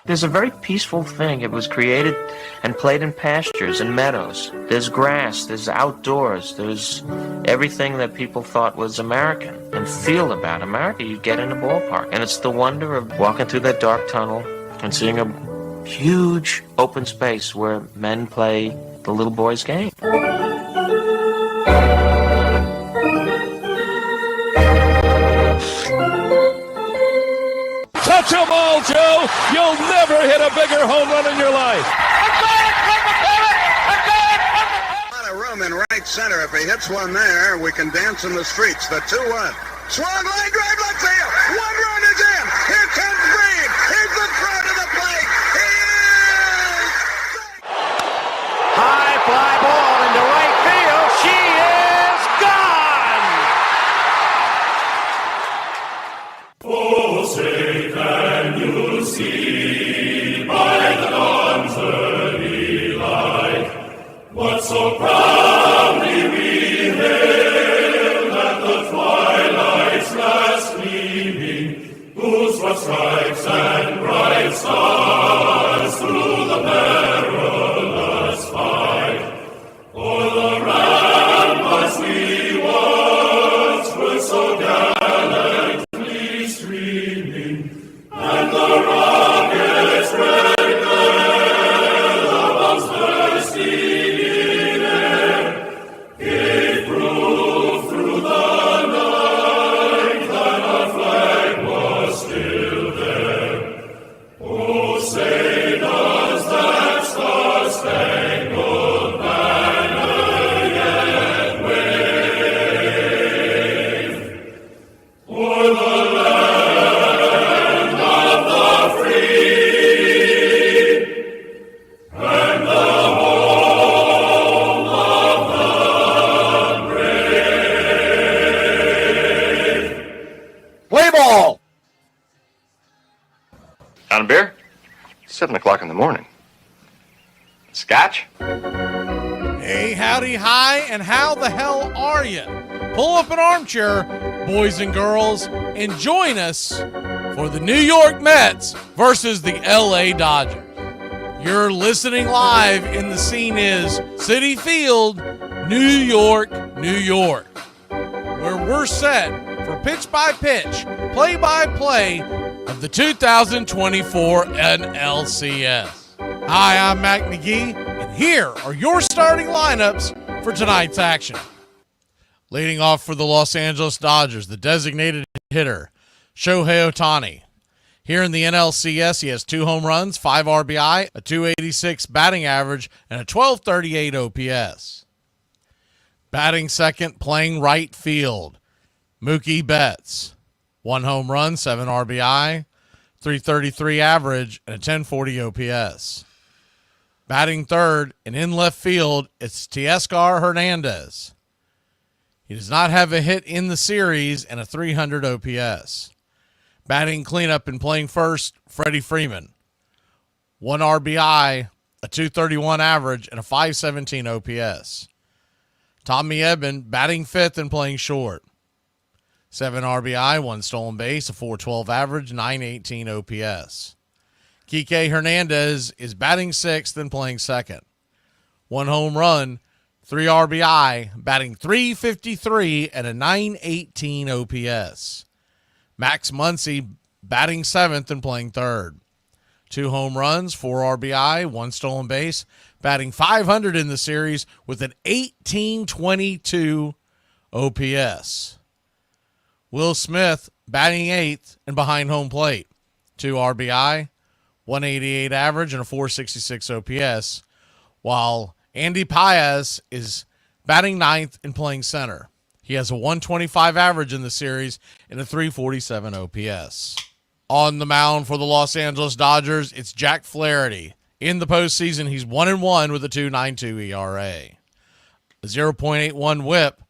There's a very peaceful thing. It was created and played in pastures and meadows. There's grass, there's outdoors, there's everything that people thought was American and feel about America. You get in a ballpark, and it's the wonder of walking through that dark tunnel and seeing a huge open space where men play the little boy's game. Touch a ball, Joe. You'll never hit a bigger home run in your life. A lot of room in right center. If he hits one there, we can dance in the streets. The 2-1. Swung line drive left field. One run is in. Here comes Green. Here's the throw to the plate. He is... High fly ball into right field. She is gone. Oh, say can you see by the dawn's early light what so proudly we hailed at the twilight's last gleaming, whose was stripes and bright stars through the perilous fight. O'er the ramparts we once were so gallantly streaming, and the rockets' red glare, the bombs bursting in air, gave proof through the night that our flag was still there. Oh, say does that star-spangled banner yet wave o'er the land of the free and the home of the brave? Play ball! Out of beer? 7 o'clock in the morning. Scotch? Hey, howdy, hi, and how the hell are you? Pull up an armchair, boys and girls, and join us for the New York Mets versus the LA Dodgers. You're listening live, and the scene is Citi Field, New York, New York, where we're set for pitch-by-pitch, play-by-play of the 2024 NLCS. Hi, I'm Mac Magee, and here are your starting lineups for tonight's action. Leading off for the Los Angeles Dodgers, the designated hitter, Shohei Ohtani. Here in the NLCS, he has 2 home runs, 5 RBI, a .286 batting average, and a .1238 OPS. Batting second, playing right field, Mookie Betts. 1 home run, 7 RBI, .333 average, and a .1040 OPS. Batting third and in left field, it's Teoscar Hernandez. He does not have a hit in the series and a .300 OPS. Batting cleanup and playing first, Freddie Freeman. 1 RBI, a .231 average, and a .517 OPS. Tommy Edman batting fifth and playing short. 7 RBI, 1 stolen base, a .412 average, .918 OPS. Kike Hernandez is batting sixth and playing second. 1 home run, 3 RBI, batting .353 and a .918 OPS. Max Muncy batting seventh and playing third. 2 home runs, 4 RBI, 1 stolen base, batting .500 in the series with an .1822 OPS. Will Smith batting eighth and behind home plate. 2 RBI, 188 average, and a .466 OPS, while Andy Paez is batting ninth and playing center. He has a .125 average in the series and a .347 OPS. On the mound for the Los Angeles Dodgers, it's Jack Flaherty. In the postseason, he's 1-1 with a .292 ERA. A 0.81 whip,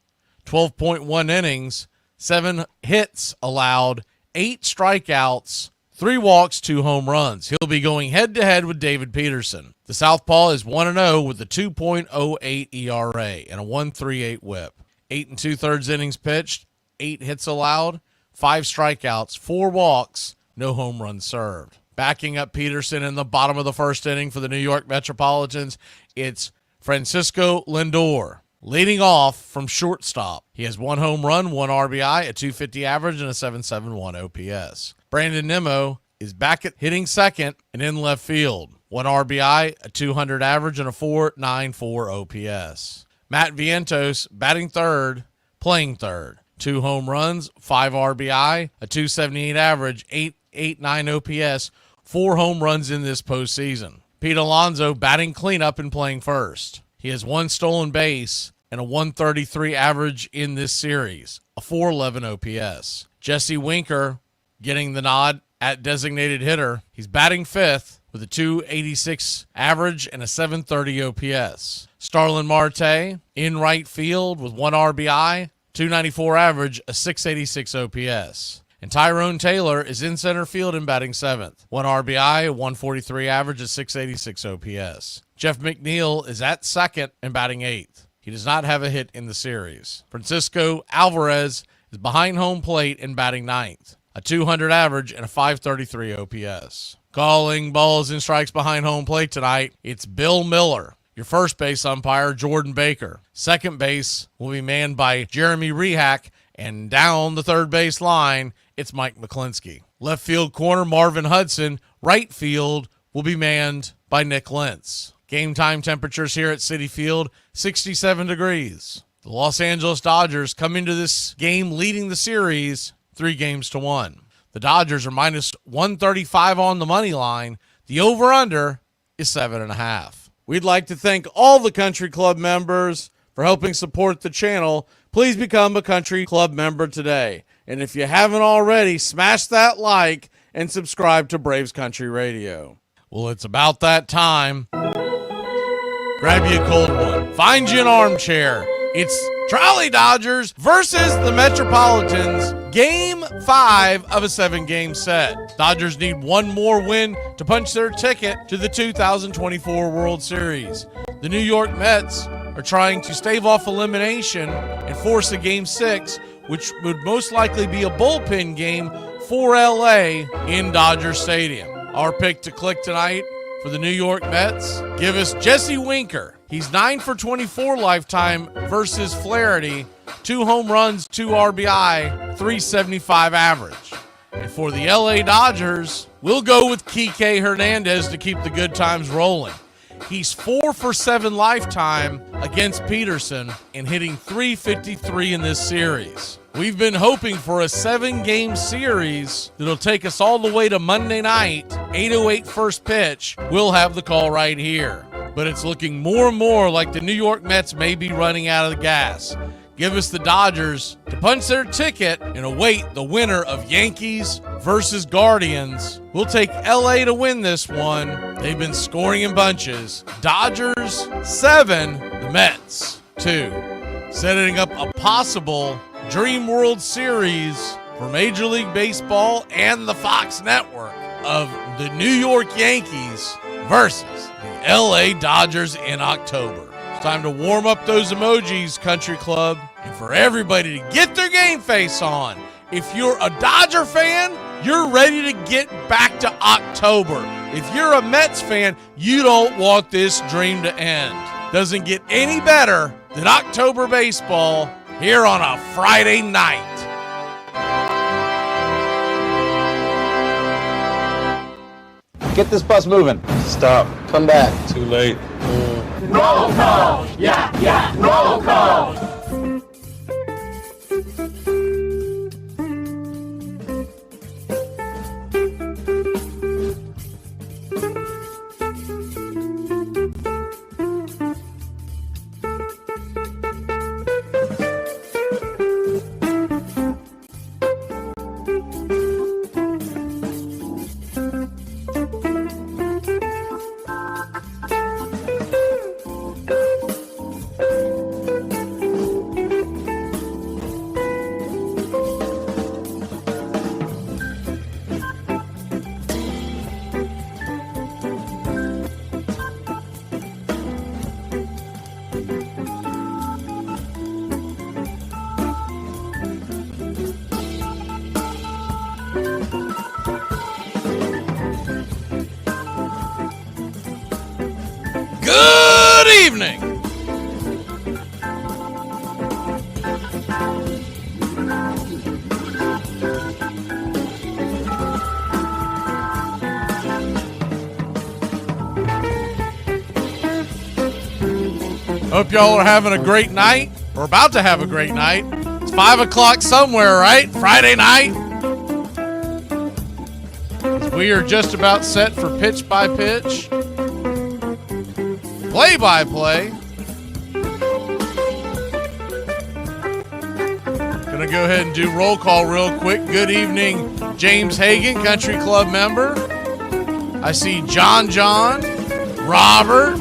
12.1 innings, 7 hits allowed, 8 strikeouts, 3 walks, 2 home runs. He'll be going head-to-head with David Peterson. The Southpaw is 1-0 with a 2.08 ERA and a 1.38 whip. 8 2/3 innings pitched, 8 hits allowed, 5 strikeouts, 4 walks, no home runs served. Backing up Peterson in the bottom of the first inning for the New York Metropolitans, it's Francisco Lindor. Leading off from shortstop, he has 1 home run, 1 RBI, a .250 average, and a .771 OPS. Brandon Nimmo is back at hitting second and in left field. 1 RBI, a .200 average, and a .494 OPS. Matt Vientos batting third, playing third. 2 home runs, 5 RBI, a .278 average, 889 OPS, 4 home runs in this postseason. Pete Alonso batting cleanup and playing first. He has 1 stolen base and a .133 average in this series, a .411 OPS. Jesse Winker getting the nod at designated hitter. He's batting fifth with a .286 average and a .730 OPS. Starlin Marte in right field with 1 RBI, .294 average, a .686 OPS. And Tyrone Taylor is in center field and batting seventh. 1 RBI, a .143 average, a .686 OPS. Jeff McNeil is at second and batting eighth. He does not have a hit in the series. Francisco Alvarez is behind home plate and batting ninth. a .200 average, and a .533 OPS. Calling balls and strikes behind home plate tonight, it's Bill Miller. Your first base umpire, Jordan Baker. Second base will be manned by Jeremy Rehack, and down the third base line, it's Mike McClinsky. Left field corner, Marvin Hudson. Right field will be manned by Nick Lentz. Game time temperatures here at Citi Field, 67 degrees. The Los Angeles Dodgers come into this game leading the series 3-1. The Dodgers are minus 135 on the money line. The over-under is 7.5. We'd like to thank all the Country Club members for helping support the channel. Please become a Country Club member today. And if you haven't already, smash that like and subscribe to Braves Country Radio. Well, it's about that time. Grab you a cold one. Find you an armchair. It's Trolley Dodgers versus the Metropolitans. Game 5 of a 7-game set. Dodgers need one more win to punch their ticket to the 2024 World Series. The New York Mets are trying to stave off elimination and force a Game 6, which would most likely be a bullpen game for LA in Dodger Stadium. Our pick to click tonight for the New York Mets, give us Jesse Winker. He's 9 for 24 lifetime versus Flaherty. 2 home runs, 2 RBI, 375 average. And for the LA Dodgers, we'll go with Kike Hernandez to keep the good times rolling. He's 4 for 7 lifetime against Peterson and hitting .353 in this series. We've been hoping for a 7-game series that'll take us all the way to Monday night, 8:08 first pitch. We'll have the call right here. But it's looking more and more like the New York Mets may be running out of the gas. Give us the Dodgers to punch their ticket and await the winner of Yankees versus Guardians. We'll take LA to win this one. They've been scoring in bunches. Dodgers 7, the Mets 2. Setting up a possible Dream World Series for Major League Baseball and the Fox Network of the New York Yankees versus the LA Dodgers in October. It's time to warm up those emojis, Country Club, and for everybody to get their game face on. If you're a Dodger fan, you're ready to get back to October. If you're a Mets fan, you don't want this dream to end. Doesn't get any better than October baseball here on a Friday night. Get this bus moving. Stop. Come back. Too late. Roll call! Yeah, roll call! Good evening. Hope y'all are having a great night, or about to have a great night. It's 5 o'clock somewhere, right? Friday night. We are just about set for pitch by pitch. Play-by-play. Gonna go ahead and do roll call real quick. Good evening, James Hagan, Country Club member. I see John, Robert.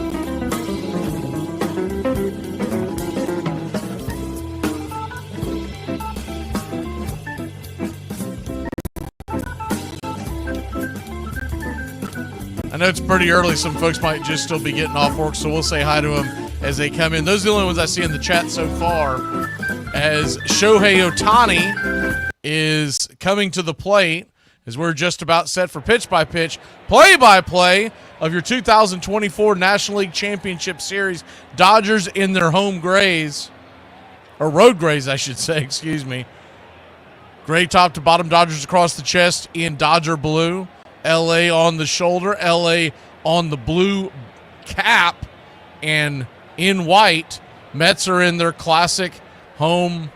I know it's pretty early. Some folks might just still be getting off work, so we'll say hi to them as they come in. Those are the only ones I see in the chat so far. As Shohei Ohtani is coming to the plate as we're just about set for pitch-by-pitch, play-by-play of your 2024 National League Championship Series. Dodgers in their home grays, or road grays, I should say, excuse me. Gray top to bottom, Dodgers across the chest in Dodger blue. LA on the shoulder, LA on the blue cap, and in white, Mets are in their classic home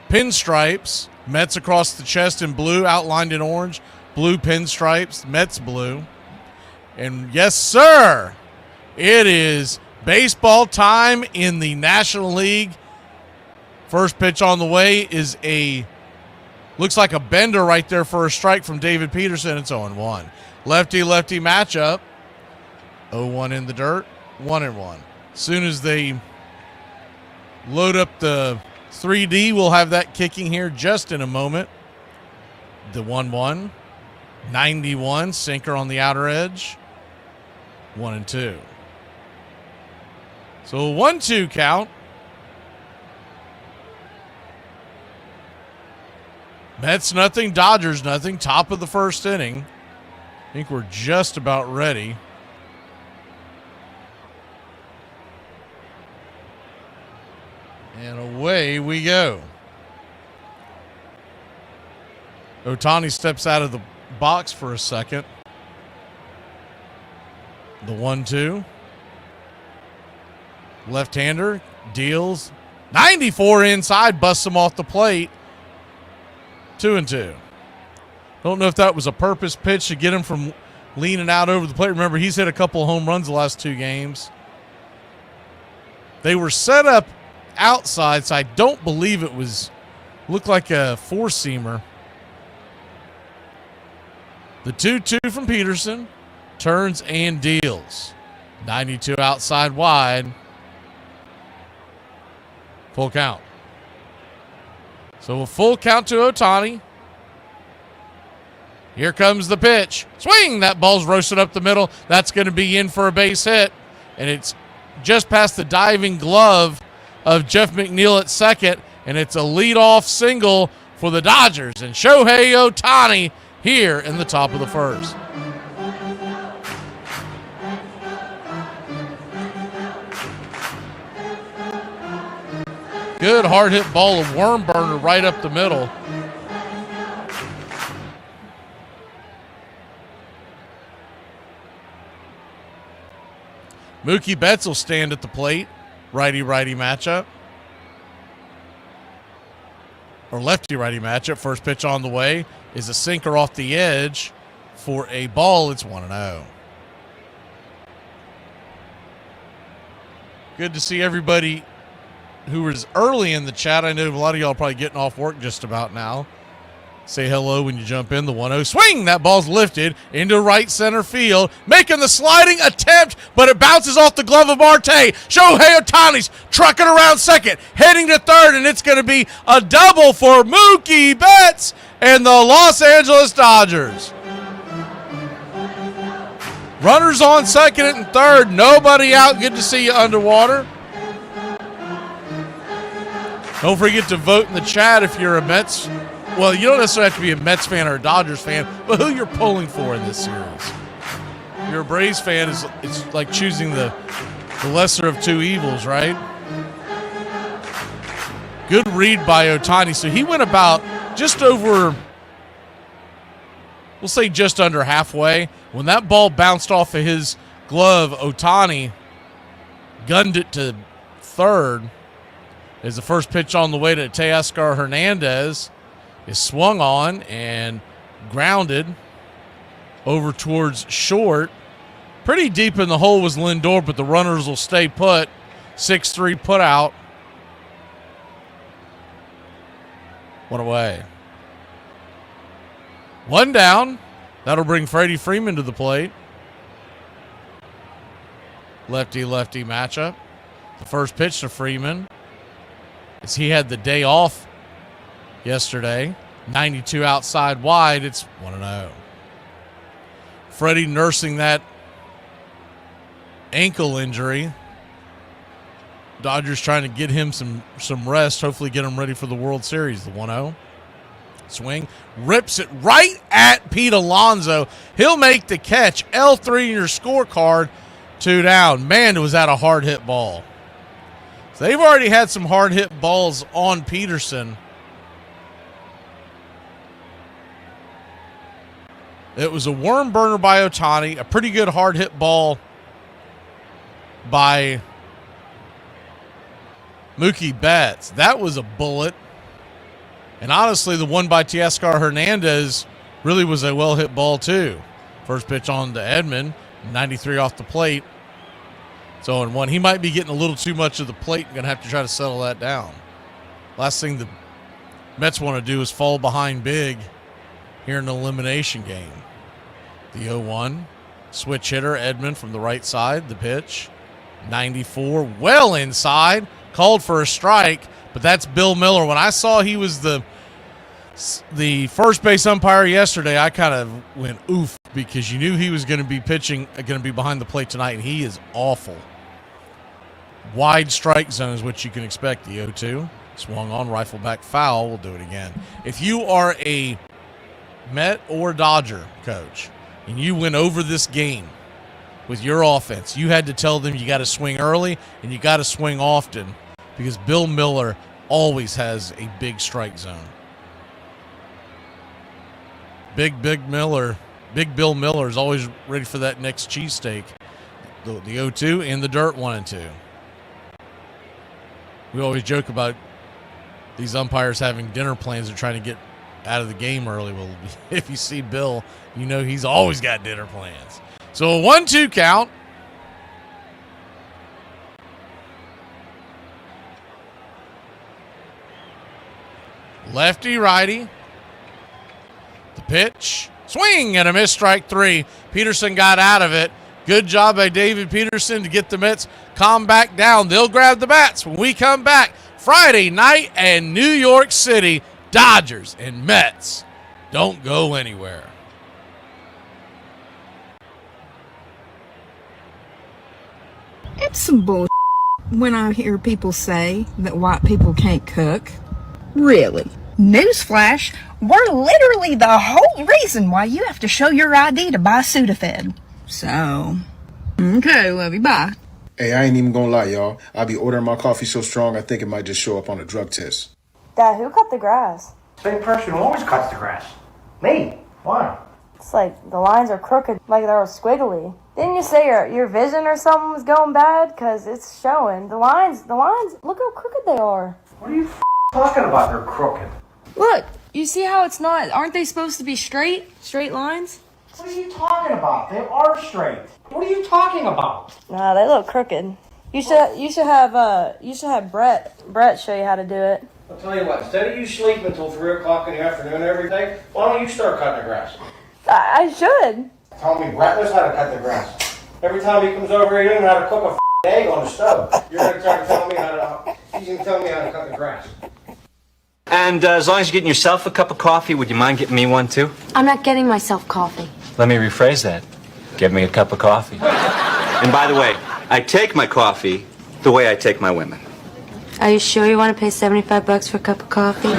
pinstripes. Mets across the chest in blue, outlined in orange. Blue pinstripes, Mets blue. And yes, sir, it is baseball time in the National League. First pitch on the way is looks like a bender right there for a strike from David Peterson. It's 0-1. Lefty-lefty matchup. 0-1 in the dirt, 1-1. As soon as they load up the 3D, we'll have that kicking here just in a moment. The 1-1. 91, sinker on the outer edge. 1-2. So a 1-2 count. Mets nothing, Dodgers nothing. Top of the first inning. I think we're just about ready. And away we go. Ohtani steps out of the box for a second. The 1-2. Left-hander deals. 94 inside, busts him off the plate. 2-2. Don't know if that was a purpose pitch to get him from leaning out over the plate. Remember, he's hit a couple of home runs the last 2 games. They were set up outside, so I don't believe it was, looked like a four-seamer. The 2-2 from Peterson, turns and deals. 92 outside wide. Full count. So a full count to Ohtani. Here comes the pitch. Swing! That ball's roasted up the middle. That's going to be in for a base hit. And it's just past the diving glove of Jeff McNeil at second. And it's a leadoff single for the Dodgers. And Shohei Ohtani here in the top of the first. Good hard hit ball, a worm burner right up the middle. Mookie Betts will stand at the plate. Righty-righty matchup. Or lefty-righty matchup. First pitch on the way is a sinker off the edge for a ball. It's 1-0. Good to see everybody who was early in the chat. I know a lot of y'all are probably getting off work just about now. Say hello when you jump in. The 1-0 swing. That ball's lifted into right center field, making the sliding attempt, but it bounces off the glove of Marte. Shohei Ohtani's trucking around second, heading to third, and it's going to be a double for Mookie Betts and the Los Angeles Dodgers. Runners on second and third. Nobody out. Good to see you underwater. Don't forget to vote in the chat if you're a Mets. Well, you don't necessarily have to be a Mets fan or a Dodgers fan, but who you're pulling for in this series. If you're a Braves fan, it's like choosing the lesser of two evils, right? Good read by Ohtani. So he went about just over, we'll say just under halfway. When that ball bounced off of his glove, Ohtani gunned it to third. As the first pitch on the way to Teoscar Hernandez is swung on and grounded over towards short. Pretty deep in the hole was Lindor, but the runners will stay put. 6-3 put out. One away. One down. That'll bring Freddie Freeman to the plate. Lefty-lefty matchup. The first pitch to Freeman, as he had the day off yesterday. 92 outside wide. It's 1-0. Freddie nursing that ankle injury. Dodgers trying to get him some rest, hopefully get him ready for the World Series. The 1-0. Swing, rips it right at Pete Alonso. He'll make the catch. L3 in your scorecard, 2 down. Man, was that a hard hit ball. So they've already had some hard hit balls on Peterson. It was a worm burner by Ohtani, a pretty good hard hit ball by Mookie Betts. That was a bullet. And honestly, the one by Teoscar Hernandez really was a well-hit ball too. First pitch on to Edman, 93 off the plate. So in one, he might be getting a little too much of the plate. Going to have to try to settle that down. Last thing the Mets want to do is fall behind big here in the elimination game. The 0-1, switch hitter, Edman from the right side, the pitch. 94, well inside, called for a strike, but that's Bill Miller. When I saw he was the first base umpire yesterday, I kind of went oof, because you knew he was going to be pitching, going to be behind the plate tonight, and he is awful. Wide strike zone is what you can expect. The 0-2, swung on, rifle back foul. We'll do it again. If you are a Met or Dodger coach, and you went over this game with your offense, you had to tell them you got to swing early and you got to swing often, because Bill Miller always has a big strike zone. Big Bill Miller is always ready for that next cheesesteak. The 0-2 and the dirt 1 and 2. We always joke about these umpires having dinner plans or trying to get out of the game early. Well, if you see Bill, you know he's always got dinner plans. So a 1-2 count. Lefty, righty. The pitch. Swing and a miss, strike 3. Peterson got out of it. Good job by David Peterson to get the Mets calm back down. They'll grab the bats when we come back. Friday night and New York City, Dodgers and Mets. Don't go anywhere. It's some bull when I hear people say that white people can't cook. Really? Newsflash, we're literally the whole reason why you have to show your ID to buy Sudafed. So, okay, love you, bye. Hey, I ain't even gonna lie, y'all. I be ordering my coffee so strong I think it might just show up on a drug test. Dad, who cut the grass? Same person who always cuts the grass. Me. Why? It's like the lines are crooked, like they're squiggly. Didn't you say your vision or something was going bad? Because it's showing. The lines, look how crooked they are. What are you talking about? They're crooked. Look, you see how it's not, aren't they supposed to be straight lines? What are you talking about? They are straight. What are you talking about? Nah, they look crooked. You should have Brett show you how to do it. I'll tell you what, instead of you sleeping until 3 o'clock in the afternoon every day, why don't you start cutting the grass? I should. Tell me Brett knows how to cut the grass. Every time he comes over here, he knows how to cook a egg on the stove. You're going to try to tell me he's going to tell me how to cut the grass. And as long as you're getting yourself a cup of coffee, would you mind getting me one too? I'm not getting myself coffee. Let me rephrase that. Get me a cup of coffee. And by the way, I take my coffee the way I take my women. Are you sure you want to pay $75 for a cup of coffee?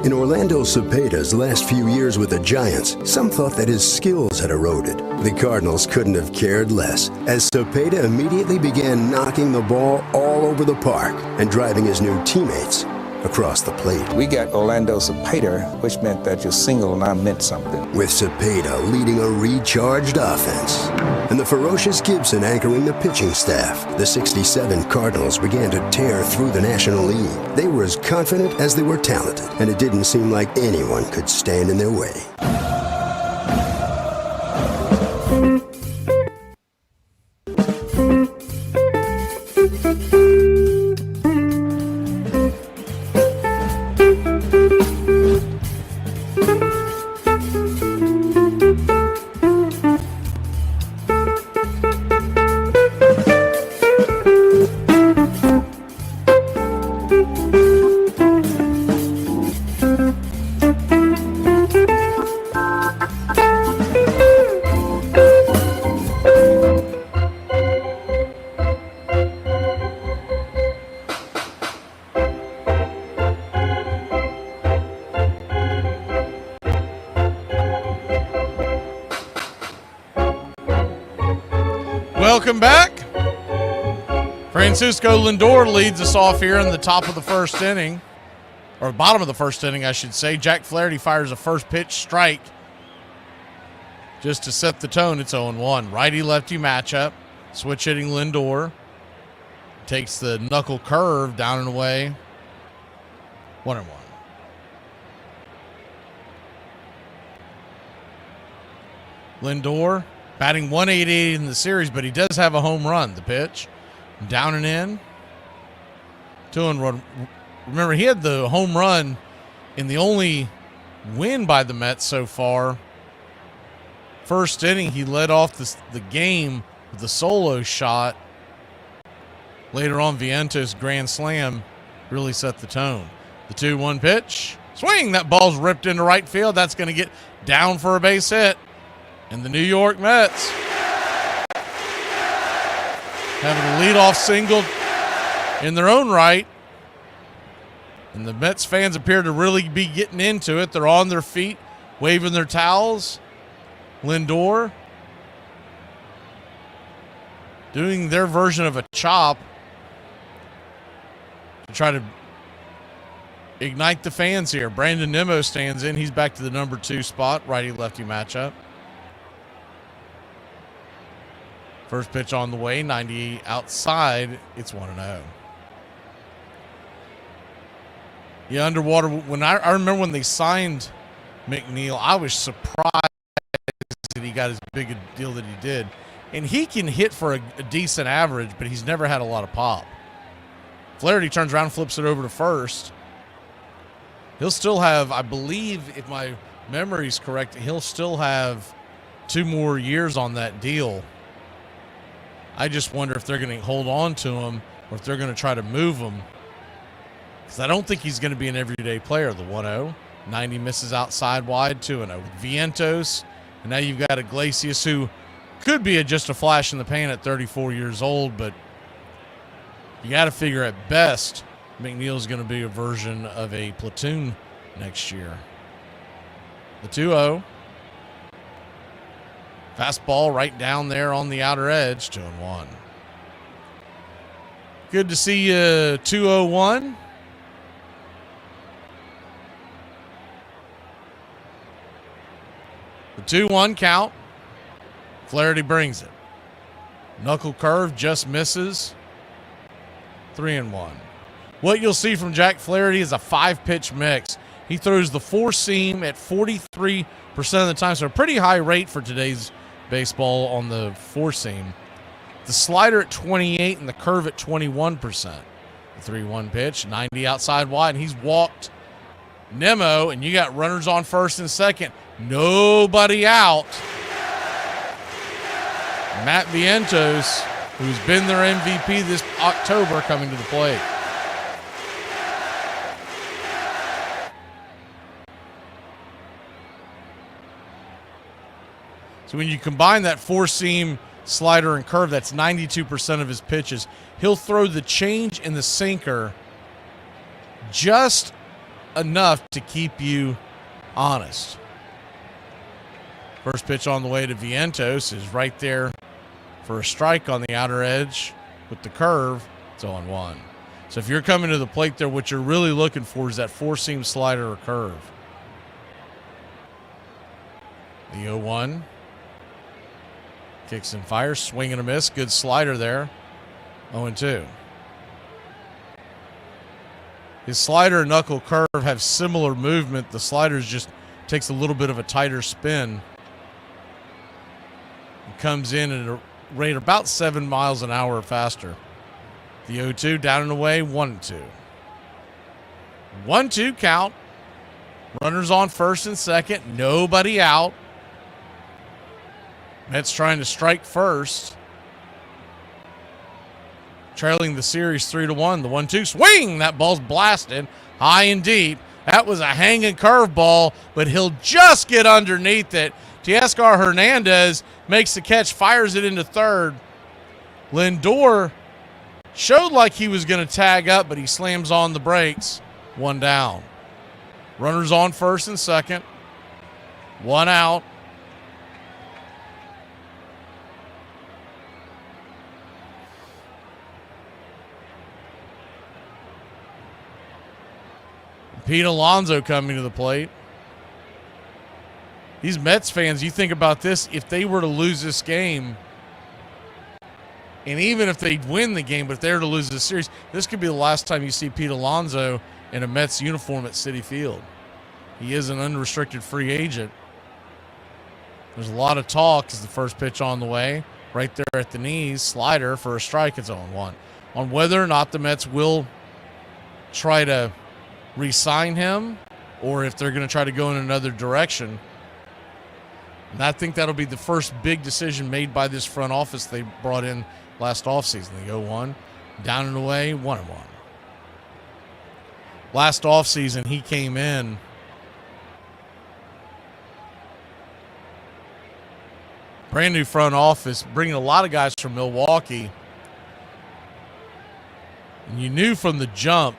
In Orlando Cepeda's last few years with the Giants, some thought that his skills had eroded. The Cardinals couldn't have cared less, as Cepeda immediately began knocking the ball all over the park and driving his new teammates across the plate. We got Orlando Cepeda, which meant that your single now meant something. With Cepeda leading a recharged offense and the ferocious Gibson anchoring the pitching staff, the 67 Cardinals began to tear through the National League. They were as confident as they were talented, and it didn't seem like anyone could stand in their way. Welcome back. Francisco Lindor leads us off here in the top of the first inning, or bottom of the first inning, I should say. Jack Flaherty fires a first pitch strike just to set the tone. It's 0-1. Righty-lefty matchup. Switch hitting Lindor. Takes the knuckle curve down and away. 1-1. Lindor batting .188 in the series, but he does have a home run. The pitch. Down and in. 2-1. Remember, he had the home run in the only win by the Mets so far. First inning, he led off the game with a solo shot. Later on, Vientos' grand slam really set the tone. The 2-1 pitch. Swing! That ball's ripped into right field. That's going to get down for a base hit. And the New York Mets having a leadoff single in their own right. And the Mets fans appear to really be getting into it. They're on their feet, waving their towels. Lindor doing their version of a chop to try to ignite the fans here. Brandon Nimmo stands in. He's back to the number 2 spot, righty-lefty matchup. First pitch on the way, 90 outside. It's 1-0. Yeah, underwater. When I remember when they signed McNeil, I was surprised that he got as big a deal that he did. And he can hit for a decent average, but he's never had a lot of pop. Flaherty turns around and flips it over to first. He'll still have, I believe, if my memory's correct, he'll still have 2 more years on that deal. I just wonder if they're going to hold on to him or if they're going to try to move him. Because I don't think he's going to be an everyday player. The 1-0. 90 misses outside wide, 2-0. Vientos. And now you've got Iglesias, who could be just a flash in the pan at 34 years old, but you got to figure at best McNeil's going to be a version of a platoon next year. The 2-0. Fastball right down there on the outer edge, 2-1. Good to see you, 2-0-1. The 2-1 count. Flaherty brings it. Knuckle curve just misses. 3-1. What you'll see from Jack Flaherty is a 5-pitch mix. He throws the 4-seam at 43% of the time, so a pretty high rate for today's baseball on the 4-seam. The slider at 28 and the curve at 21%. The 3-1 pitch, 90 outside wide, and he's walked Nimmo, and you got runners on first and second. Nobody out. Matt Vientos, who's been their MVP this October, coming to the plate. So when you combine that 4-seam slider and curve, that's 92% of his pitches. He'll throw the change and the sinker just enough to keep you honest. First pitch on the way to Vientos is right there for a strike on the outer edge with the curve. It's 0-1. So if you're coming to the plate there, what you're really looking for is that 4-seam slider or curve. The 0-1. Kicks and fires, swing and a miss. Good slider there. 0-2. His slider and knuckle curve have similar movement. The slider just takes a little bit of a tighter spin. It comes in at a rate about 7 miles an hour or faster. The 0-2 down and away, 1-2. 1-2 count. Runners on first and second. Nobody out. Mets trying to strike first. Trailing the series 3-1. The 1-2 swing. That ball's blasted high and deep. That was a hanging curveball, but he'll just get underneath it. Teoscar Hernandez makes the catch, fires it into third. Lindor showed like he was going to tag up, but he slams on the brakes. 1 down. Runners on first and second. 1 out. Pete Alonso coming to the plate. These Mets fans, you think about this, if they were to lose this game, and even if they win the game, but if they were to lose this series, this could be the last time you see Pete Alonso in a Mets uniform at Citi Field. He is an unrestricted free agent. There's a lot of talk as the first pitch on the way. Right there at the knees, slider for a strike. It's 0-1. On whether or not the Mets will try to re-sign him or if they're going to try to go in another direction. And I think that'll be the first big decision made by this front office they brought in last offseason. They go 1, down and away, 1-1. Last offseason, he came in brand new front office, bringing a lot of guys from Milwaukee. And you knew from the jump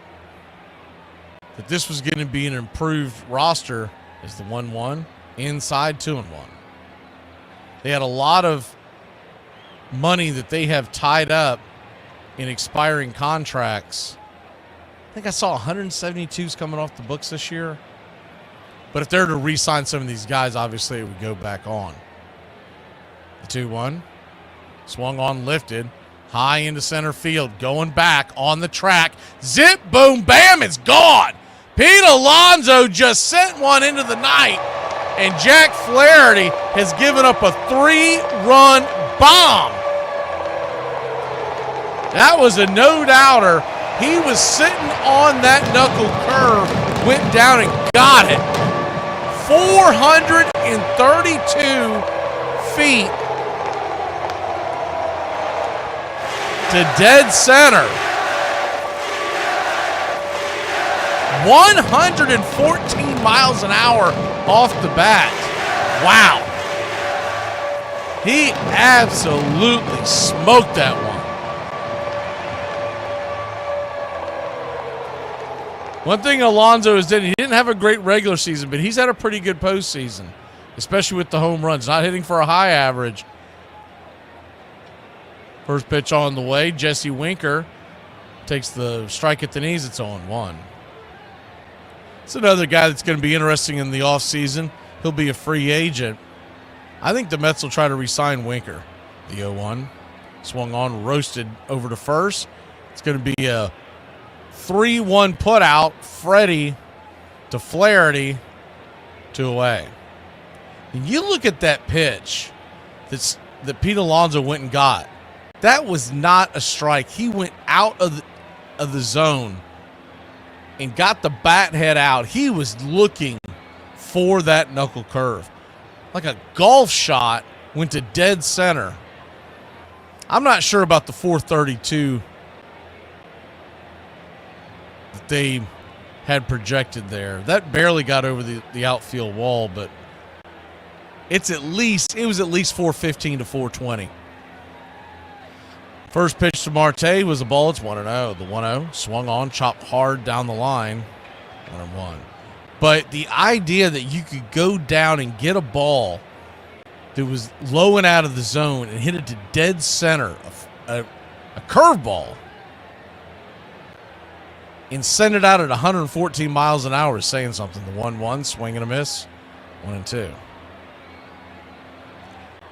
that this was going to be an improved roster as the 1-1, inside 2-1. They had a lot of money that they have tied up in expiring contracts. I think I saw 172s coming off the books this year. But if they're to re-sign some of these guys, obviously it would go back on. The 2-1. Swung on, lifted. High into center field. Going back on the track. Zip, boom, bam, it's gone. Pete Alonso just sent one into the night. And Jack Flaherty has given up a 3-run bomb. That was a no-doubter. He was sitting on that knuckle curve, went down and got it. 432 feet to dead center. 114 miles an hour off the bat. Wow. He absolutely smoked that one. One thing Alonso has done, he didn't have a great regular season, but he's had a pretty good postseason, especially with the home runs, not hitting for a high average. First pitch on the way, Jesse Winker takes the strike at the knees. It's 0-1. It's another guy that's going to be interesting in the offseason. He'll be a free agent. I think the Mets will try to re-sign Winker. The 0-1. Swung on, roasted over to first. It's going to be a 3-1 put out. Freddie to Flaherty to away. And you look at that pitch that Pete Alonso went and got. That was not a strike. He went out of the zone and got the bat head out. He was looking for that knuckle curve. Like a golf shot, went to dead center. I'm not sure about the 432 that they had projected there. That barely got over the outfield wall, but it was at least 415 to 420. First pitch to Marte was a ball. It's 1-0. The 1-0 swung on, chopped hard down the line. 1-1. But the idea that you could go down and get a ball that was low and out of the zone and hit it to dead center, a curveball, and send it out at 114 miles an hour is saying something. The 1-1, swing and a miss, 1-2.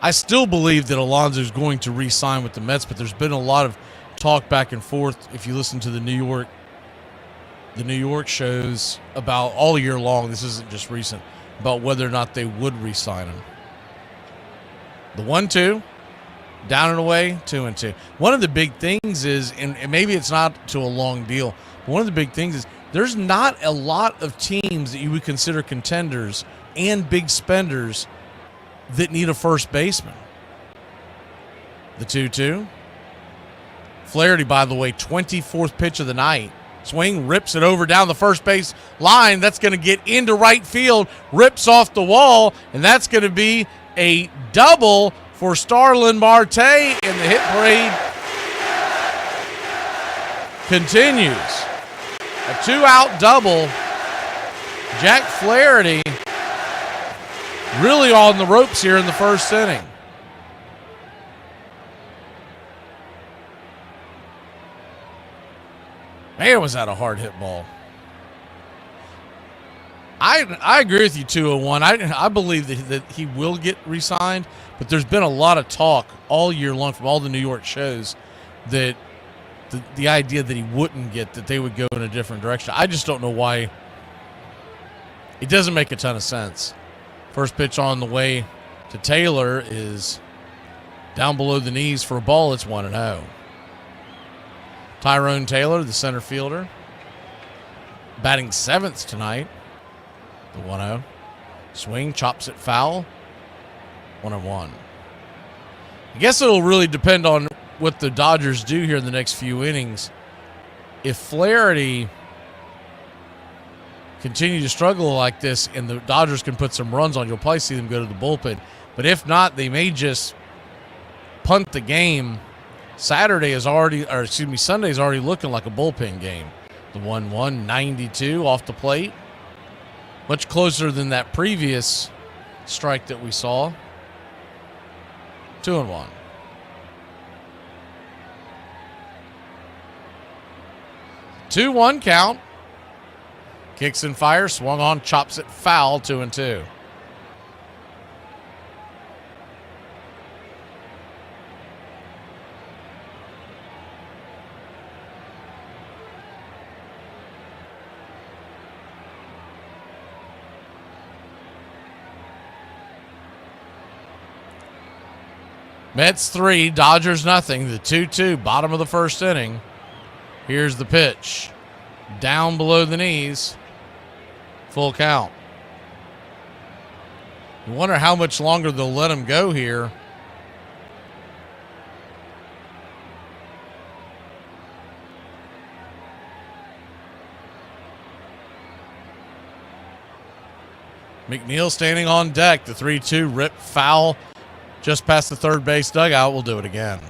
I still believe that Alonso is going to re-sign with the Mets, but there's been a lot of talk back and forth. If you listen to the New York shows about all year long, this isn't just recent, about whether or not they would re-sign him. The 1-2, down and away, 2-2. One of the big things is, and maybe it's not to a long deal, but one of the big things is there's not a lot of teams that you would consider contenders and big spenders that need a first baseman. The 2-2. Flaherty, by the way, 24th pitch of the night. Swing, rips it over down the first base line. That's going to get into right field, rips off the wall, and that's going to be a double for Starlin Marte, and the hit parade continues. A 2-out double. Jack Flaherty really on the ropes here in the first inning. Man, was that a hard hit ball. I agree with you 201. I believe that he will get re-signed, but there's been a lot of talk all year long from all the New York shows that the idea that he wouldn't get, that they would go in a different direction. I just don't know why. It doesn't make a ton of sense. First pitch on the way to Taylor is down below the knees for a ball. It's 1-0. Tyrone Taylor, the center fielder, batting 7th tonight. The 1-0. Swing, chops it foul. 1-1. I guess it'll really depend on what the Dodgers do here in the next few innings. If Flaherty continue to struggle like this and the Dodgers can put some runs on, you'll probably see them go to the bullpen. But if not, they may just punt the game. Sunday is already looking like a bullpen game. The 1-1, 92 off the plate. Much closer than that previous strike that we saw. 2-1. Two 2-1 count. Kicks and fires, swung on, chops it foul, 2-2. Mets 3, Dodgers nothing. The 2-2, bottom of the first inning. Here's the pitch. Down below the knees. Full count. You wonder how much longer they'll let him go here. McNeil standing on deck. The 3-2 rip foul just past the third base dugout. We'll do it again.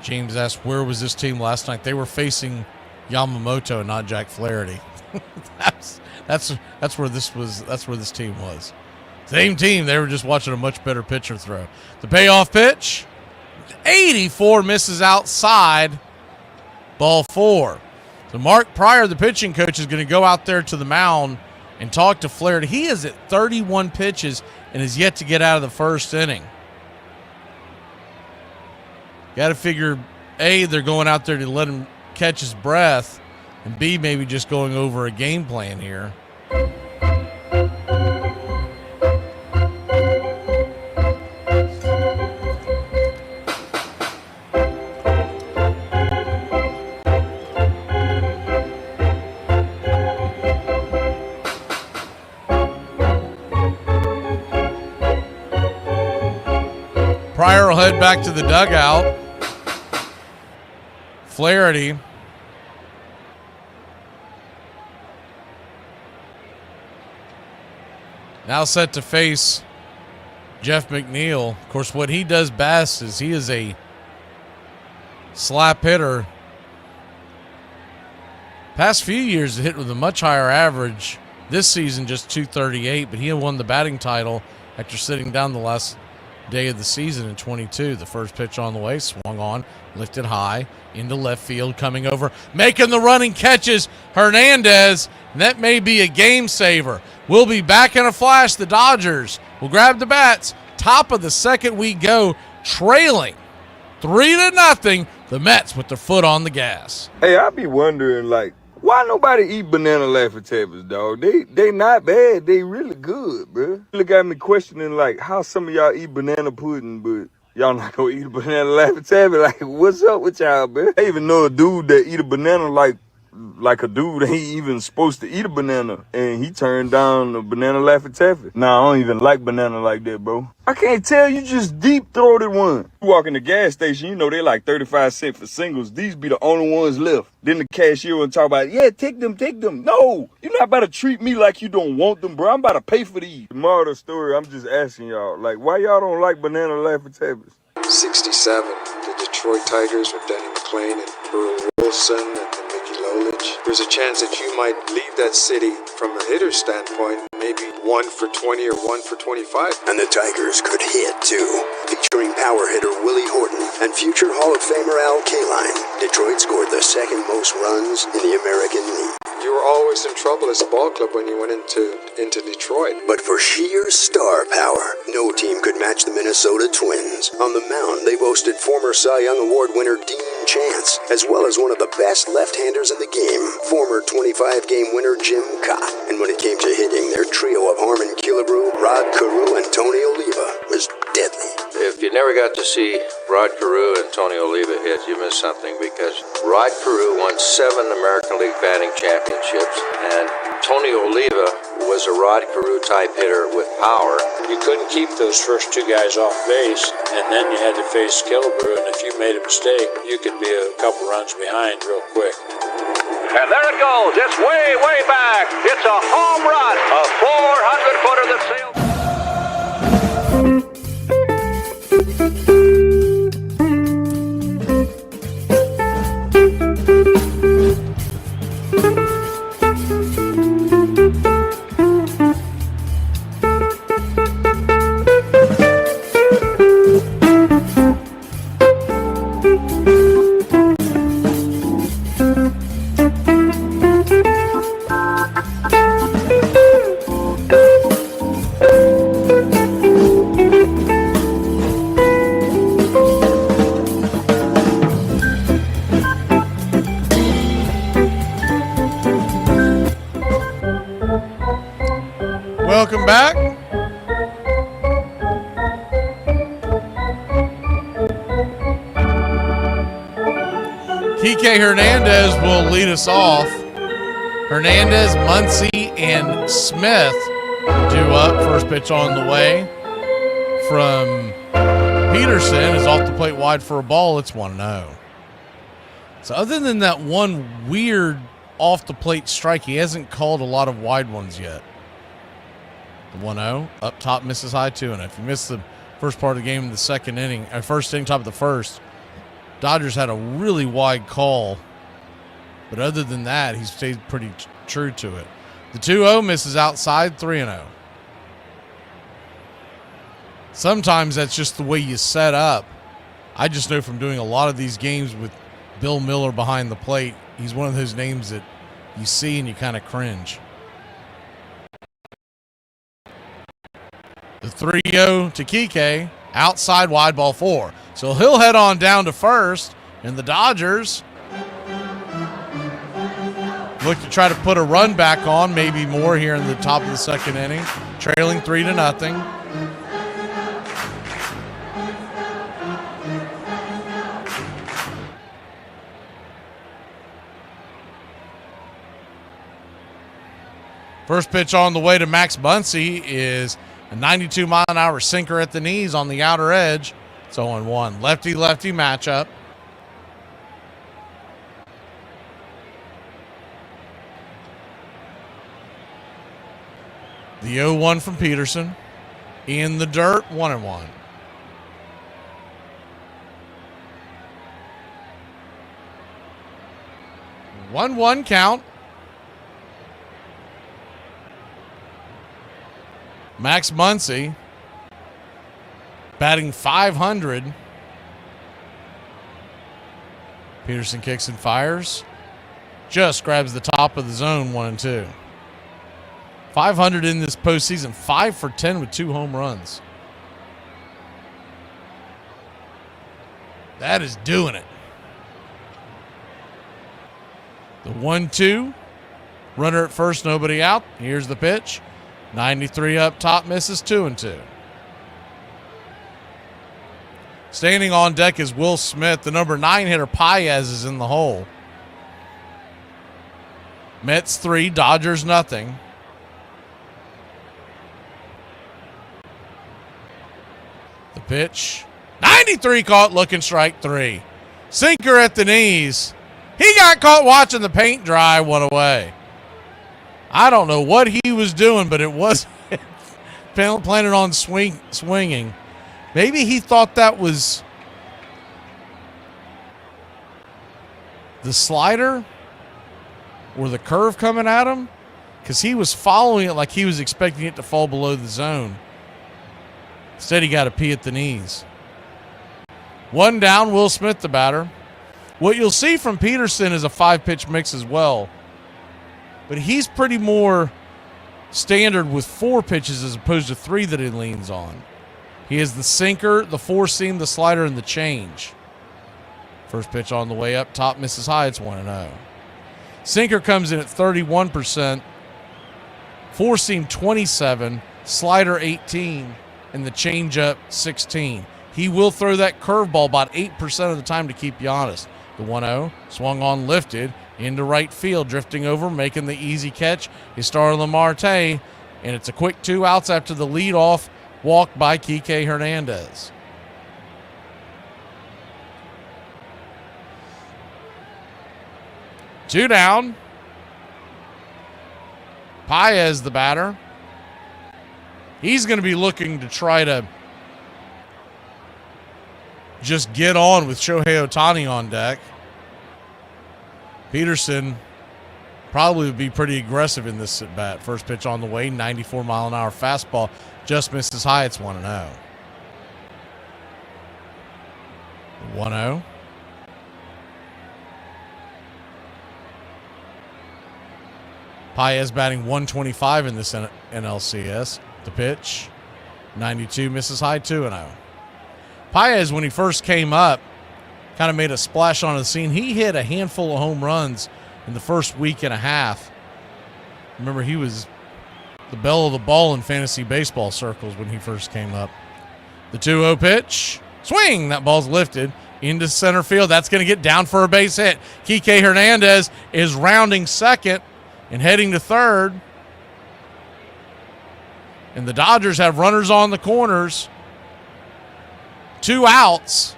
James asked, where was this team last night? They were facing Yamamoto, not Jack Flaherty. that's where this team was. Same team. They were just watching a much better pitcher throw. The payoff pitch, 84, misses outside. Ball 4. So Mark Pryor, the pitching coach, is going to go out there to the mound and talk to Flaherty. He is at 31 pitches and is yet to get out of the first inning. Got to figure, A, they're going out there to let him catch his breath, and B, maybe just going over a game plan here. Pryor will head back to the dugout. Flaherty now set to face Jeff McNeil. Of course, what he does best is he is a slap hitter. Past few years, hit with a much higher average. This season, just 238, but he won the batting title after sitting down the last day of the season in 22. The first pitch on the way, swung on, lifted high into left field, coming over, making the running catches, Hernandez. And that may be a game saver. We'll be back in a flash. The Dodgers will grab the bats. Top of the second we go, trailing 3-0. The Mets with their foot on the gas. Hey, I be wondering, like, why nobody eat banana Laffy Taffys, dog? They not bad. They really good, bro. Really got me questioning, like, how some of y'all eat banana pudding, but y'all not gonna eat a banana Laffy Taffy. Like, what's up with y'all, bro? I even know a dude that eat a banana like a dude ain't even supposed to eat a banana, and he turned down a banana Laffy Taffy. Nah, I don't even like banana like that, bro. I can't tell, you just deep-throated one. You walk in the gas station, you know they like 35 cents for singles. These be the only ones left. Then the cashier will talk about, yeah, take them. No, you're not about to treat me like you don't want them, bro. I'm about to pay for these. The moral of the story, I'm just asking y'all, like, why y'all don't like banana Laffy Taffys? 67, the Detroit Tigers with Danny McClain and Burl Wilson and Mickey Lolich. average, there's a chance that you might leave that city from a hitter's standpoint, maybe 1 for 20 or 1 for 25. And the Tigers could hit, too. Featuring power hitter Willie Horton and future Hall of Famer Al Kaline, Detroit scored the second most runs in the American League. You were always in trouble as a ball club when you went into Detroit. But for sheer star power, no team could match the Minnesota Twins. On the mound, they boasted former Cy Young Award winner Dean Chance, as well as one of the best left-handers in the game, former 25-game winner Jim Cott. And when it came to hitting, their trio of Harmon Killebrew, Rod Carew, and Tony Oliva was deadly. If you never got to see Rod Carew and Tony Oliva hit, you missed something, because Rod Carew won 7 American League batting championships, and Tony Oliva was a Rod Carew type hitter with power. You couldn't keep those first 2 guys off base, and then you had to face Killebrew, and if you made a mistake, you could be a couple runs behind real quick. And there it goes. It's way, way back. It's a home run. A 400-footer that sails. Welcome back. Kike Hernandez will lead us off. Hernandez, Muncy, and Smith due up. First pitch on the way from Peterson is off the plate wide for a ball. It's 1-0. So other than that one weird off the plate strike, he hasn't called a lot of wide ones yet. The 1-0 up top, misses high 2-0. If you missed the first part of the game in the second inning, first inning, top of the first, Dodgers had a really wide call. But other than that, he stayed pretty true to it. The 2-0 misses outside, 3-0. Sometimes that's just the way you set up. I just know from doing a lot of these games with Bill Miller behind the plate, he's one of those names that you see and you kind of cringe. The 3-0 to Kike, outside wide, ball 4. So he'll head on down to first, and the Dodgers look to try to put a run back on, maybe more here in the top of the second inning, trailing 3-0. First pitch on the way to Max Muncy is a 92-mile-an-hour sinker at the knees on the outer edge. It's 0-1. Lefty-lefty matchup. The 0-1 from Peterson. In the dirt, 1-1. One count. Max Muncy batting .500. Peterson kicks and fires. Just grabs the top of the zone, 1-2. .500 in this postseason, 5 for 10 with 2 home runs. That is doing it. The 1-2. Runner at first, nobody out. Here's the pitch. 93 up top, misses, 2-2. Standing on deck is Will Smith. The number 9 hitter, Paez, is in the hole. Mets 3, Dodgers nothing. The pitch. 93 caught, looking, strike 3. Sinker at the knees. He got caught watching the paint dry, 1 away. I don't know what he was doing, but it was planning on swinging. Maybe he thought that was the slider. were the curve coming at him? Because he was following it like he was expecting it to fall below the zone. Instead, he got a pee at the knees. 1 down, Will Smith, the batter. What you'll see from Peterson is a 5-pitch mix as well. But he's pretty more standard with 4 pitches as opposed to 3 that he leans on. He has the sinker, the 4-seam, the slider, and the change. First pitch on the way up top, misses high. It's 1-0. Sinker comes in at 31%. 4-seam 27, slider 18, and the changeup 16. He will throw that curveball about 8% of the time to keep you honest. The 1-0 swung on, lifted into right field, drifting over, making the easy catch is Starlin Marte, and it's a quick 2 outs after the leadoff walk by Kike Hernandez. Two down. Paez, the batter. He's going to be looking to try to just get on with Shohei Ohtani on deck. Peterson probably would be pretty aggressive in this at bat. First pitch on the way, 94-mile-an-hour fastball. Just misses high. It's 1-0. 1-0. Paez batting 125 in this NLCS. The pitch, 92, misses high, 2-0. Paez, when he first came up, kind of made a splash onto the scene. He hit a handful of home runs in the first week and a half. Remember, he was the belle of the ball in fantasy baseball circles when he first came up. The 2-0 pitch, swing, that ball's lifted into center field. That's going to get down for a base hit. Kike Hernandez is rounding second and heading to third. And the Dodgers have runners on the corners. 2 outs.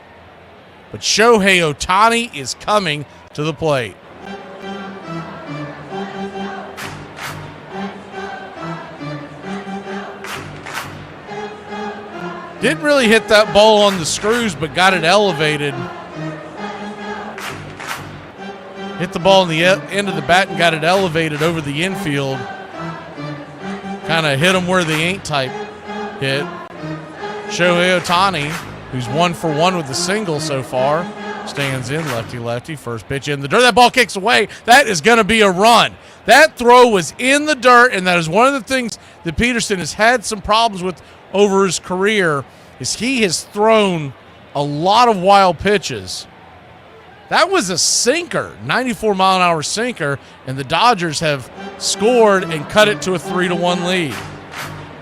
But Shohei Ohtani is coming to the plate. Didn't really hit that ball on the screws, but got it elevated. Hit the ball in the end of the bat and got it elevated over the infield. Kind of hit them where they ain't type hit. Shohei Ohtani, who's 1 for 1 with the single so far, stands in lefty-lefty. First pitch in the dirt. That ball kicks away. That is going to be a run. That throw was in the dirt, and that is one of the things that Peterson has had some problems with over his career, is he has thrown a lot of wild pitches. That was a sinker, 94-mile-an-hour sinker, and the Dodgers have scored and cut it to a 3-1 lead.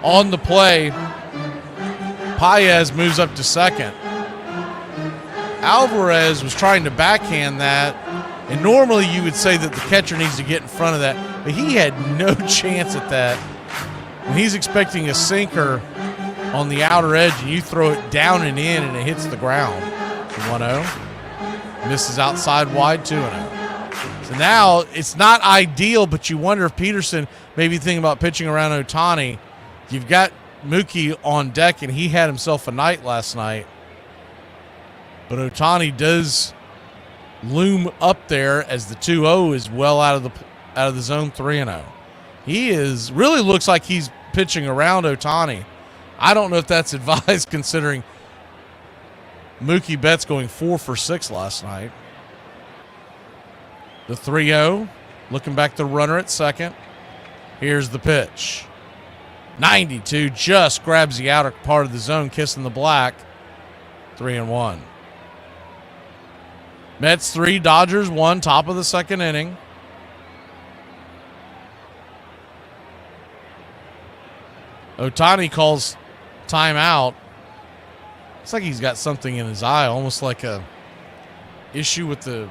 On the play, Paez moves up to second. Alvarez was trying to backhand that, and normally you would say that the catcher needs to get in front of that, but he had no chance at that. When he's expecting a sinker on the outer edge and you throw it down and in and it hits the ground. 1-0. Misses outside wide, 2-0. So now it's not ideal, but you wonder if Peterson may be thinking about pitching around Ohtani. You've got Mookie on deck, and he had himself a night last night. But Ohtani does loom up there as the 2-0 is well out of the zone, 3-0. He really looks like he's pitching around Ohtani. I don't know if that's advised considering Mookie Betts going 4 for 6 last night. The 3-0, looking back the runner at second. Here's the pitch. 92, just grabs the outer part of the zone, kissing the black. 3-1. Mets 3, Dodgers 1, top of the second inning. Ohtani calls timeout. Looks like he's got something in his eye, almost like a issue with the,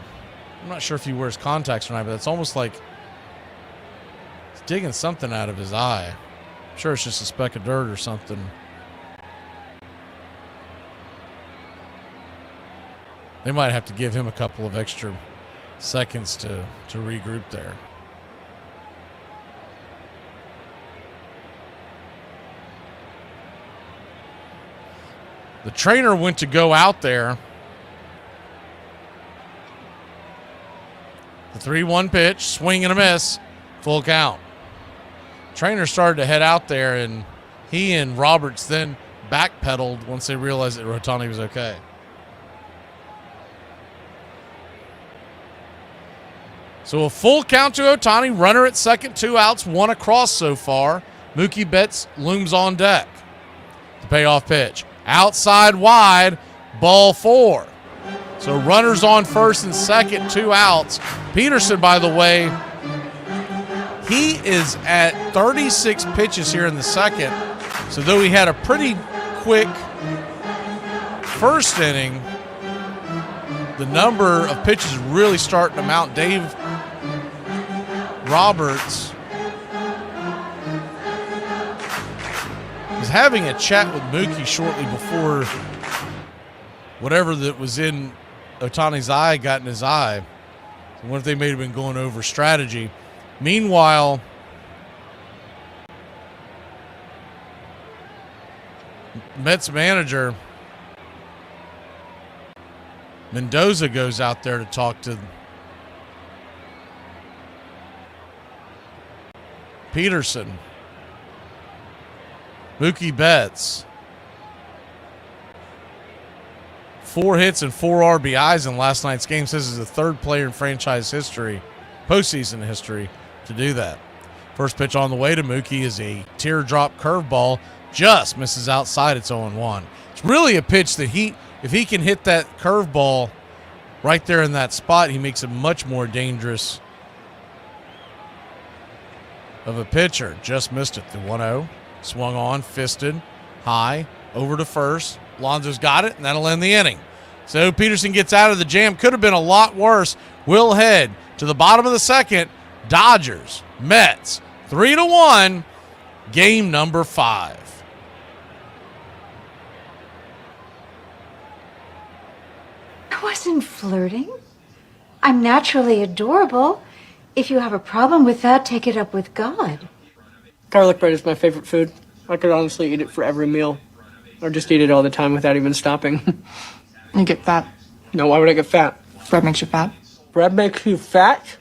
I'm not sure if he wears contacts or not, but it's almost like he's digging something out of his eye. I'm sure it's just a speck of dirt or something. They might have to give him a couple of extra seconds to regroup there. The trainer went to go out there. The 3-1 pitch, swing and a miss, full count. Trainer started to head out there, and he and Roberts then backpedaled once they realized that Ohtani was okay. So a full count to Ohtani, runner at second, 2 outs, 1 across so far. Mookie Betts looms on deck. The payoff pitch. Outside wide, ball 4. So runners on first and second, 2 outs. Peterson, by the way, he is at 36 pitches here in the second. So though he had a pretty quick first inning, the number of pitches really starting to mount. Dave Roberts was having a chat with Mookie shortly before whatever that was in Ohtani's eye got in his eye. I wonder if they may have been going over strategy. Meanwhile, Mets manager Mendoza goes out there to talk to Peterson. Mookie Betts, 4 hits and 4 RBIs in last night's game. Says he's the 3rd player in franchise history, postseason history, to do that. First pitch on the way to Mookie is a teardrop curveball. Just misses outside. It's 0-1. It's really a pitch that if he can hit that curveball right there in that spot, he makes it much more dangerous of a pitcher. Just missed it. The 1-0. Swung on, fisted, high, over to first. Lonzo's got it, and that'll end the inning. So Peterson gets out of the jam. Could have been a lot worse. We'll head to the bottom of the second. Dodgers, Mets, 3-1, game number 5. I wasn't flirting. I'm naturally adorable. If you have a problem with that, take it up with God. Garlic bread is my favorite food. I could honestly eat it for every meal. Or just eat it all the time without even stopping. You get fat. No, why would I get fat? Bread makes you fat. Bread makes you fat?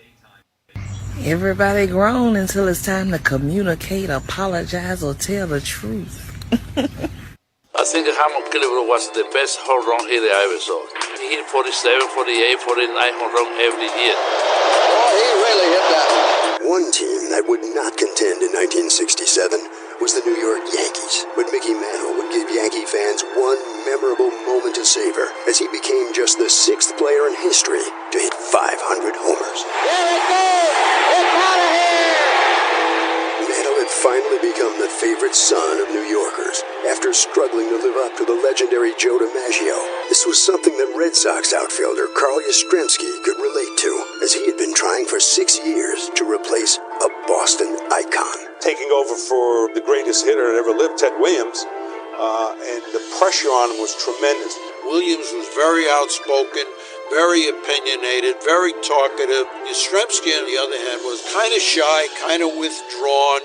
Everybody grown until it's time to communicate, apologize, or tell the truth. I think Hamon Cleveland was the best home run hitter I ever saw. He hit 47, 48, 49 home run every year. Oh, he really hit that. One team that would not contend in 1967 was the New York Yankees, but Mickey Mantle would give Yankee fans one memorable moment to savor as he became just the 6th player in history to hit 500 homers. There it goes! It's out of here! Mantle had finally become the favorite son of New Yorkers after struggling to live up to the legendary Joe DiMaggio. This was something that Red Sox outfielder Carl Yastrzemski could relate to, as he had been trying for 6 years to replace a Boston icon. Taking over for the greatest hitter that ever lived, Ted Williams, and the pressure on him was tremendous. Williams was very outspoken, very opinionated, very talkative. Yastrzemski, on the other hand, was kind of shy, kind of withdrawn,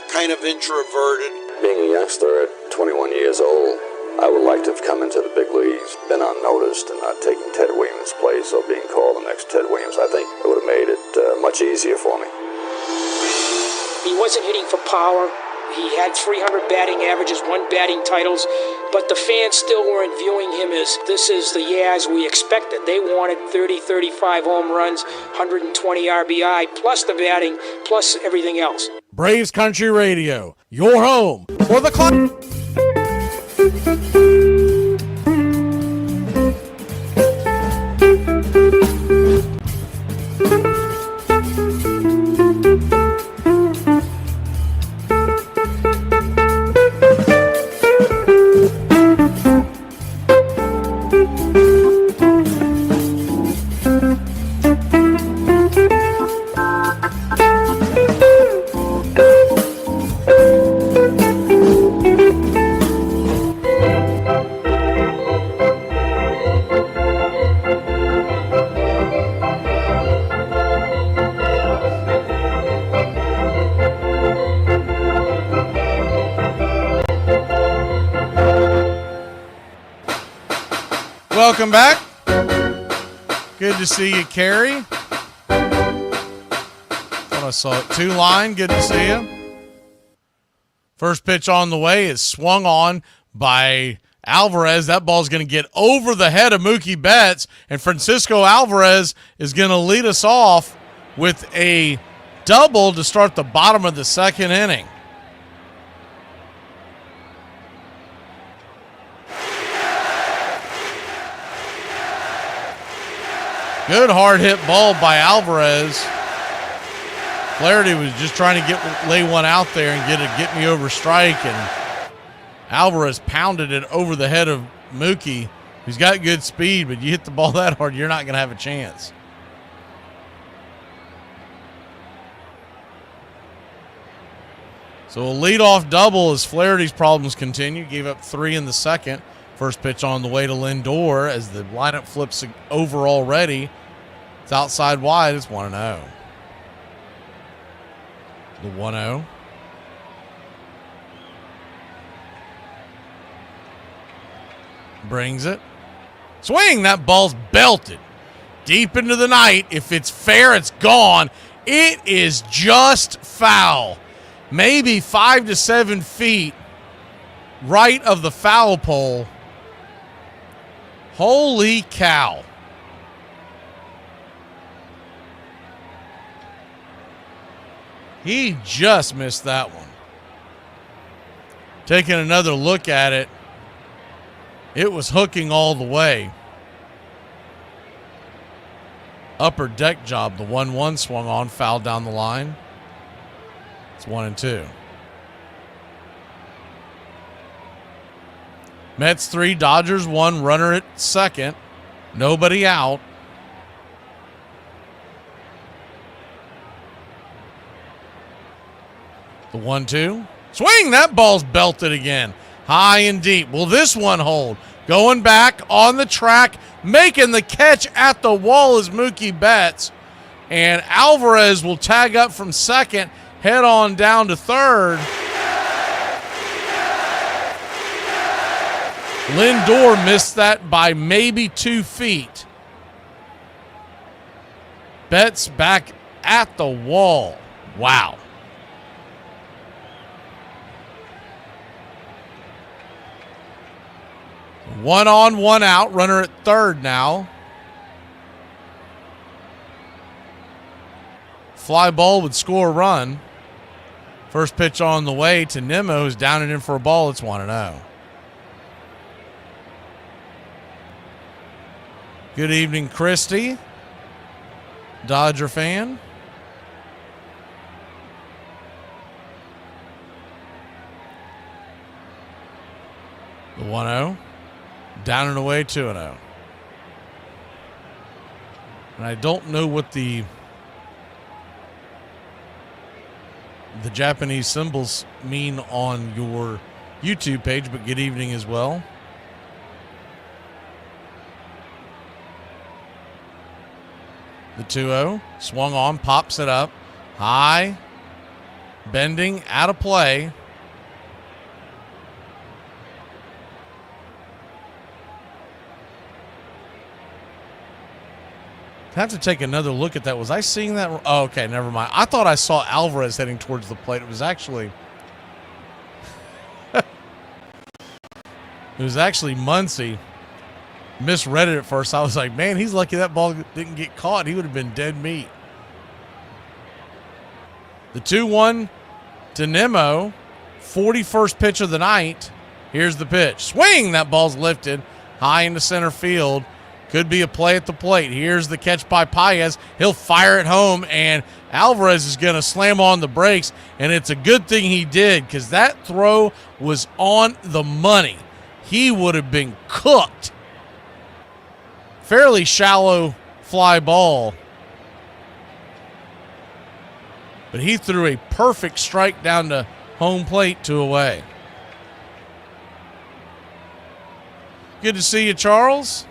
kind of introverted. Being a youngster at 21 years old, I would like to have come into the big leagues, been unnoticed, and not taking Ted Williams' place or being called the next Ted Williams. I think it would have made it much easier for me. He wasn't hitting for power. He had 300 batting averages, 1 batting titles, but the fans still weren't viewing him as this is the Yaz we expected. They wanted 30, 35 home runs, 120 RBI, plus the batting, plus everything else. Braves Country Radio, your home for the club. Welcome back. Good to see you, Carrie. I saw it. 2 line, good to see you. First pitch on the way is swung on by Alvarez. That ball's going to get over the head of Mookie Betts, and Francisco Alvarez is going to lead us off with a double to start the bottom of the second inning. Good hard hit ball by Alvarez. Flaherty was just trying to lay one out there and get me over strike, and Alvarez pounded it over the head of Mookie. He's got good speed, but you hit the ball that hard, you're not going to have a chance. So a leadoff double as Flaherty's problems continue. Gave up 3 in the second. First pitch on the way to Lindor as the lineup flips over already. It's outside wide. It's 1-0. The 1-0. Brings it. Swing. That ball's belted deep into the night. If it's fair, it's gone. It is just foul. Maybe 5 to 7 feet right of the foul pole. Holy cow. He just missed that one. Taking another look at it, it was hooking all the way. Upper deck job. The 1-1 swung on, fouled down the line. It's 1-2. Mets 3, Dodgers 1, runner at second. Nobody out. The 1-2. Swing! That ball's belted again. High and deep. Will this one hold? Going back on the track, making the catch at the wall is Mookie Betts. And Alvarez will tag up from second, head on down to third. Lindor missed that by maybe 2 feet. Betts back at the wall. Wow. One on, one out. Runner at third now. Fly ball would score a run. First pitch on the way to Nimmo, who's down and in for a ball. It's 1-0. Good evening, Christy, Dodger fan. The 1-0. Down and away, 2-0. And I don't know what the Japanese symbols mean on your YouTube page, but good evening as well. The 2-0. Swung on, pops it up. High. Bending, out of play. I have to take another look at that. Was I seeing that? Oh, okay, never mind. I thought I saw Alvarez heading towards the plate. It was actually Muncy. Misread it at first. I was like, man, he's lucky that ball didn't get caught. He would have been dead meat. The 2-1 to Nimmo. 41st pitch of the night. Here's the pitch. Swing! That ball's lifted high into center field. Could be a play at the plate. Here's the catch by Paez. He'll fire it home, and Alvarez is going to slam on the brakes, and it's a good thing he did because that throw was on the money. He would have been cooked. Fairly shallow fly ball, but he threw a perfect strike down to home plate, 2 away. Good to see you, Charles.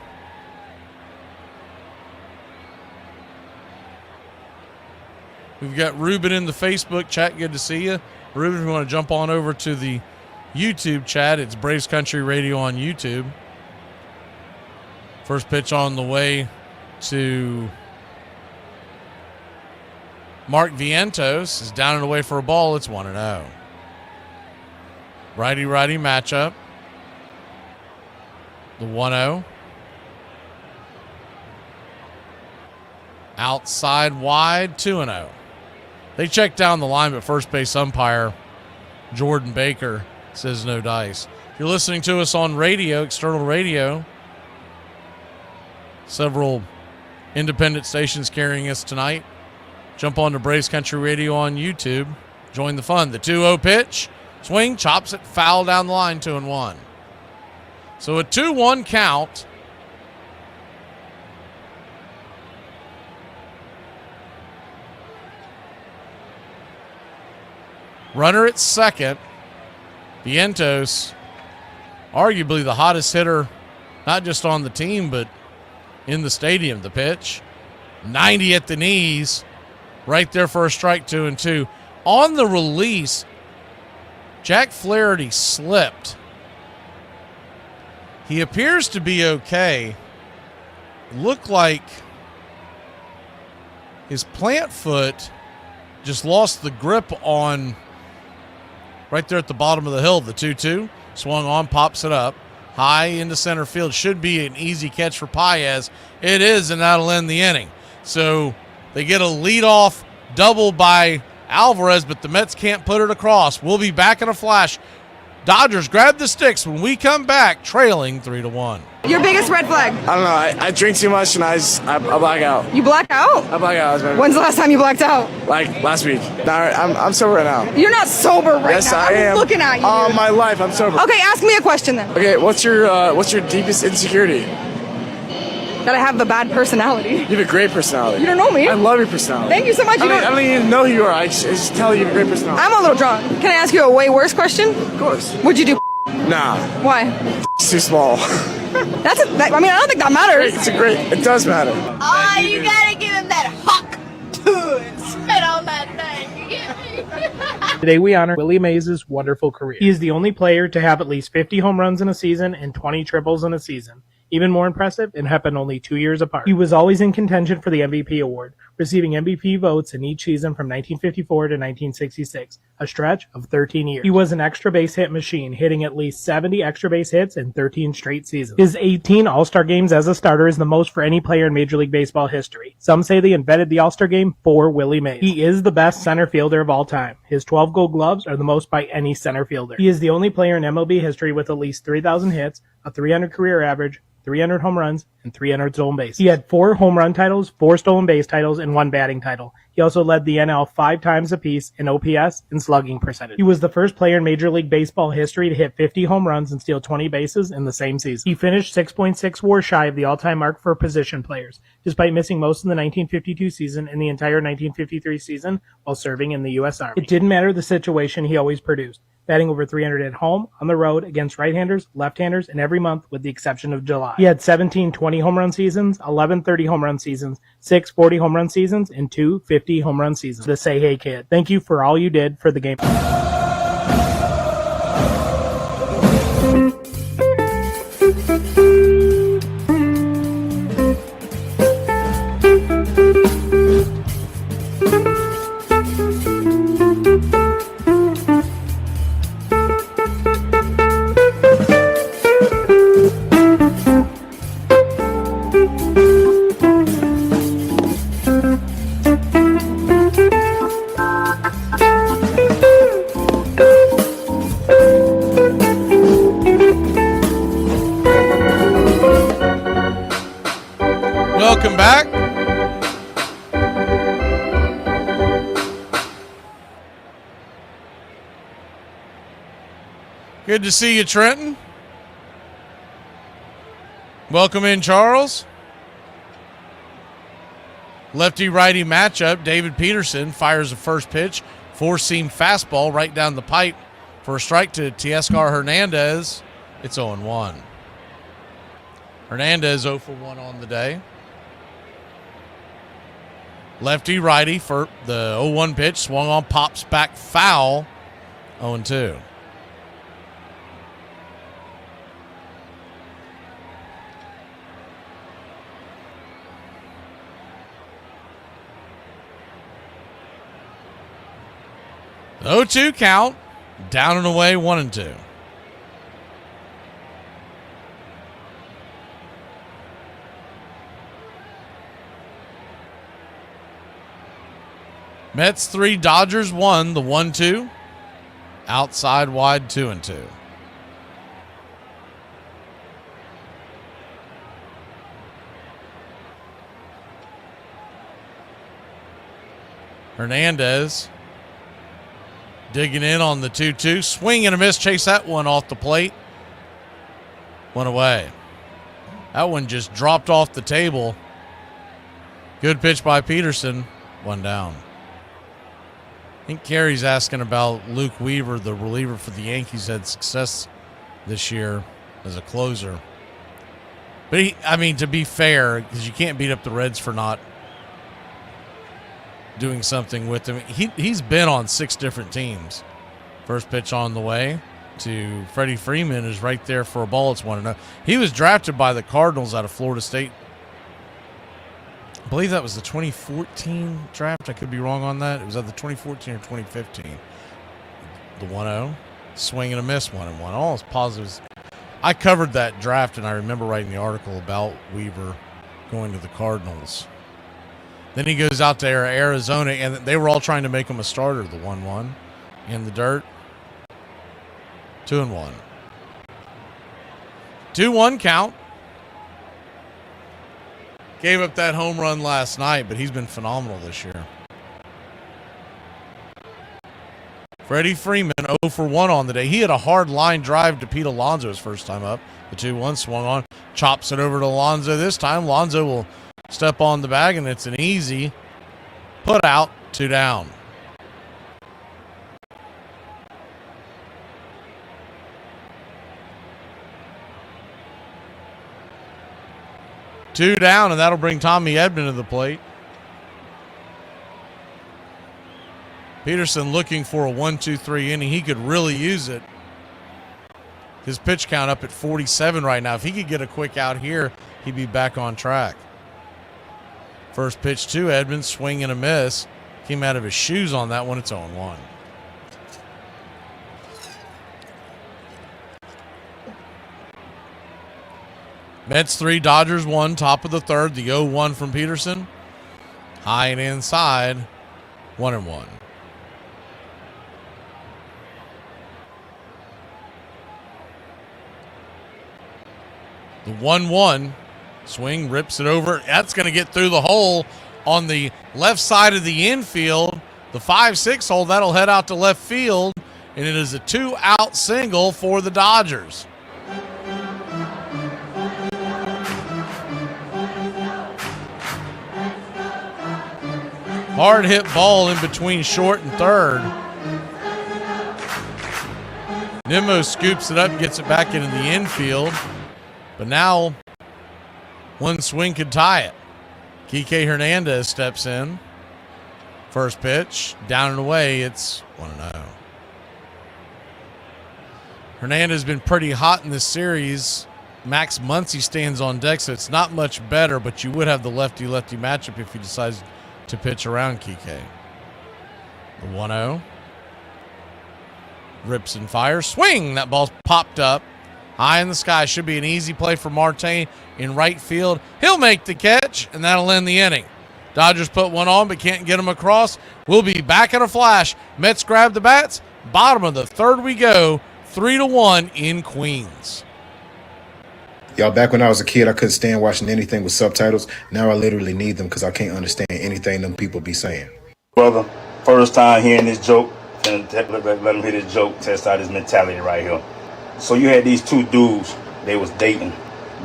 We've got Ruben in the Facebook chat. Good to see you. Ruben, if you want to jump on over to the YouTube chat, it's Braves Country Radio on YouTube. First pitch on the way to Mark Vientos is down and away for a ball. It's 1-0. Righty-righty matchup. The 1-0. Outside wide, 2-0. They check down the line, but first base umpire Jordan Baker says no dice. If you're listening to us on radio, external radio, several independent stations carrying us tonight. Jump on to Braves Country Radio on YouTube. Join the fun. The 2-0 pitch. Swing, chops it, foul down the line, 2-1. So a 2-1 count. Runner at second. Vientos, arguably the hottest hitter, not just on the team, but in the stadium. The pitch, 90 at the knees, right there for a strike, 2-2. On the release, Jack Flaherty slipped. He appears to be okay. Looked like his plant foot just lost the grip on right there at the bottom of the hill. The 2-2 swung on, pops it up high into center field. Should be an easy catch for Paez. It is, and that'll end the inning. So they get a leadoff double by Alvarez, but the Mets can't put it across. We'll be back in a flash. Dodgers grab the sticks when we come back, trailing 3-1. Your biggest red flag? I don't know. I drink too much and I black out. You black out? I black out. When's the last time you blacked out? Like last week. I'm sober right now. You're not sober right yes, now. I am. I'm looking at you. All my life, I'm sober. Okay, ask me a question then. Okay, what's your deepest insecurity? That I have a bad personality. You have a great personality. You don't know me. I love your personality. Thank you so much. I don't even know who you are. I just tell you have a great personality. I'm a little drunk. Can I ask you a way worse question? Of course. Would you do? Nah. Why? It's too small. I don't think that matters. It does matter. Oh, you gotta give him that hawk to spit on that thing. You get me? Today we honor Willie Mays' wonderful career. He is the only player to have at least 50 home runs in a season and 20 triples in a season. Even more impressive, it happened only 2 years apart. He was always in contention for the MVP award, receiving MVP votes in each season from 1954 to 1966, a stretch of 13 years. He was an extra base hit machine, hitting at least 70 extra base hits in 13 straight seasons. His 18 All-Star games as a starter is the most for any player in Major League Baseball history. Some say they invented the All-Star game for Willie Mays. He is the best center fielder of all time. His 12 Gold Gloves are the most by any center fielder. He is the only player in MLB history with at least 3,000 hits, a 300 career average, 300 home runs, and 300 stolen bases. He had 4 home run titles, 4 stolen base titles, and 1 batting title. He also led the NL 5 times apiece in OPS and slugging percentage. He was the first player in Major League Baseball history to hit 50 home runs and steal 20 bases in the same season. He finished 6.6 WAR shy of the all-time mark for position players, despite missing most of the 1952 season and the entire 1953 season while serving in the U.S. Army. It didn't matter the situation, he always produced, batting over 300 at home, on the road, against right-handers, left-handers, and every month with the exception of July. He had 17 20 home run seasons, 11 30 home run seasons, 6 40 home run seasons, and 2 50 home run seasons. The Say Hey Kid. Thank you for all you did for the game. Welcome back. Good to see you, Trenton. Welcome in, Charles. Lefty-righty matchup. David Peterson fires the first pitch. Four-seam fastball right down the pipe for a strike to Teoscar Hernandez. It's 0-1. Hernandez 0 for 1 on the day. Lefty-righty for the 0-1 pitch. Swung on, pops back foul. 0-2. 0-2 count. Down and away, 1-2. Mets 3, Dodgers 1, the 1-2. Outside wide, 2-2. Hernandez digging in on the 2-2. Swing and a miss. Chase that one off the plate. One away. That one just dropped off the table. Good pitch by Peterson. One down. I think Carey's asking about Luke Weaver, the reliever for the Yankees, had success this year as a closer. But to be fair, because you can't beat up the Reds for not doing something with him. He's been on 6 different teams. First pitch on the way to Freddie Freeman is right there for a ball. It's 1-0. He was drafted by the Cardinals out of Florida State. I believe that was the 2014 draft. I could be wrong on that. It was either 2014 or 2015. The 1-0. Swing and a miss, 1-1. All is positives. I covered that draft, and I remember writing the article about Weaver going to the Cardinals. Then he goes out to Arizona, and they were all trying to make him a starter, the 1-1 in the dirt. 2-1. 2-1 count. Gave up that home run last night, but he's been phenomenal this year. Freddie Freeman 0 for 1 on the day. He had a hard line drive to Pete Alonso his first time up. The 2-1 swung on. Chops it over to Alonso this time. Alonso will step on the bag, and it's an easy put out, 2 down. Two down, and that'll bring Tommy Edman to the plate. Peterson looking for a 1-2-3 inning. He could really use it. His pitch count up at 47 right now. If he could get a quick out here, he'd be back on track. First pitch to Edman, swing and a miss. Came out of his shoes on that one. It's 0-1. Mets 3, Dodgers 1, top of the third. The 0-1 from Peterson. High and inside, 1-1. The 1-1 swing, rips it over. That's going to get through the hole on the left side of the infield. The 5-6 hole, that'll head out to left field, and it is a 2-out single for the Dodgers. Hard hit ball in between short and third. Nimmo scoops it up, gets it back into the infield. But now, one swing could tie it. Kike Hernandez steps in. First pitch, down and away, it's 1-0. Hernandez has been pretty hot in this series. Max Muncy stands on deck, so it's not much better, but you would have the lefty-lefty matchup if he decides to pitch around Kike. The 1-0. Rips and fires. Swing! That ball's popped up. High in the sky. Should be an easy play for Marte in right field. He'll make the catch, and that'll end the inning. Dodgers put one on, but can't get him across. We'll be back in a flash. Mets grab the bats. Bottom of the third we go. 3-1 in Queens. Y'all, back when I was a kid, I couldn't stand watching anything with subtitles. Now I literally need them because I can't understand anything them people be saying. Brother, first time hearing this joke, and let him hear this joke, test out his mentality right here. So you had these two dudes, they was dating,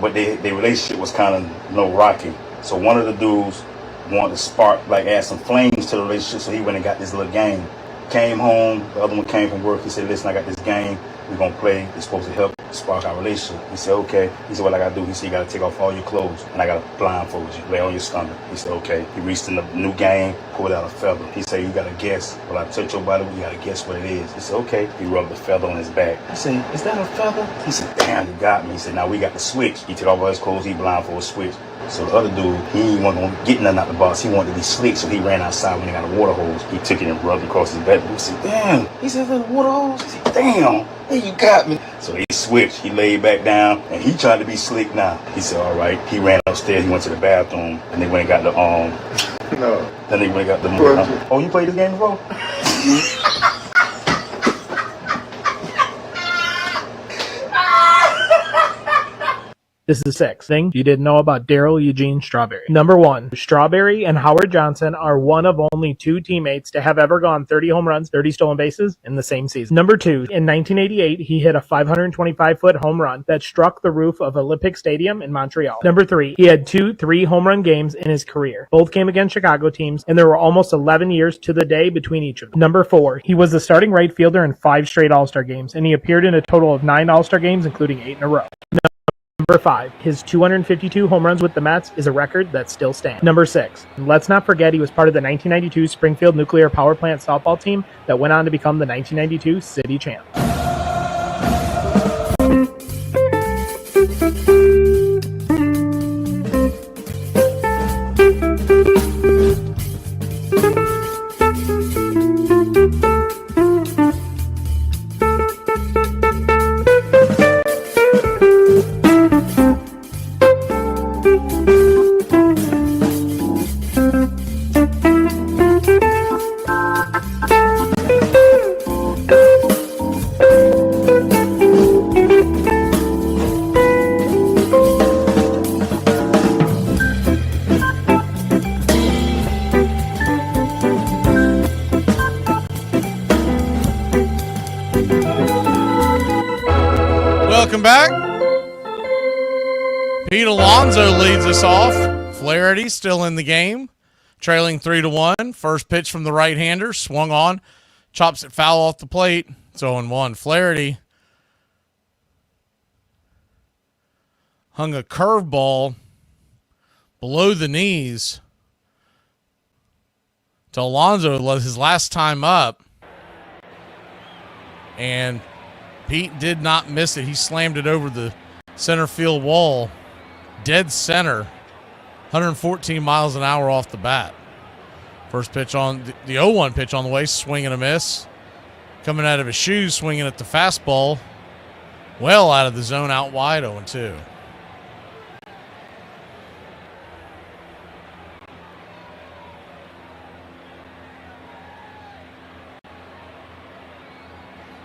but their relationship was kind of, rocky. So one of the dudes wanted to spark, add some flames to the relationship, so he went and got this little game. Came home, the other one came from work, he said, listen, I got this game, we're going to play, it's supposed to help spark our relationship. He said, okay. He said, what I gotta do? He said, you gotta take off all your clothes and I gotta blindfold you, lay on your stomach. He said, okay. He reached in the new game, pulled out a feather. He said, you gotta guess. When I touch your body, you gotta guess what it is. He said, okay. He rubbed the feather on his back. I said, is that a feather? He said, damn, you got me. He said, now we got the switch. He took off all his clothes, he blindfolded, switch. So the other dude, he wasn't gonna get nothing out the box. He wanted to be slick, so he ran outside when he got a water hose. He took it and rubbed it across his back. He said, damn. He said, the water hose? He said, damn. Hey, you got me. So they switched. He laid back down, and he tried to be slick now. He said, all right. He ran upstairs. He went to the bathroom, and they went and got the, no. Then they went and got the, oh, you played this game before? This is 6 thing you didn't know about Daryl Eugene Strawberry. Number 1, Strawberry and Howard Johnson are one of only 2 teammates to have ever gone 30 home runs, 30 stolen bases in the same season. Number 2, in 1988, he hit a 525-foot home run that struck the roof of Olympic Stadium in Montreal. Number 3, he had 2 3-home run games in his career. Both came against Chicago teams, and there were almost 11 years to the day between each of them. Number 4, he was the starting right fielder in 5 straight All-Star games, and he appeared in a total of 9 All-Star games, including 8 in a row. Number 5, his 252 home runs with the Mets is a record that still stands. Number 6, let's not forget he was part of the 1992 Springfield Nuclear Power Plant softball team that went on to become the 1992 city champ. Welcome back. Pete Alonso leads us off. Flaherty still in the game, trailing 3-1. First pitch from the right-hander, swung on, chops it foul off the plate. It's 0-1. Flaherty hung a curveball below the knees to Alonso his last time up, and Pete did not miss it. He slammed it over the center field wall, dead center, 114 miles an hour off the bat. First pitch on the 0-1 pitch on the way, swing and a miss. Coming out of his shoes, swinging at the fastball, well out of the zone, out wide, 0-2.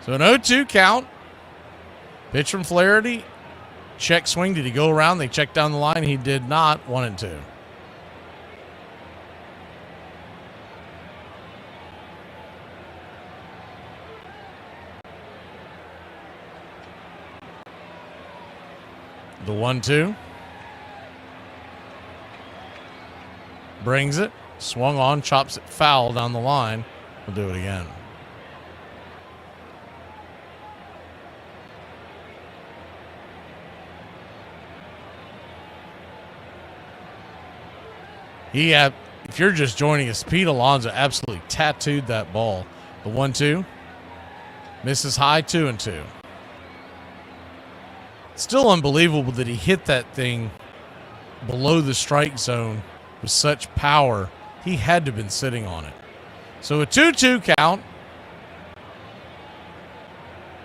So an 0-2 count. Pitch from Flaherty. Check swing. Did he go around? They checked down the line. He did not. 1-2. The 1-2. Brings it. Swung on. Chops it foul down the line. We'll do it again. If you're just joining us, Pete Alonso absolutely tattooed that ball. The 1-2 misses high, 2-2. Still unbelievable that he hit that thing below the strike zone with such power. He had to have been sitting on it. So a 2-2 count.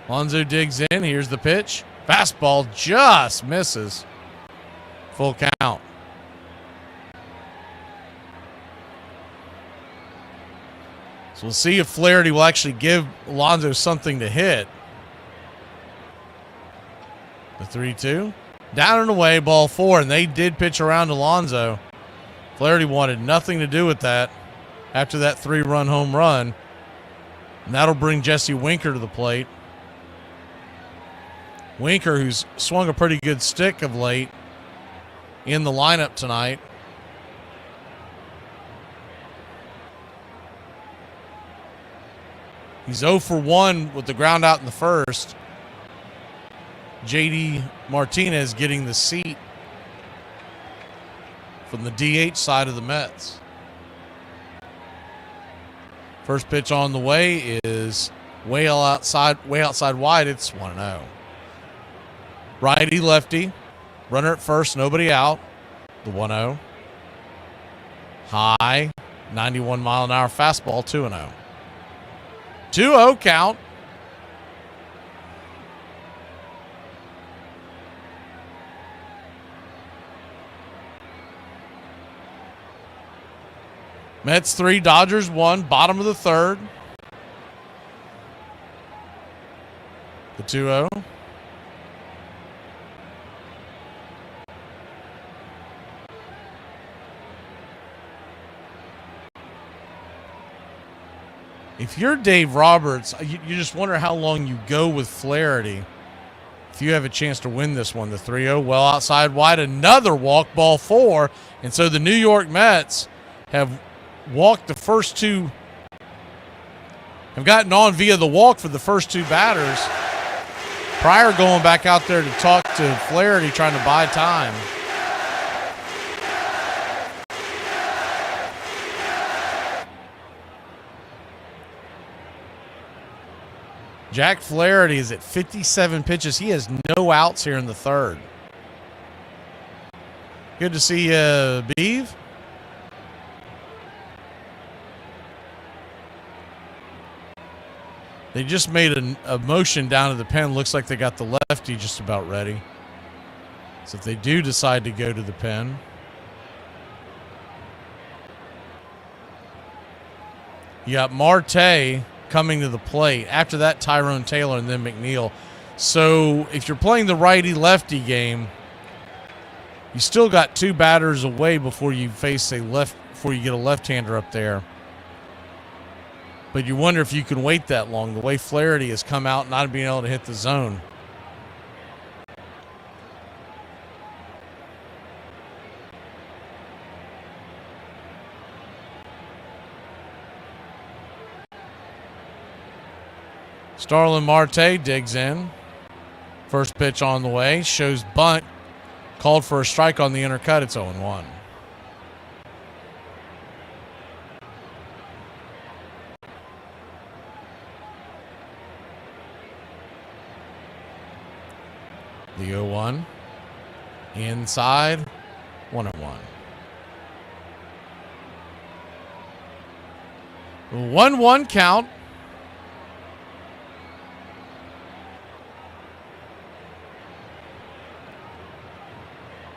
Alonso digs in. Here's the pitch. Fastball just misses. Full count. So we'll see if Flaherty will actually give Alonso something to hit. The 3-2. Down and away, ball 4, and they did pitch around Alonso. Flaherty wanted nothing to do with that after that 3-run home run. And that'll bring Jesse Winker to the plate. Winker, who's swung a pretty good stick of late, in the lineup tonight. He's 0 for 1 with the ground out in the first. JD Martinez getting the seat from the DH side of the Mets. First pitch on the way is way outside wide. It's 1-0. Righty, lefty. Runner at first, nobody out. The 1-0. High, 91-mile-an-hour fastball, 2-0. 2-0 count. Mets 3, Dodgers 1, bottom of the third. The 2-0. If you're Dave Roberts, you just wonder how long you go with Flaherty if you have a chance to win this one. The 3-0, well outside wide, another walk, ball 4. And so the New York Mets have walked the first two, have gotten on via the walk for the first two batters. Pryor going back out there to talk to Flaherty, trying to buy time. Jack Flaherty is at 57 pitches. He has no outs here in the third. Good to see you, Beeve. They just made a motion down to the pen. Looks like they got the lefty just about ready. So if they do decide to go to the pen. You got Marte coming to the plate. After that, Tyrone Taylor and then McNeil. So if you're playing the righty-lefty game, you still got two batters away before you face before you get a left-hander up there. But you wonder if you can wait that long. The way Flaherty has come out not being able to hit the zone. Starlin Marte digs in. First pitch on the way. Shows bunt. Called for a strike on the inner cut. It's 0-1. The 0-1. Inside. 1-1. 1-1 count.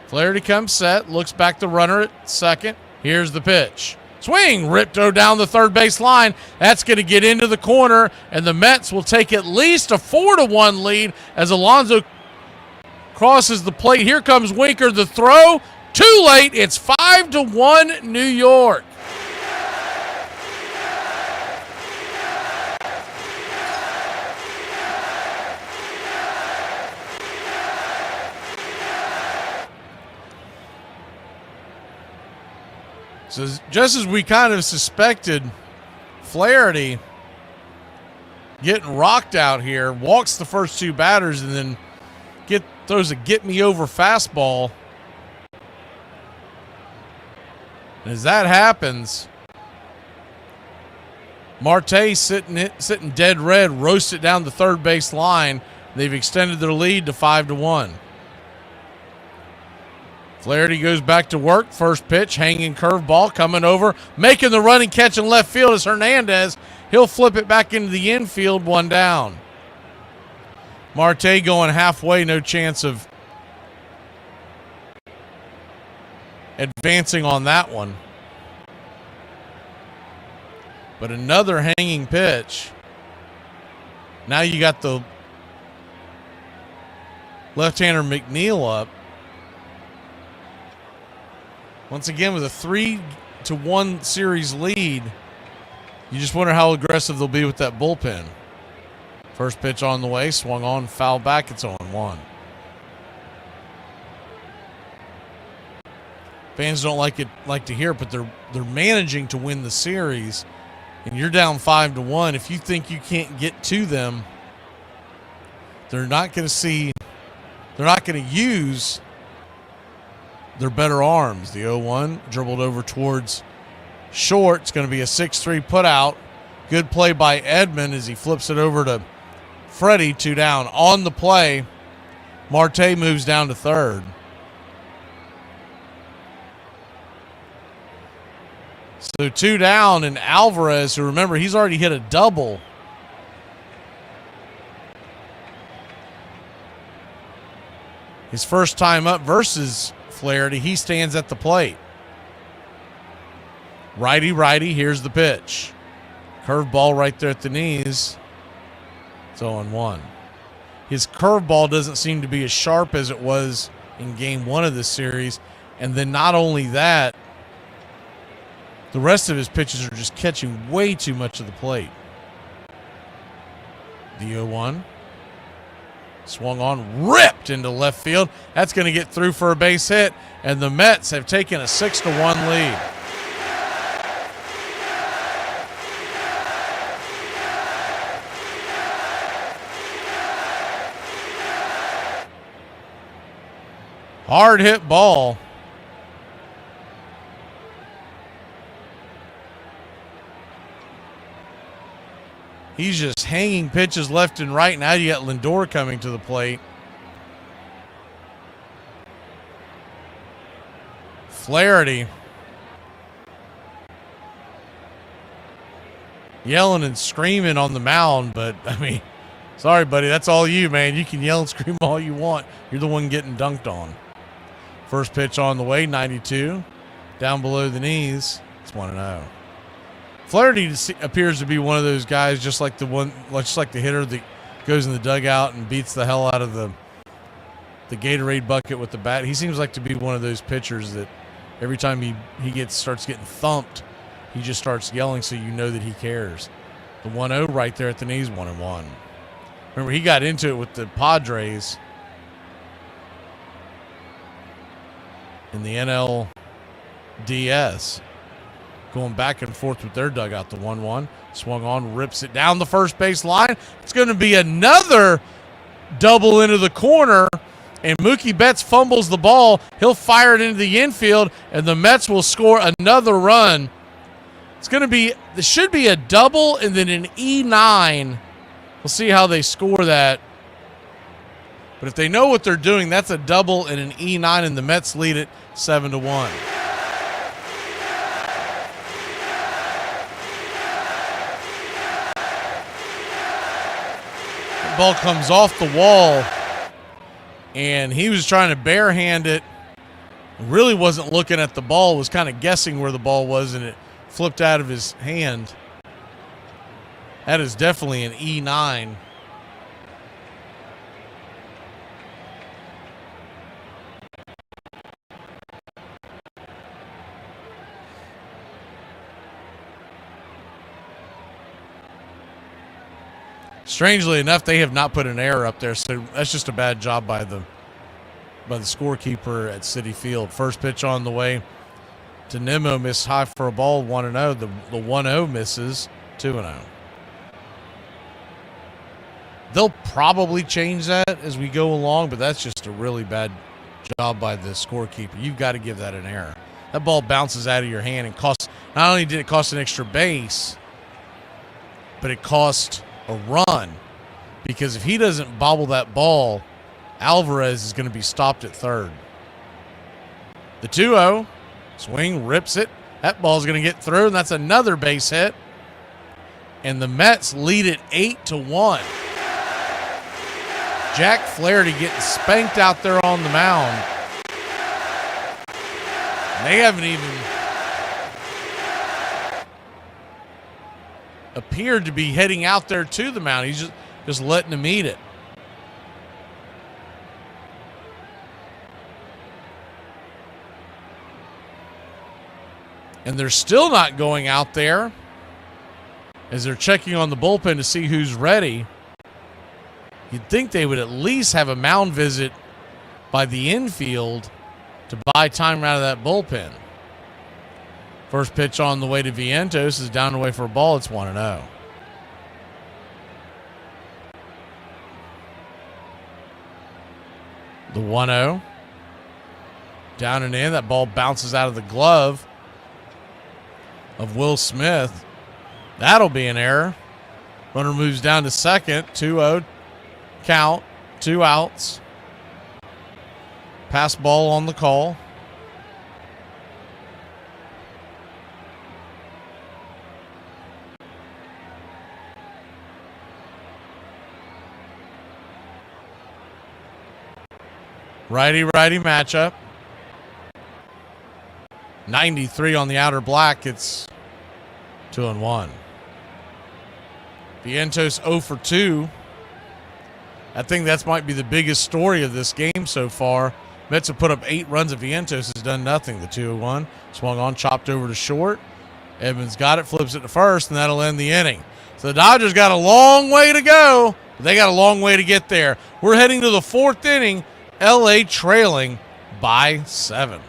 Flaherty comes set, looks back the runner at second. Here's the pitch. Swing, Ripto down the third base line. That's going to get into the corner, and the Mets will take at least a 4-1 lead as Alonso crosses the plate. Here comes Winker, the throw. Too late. It's 5-1 New York. So just as we kind of suspected, Flaherty getting rocked out here, walks the first two batters and then throws a get-me-over fastball. And as that happens, Marte sitting dead red, roasts it down the third base line. They've extended their lead to 5-1. Flaherty goes back to work. First pitch, hanging curveball, coming over, making the running catch in left field is Hernandez. He'll flip it back into the infield, 1 down. Marte going halfway, no chance of advancing on that one. But another hanging pitch. Now you got the left-hander McNeil up. Once again, with a 3-1 series lead, you just wonder how aggressive they'll be with that bullpen. First pitch on the way, swung on, foul back, it's 0-1. Fans don't like to hear it, but they're managing to win the series, and you're down 5-1. If you think you can't get to them, they're not going to see they're not going to use their better arms. The 0-1 dribbled over towards short. It's going to be a 6-3 put out. Good play by Edmond as he flips it over to Freddie. 2 down. On the play, Marte moves down to third. So 2 down, and Alvarez, who remember, he's already hit a double. His first time up versus Flaherty, he stands at the plate. Righty, here's the pitch. Curveball right there at the knees. It's 0-1. His curveball doesn't seem to be as sharp as it was in game 1 of this series. And then not only that, the rest of his pitches are just catching way too much of the plate. The 0-1. Swung on, ripped into left field. That's going to get through for a base hit. And the Mets have taken a 6-1 lead. Hard hit ball. He's just hanging pitches left and right. Now you got Lindor coming to the plate. Flaherty yelling and screaming on the mound, but I mean, sorry, buddy, that's all you, man. You can yell and scream all you want. You're the one getting dunked on. First pitch on the way, 92. Down below the knees. It's 1-0. Flaherty appears to be one of those guys, just like the hitter that goes in the dugout and beats the hell out of the Gatorade bucket with the bat. He seems like to be one of those pitchers that every time he starts getting thumped, he just starts yelling, so you know that he cares. The 1-0 right there at the knees, 1-1. Remember, he got into it with the Padres in the NLDS. Going back and forth with their dugout. The 1-1 swung on, rips it down the first base line. It's going to be another double into the corner, and Mookie Betts fumbles the ball. He'll fire it into the infield, and the Mets will score another run. This should be a double and then an E9. We'll see how they score that. But if they know what they're doing, that's a double and an E9, and the Mets lead it 7-1. Ball comes off the wall, and he was trying to barehand it. Really wasn't looking at the ball, was kind of guessing where the ball was, and it flipped out of his hand. That is definitely an E9. Strangely enough, they have not put an error up there, so that's just a bad job by the scorekeeper at Citi Field. First pitch on the way to Nimmo, missed high for a ball, 1-0. The 1-0 misses, 2-0. They'll probably change that as we go along, but that's just a really bad job by the scorekeeper. You've got to give that an error. That ball bounces out of your hand and costs. Not only did it cost an extra base, but it cost a run, because if he doesn't bobble that ball, Alvarez is going to be stopped at third. The 2-0 swing, rips it. That ball's going to get through, and that's another base hit. And the Mets lead it 8-1. Jack Flaherty getting spanked out there on the mound. And they haven't even appeared to be heading out there to the mound. He's just letting them eat it. And they're still not going out there as they're checking on the bullpen to see who's ready. You'd think they would at least have a mound visit by the infield to buy time out of that bullpen. First pitch on the way to Vientos is down the way for a ball. It's 1-0. The 1-0. Down and in. That ball bounces out of the glove of Will Smith. That'll be an error. Runner moves down to second. 2-0 count. 2 outs. Pass ball on the call. Righty-righty matchup. 93 on the outer black. It's 2-1. Vientos 0 for 2. I think that might be the biggest story of this game so far. Mets have put up 8 runs. Vientos has done nothing. The 2-1 swung on, chopped over to short. Edmonds got it, flips it to first, and that'll end the inning. So the Dodgers got a long way to go, but they got a long way to get there. We're heading to the 4th inning. LA trailing by 7.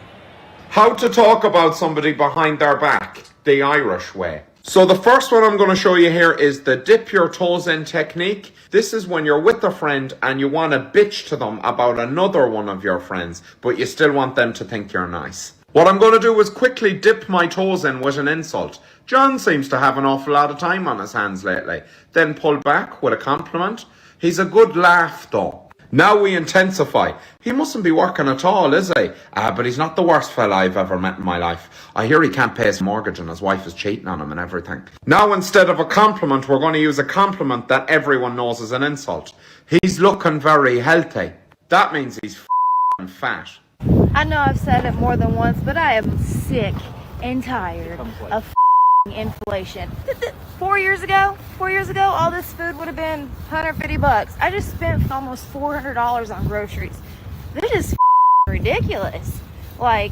How to talk about somebody behind their back, the Irish way. So the first one I'm going to show you here is the dip your toes in technique. This is when you're with a friend and you want to bitch to them about another one of your friends, but you still want them to think you're nice. What I'm going to do is quickly dip my toes in with an insult. John seems to have an awful lot of time on his hands lately. Then pull back with a compliment. He's a good laugh though. Now we intensify. He mustn't be working at all, is he? But he's not the worst fella I've ever met in my life. I hear he can't pay his mortgage and his wife is cheating on him and everything. Now instead of a compliment, we're going to use a compliment that everyone knows is an insult. He's looking very healthy. That means he's f***ing fat. I know I've said it more than once, but I am sick and tired of f***ing inflation. 4 years ago, all this food would have been $150. I just spent almost $400 on groceries. This is ridiculous. Like,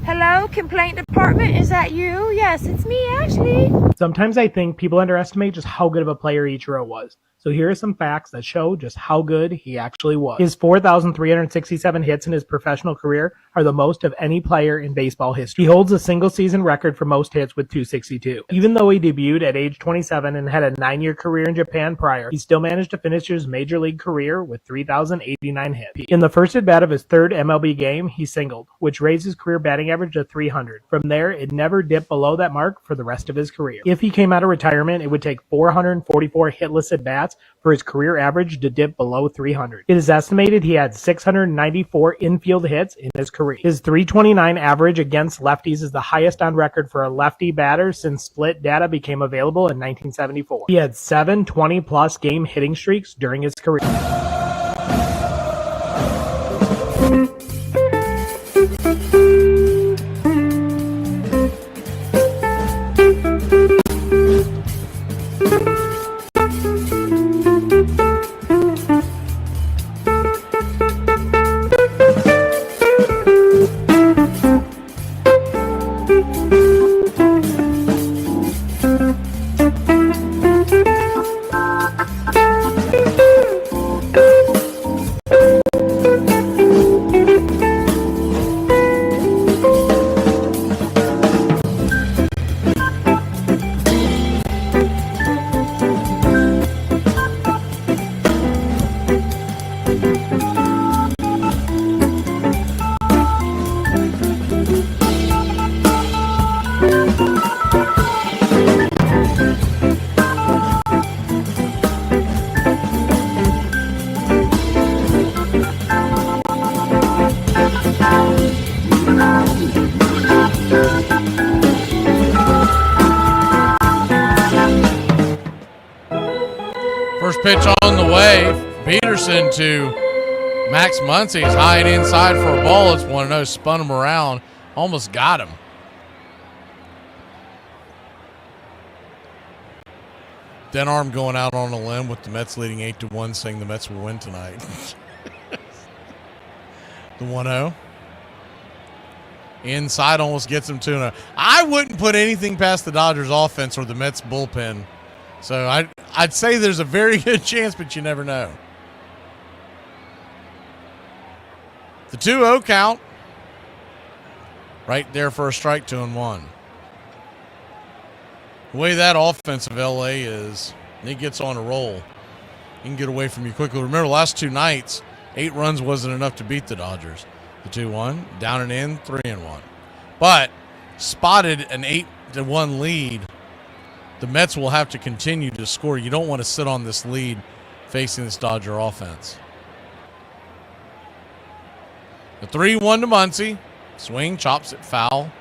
hello, complaint department, is that you? Yes, it's me, Ashley. Sometimes I think people underestimate just how good of a player Ichiro was. So here are some facts that show just how good he actually was. His 4,367 hits in his professional career are the most of any player in baseball history. He holds a single season record for most hits with 262. Even though he debuted at age 27 and had a 9-year career in Japan prior, he still managed to finish his major league career with 3,089 hits. In the first at-bat of his 3rd MLB game, he singled, which raised his career batting average to 300. From there, it never dipped below that mark for the rest of his career. If he came out of retirement, it would take 444 hitless at-bats for his career average to dip below 300. It is estimated he had 694 infield hits in his career. His .329 average against lefties is the highest on record for a lefty batter since split data became available in 1974. He had 7 20-plus game hitting streaks during his career. First pitch on the way. Peterson to Max Muncy. He's high and inside for a ball. It's 1-0. Spun him around. Almost got him. Denarm going out on a limb with the Mets leading 8-1, saying the Mets will win tonight. The 1-0. Inside almost gets him 2-0. I wouldn't put anything past the Dodgers offense or the Mets bullpen. So I'd say there's a very good chance, but you never know. The 2-0 count. Right there for a strike, 2-1. The way that offense of LA is, it gets on a roll. He can get away from you quickly. Remember, last 2 nights, 8 runs wasn't enough to beat the Dodgers. The 2-1, down and in, 3-1. But spotted an 8-1 lead. The Mets will have to continue to score. You don't want to sit on this lead facing this Dodger offense. The 3-1 to Muncy. Swing, chops it foul.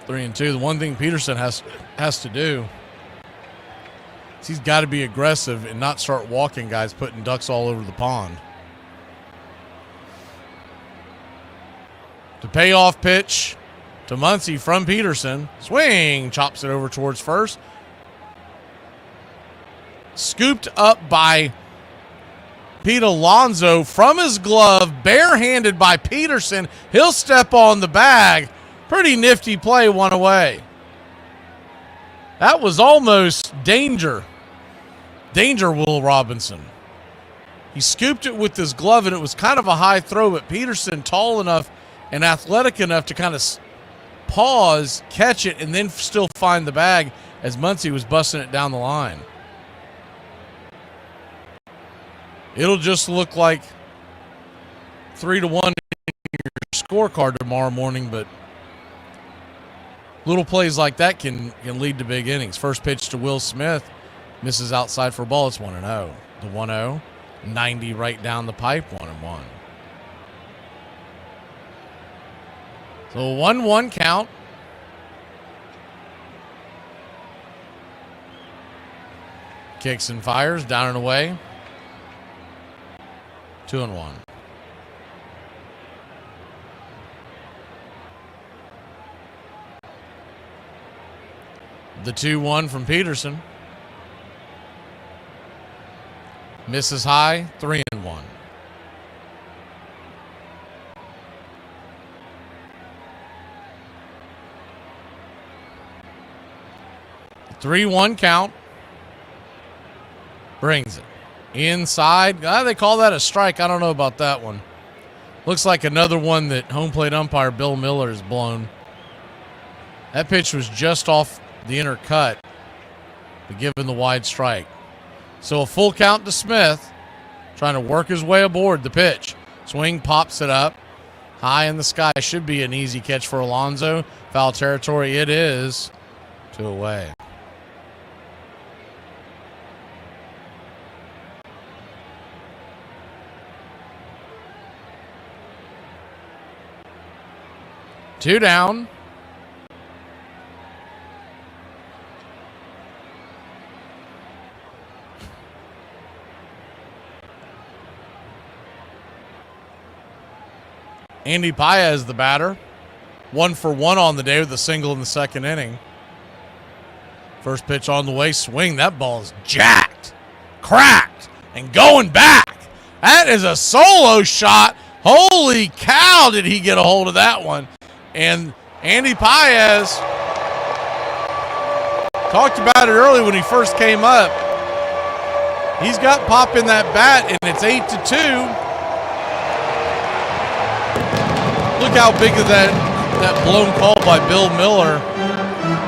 3-2. The one thing Peterson has to do is he's got to be aggressive and not start walking guys, putting ducks all over the pond. The payoff pitch to Muncy from Peterson. Swing, chops it over towards first. Scooped up by Pete Alonso from his glove, barehanded by Peterson. He'll step on the bag. Pretty nifty play, one away. That was almost danger. Danger, Will Robinson. He scooped it with his glove, and it was kind of a high throw, but Peterson, tall enough and athletic enough to kind of pause, catch it, and then still find the bag as Muncy was busting it down the line. It'll just look like 3-1 in your scorecard tomorrow morning, but little plays like that can lead to big innings. First pitch to Will Smith, misses outside for a ball. It's 1-0. The 1-0, 90 right down the pipe, 1-1. So a 1-1 count. Kicks and fires, down and away. 2-1. The 2-1 from Peterson. Misses high, 3-1. The 3-1 count. Brings it. Inside. They call that a strike. I don't know about that one. Looks like another one that home plate umpire Bill Miller has blown. That pitch was just off the inner cut, but given the wide strike. So a full count to Smith, trying to work his way aboard the pitch. Swing, pops it up. High in the sky. Should be an easy catch for Alonso. Foul territory it is. 2 away. Two down. Andy Paez, the batter. 1 for 1 on the day with a single in the second inning. First pitch on the way. Swing. That ball is jacked, cracked, and going back. That is a solo shot. Holy cow, did he get a hold of that one. And Andy Paez talked about it early when he first came up. He's got pop in that bat, and it's 8-2. Look how big of that blown call by Bill Miller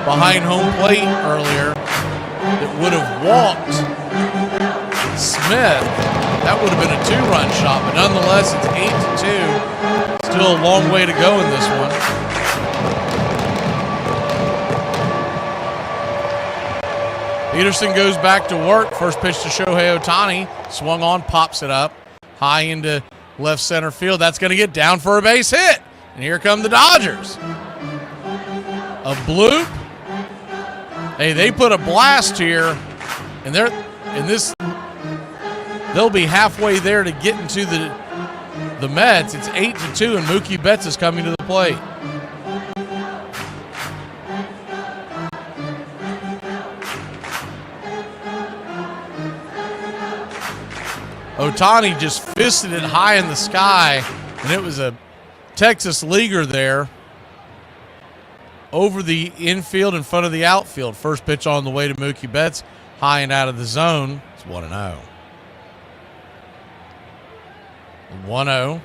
behind home plate earlier that would have walked Smith. That would have been a 2-run shot, but nonetheless, it's 8-2. Still a long way to go in this one. Peterson goes back to work. First pitch to Shohei Ohtani. Swung on, pops it up. High into left center field. That's going to get down for a base hit. And here come the Dodgers. A bloop. Hey, they put a blast here. And they'll be halfway there to get into the Mets. It's 8-2, and Mookie Betts is coming to the plate. Ohtani just fisted it high in the sky, and it was a Texas leaguer there over the infield in front of the outfield. First pitch on the way to Mookie Betts, high and out of the zone. It's 1-0. 1-0.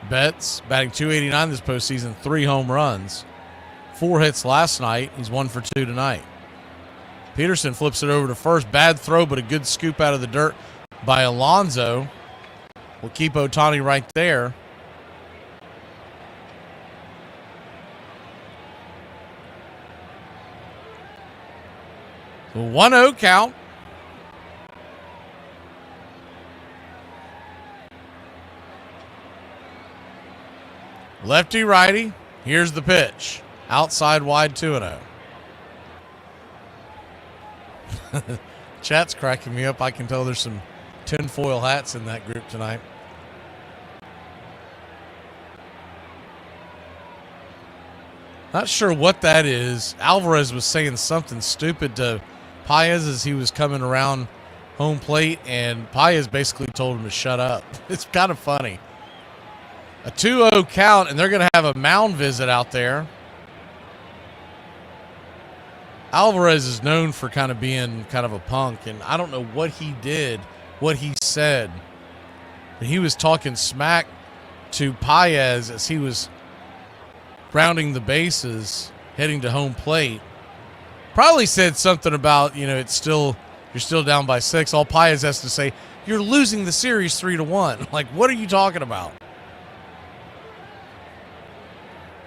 Betts batting .289 this postseason, 3 home runs, 4 hits last night. He's 1 for 2 tonight. Peterson flips it over to first. Bad throw, but a good scoop out of the dirt by Alonso will keep Ohtani right there. The 1-0 count. Lefty righty. Here's the pitch. Outside wide 2-0. Chat's cracking me up. I can tell there's some tinfoil hats in that group tonight. Not sure what that is. Alvarez was saying something stupid to Paez as he was coming around home plate, and Paez basically told him to shut up. It's kind of funny. A 2-0 count, and they're going to have a mound visit out there. Alvarez is known for kind of being kind of a punk, and I don't know what he did, what he said, but he was talking smack to Paez as he was rounding the bases, heading to home plate. Probably said something about, you're still down by 6. All Paez has to say, you're losing the series 3-1. Like, what are you talking about?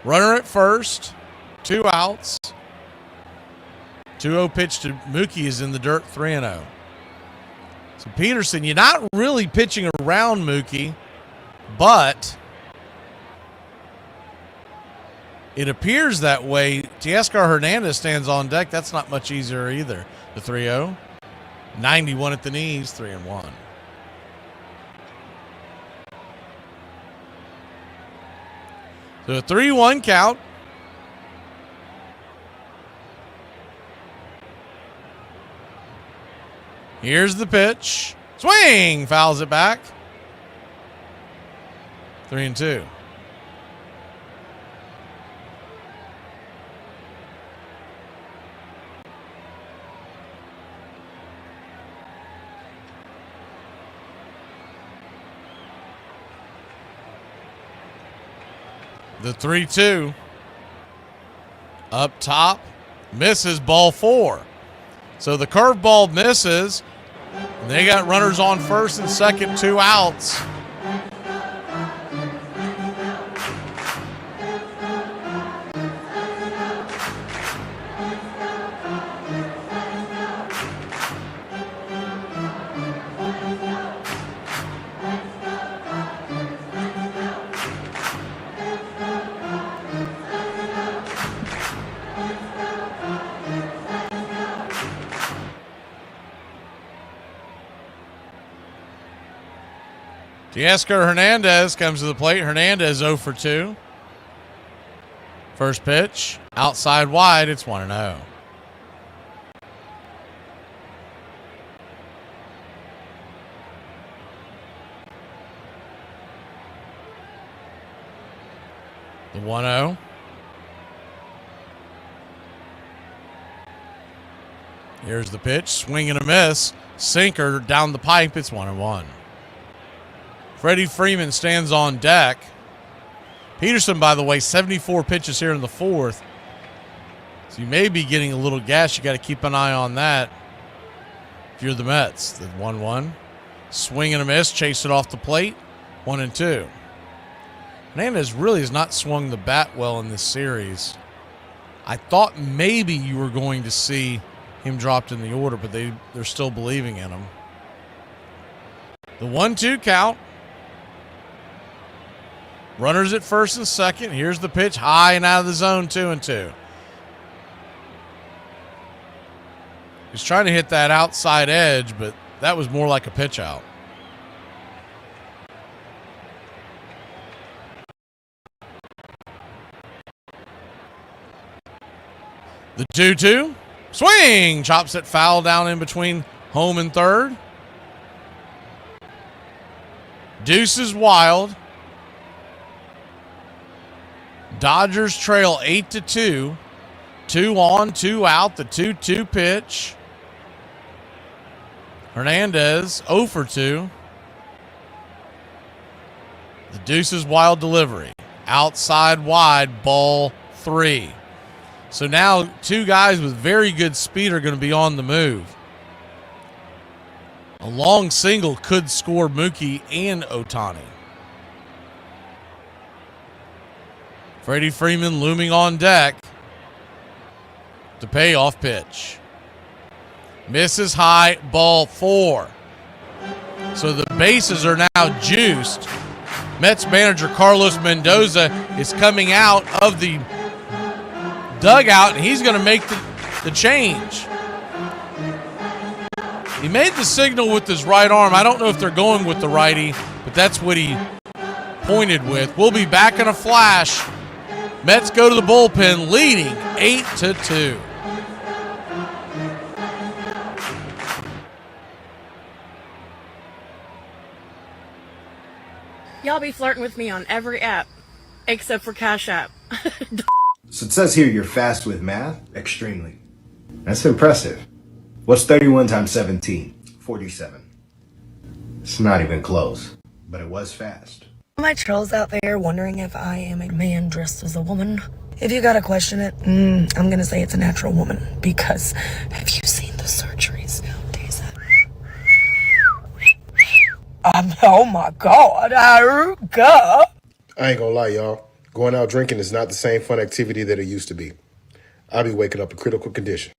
Runner at first, 2 outs. 2-0 pitch to Mookie is in the dirt, 3-0. So Peterson, you're not really pitching around Mookie, but it appears that way. Teoscar Hernandez stands on deck. That's not much easier either. The 3-0. 91 at the knees, 3-1. So a 3-1 count. Here's the pitch. Swing! Fouls it back. 3-2. The 3-2. Up top. Misses, ball 4. So the curveball misses. And they got runners on first and second, 2 outs. Teoscar Hernandez comes to the plate. Hernandez 0 for 2. First pitch, outside wide, it's 1-0. The 1-0. Here's the pitch, swing and a miss. Sinker down the pipe, it's 1-1. Freddie Freeman stands on deck. Peterson, by the way, 74 pitches here in the 4th. So you may be getting a little gas. You got to keep an eye on that if you're the Mets. The 1-1. Swing and a miss. Chase it off the plate. 1-2. Hernandez really has not swung the bat well in this series. I thought maybe you were going to see him dropped in the order, but they're still believing in him. The 1-2 count. Runners at first and second. Here's the pitch, high and out of the zone, 2-2. He's trying to hit that outside edge, but that was more like a pitch out. The 2-2. Swing! Chops it foul down in between home and third. Deuce is wild. Dodgers trail 8-2. 2 on, 2 out. The 2-2 pitch. Hernandez 0 for 2. The Deuce is wild delivery. Outside wide, ball 3. So now 2 guys with very good speed are going to be on the move. A long single could score Mookie and Ohtani. Freddie Freeman looming on deck. The payoff pitch. Misses high, ball 4. So the bases are now juiced. Mets manager Carlos Mendoza is coming out of the dugout, and he's going to make the change. He made the signal with his right arm. I don't know if they're going with the righty, but that's what he pointed with. We'll be back in a flash. Mets go to the bullpen, leading 8-2. Y'all be flirting with me on every app, except for Cash App. So it says here you're fast with math? Extremely. That's impressive. What's 31 times 17? 47. It's not even close, but it was fast. My trolls out there wondering if I am a man dressed as a woman. If you gotta question it, I'm gonna say it's a natural woman. Because have you seen the surgeries nowadays? Oh my God, God. I ain't gonna lie, y'all. Going out drinking is not the same fun activity that it used to be. I'll be waking up in critical condition.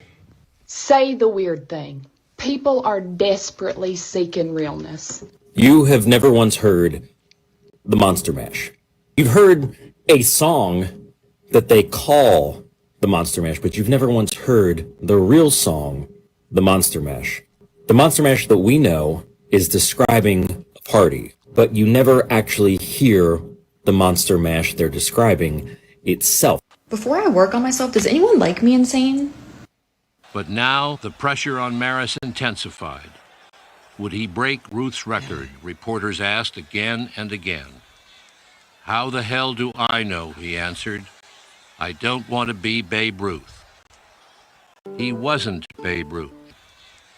Say the weird thing. People are desperately seeking realness. You have never once heard the Monster Mash. You've heard a song that they call the Monster Mash, but you've never once heard the real song, the Monster Mash. The Monster Mash that we know is describing a party, but you never actually hear the Monster Mash they're describing itself. Before I work on myself, does anyone like me insane? But now the pressure on Maris intensified. Would he break Ruth's record? Reporters asked again and again. How the hell do I know? He answered. I don't want to be Babe Ruth. He wasn't Babe Ruth.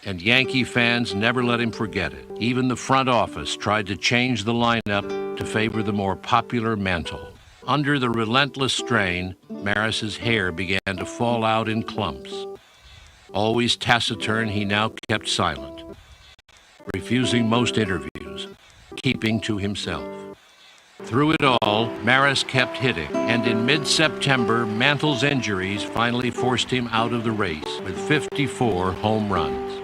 And Yankee fans never let him forget it. Even the front office tried to change the lineup to favor the more popular Mantle. Under the relentless strain, Maris's hair began to fall out in clumps. Always taciturn, he now kept silent, refusing most interviews, keeping to himself. Through it all, Maris kept hitting, and in mid-September, Mantle's injuries finally forced him out of the race with 54 home runs.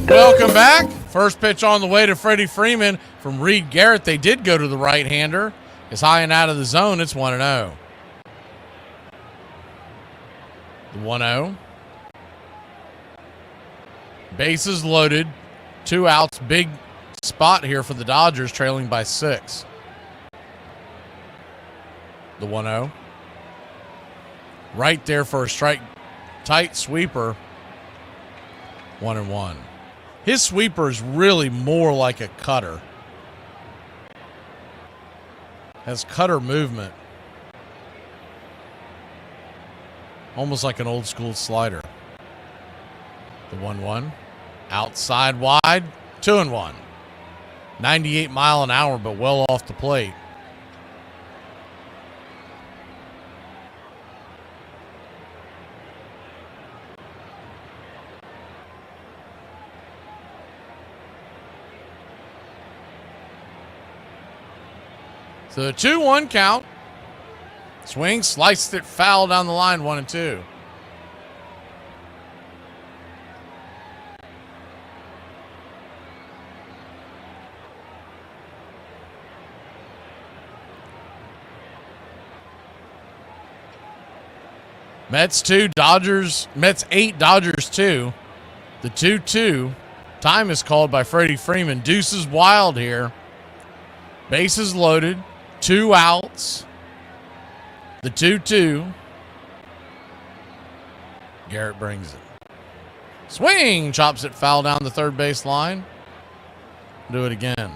Welcome back. First pitch on the way to Freddie Freeman from Reed Garrett. They did go to the right-hander. It's high and out of the zone. It's 1-0. The 1-0. Bases loaded. 2 outs. Big spot here for the Dodgers, trailing by 6. The 1-0. Right there for a strike. Tight sweeper. 1-1. His sweeper is really more like a cutter. Has cutter movement. Almost like an old school slider. The 1-1. Outside wide. 2-1. 98 mile an hour, but well off the plate. So the 2-1 count. Swing, sliced it foul down the line, 1-2. Mets 2, Dodgers, Mets 8, Dodgers 2. The 2-2. Time is called by Freddie Freeman. Deuces wild here. Bases loaded. 2 outs. The 2-2. Garrett brings it. Swing! Chops it foul down the third base line. Do it again.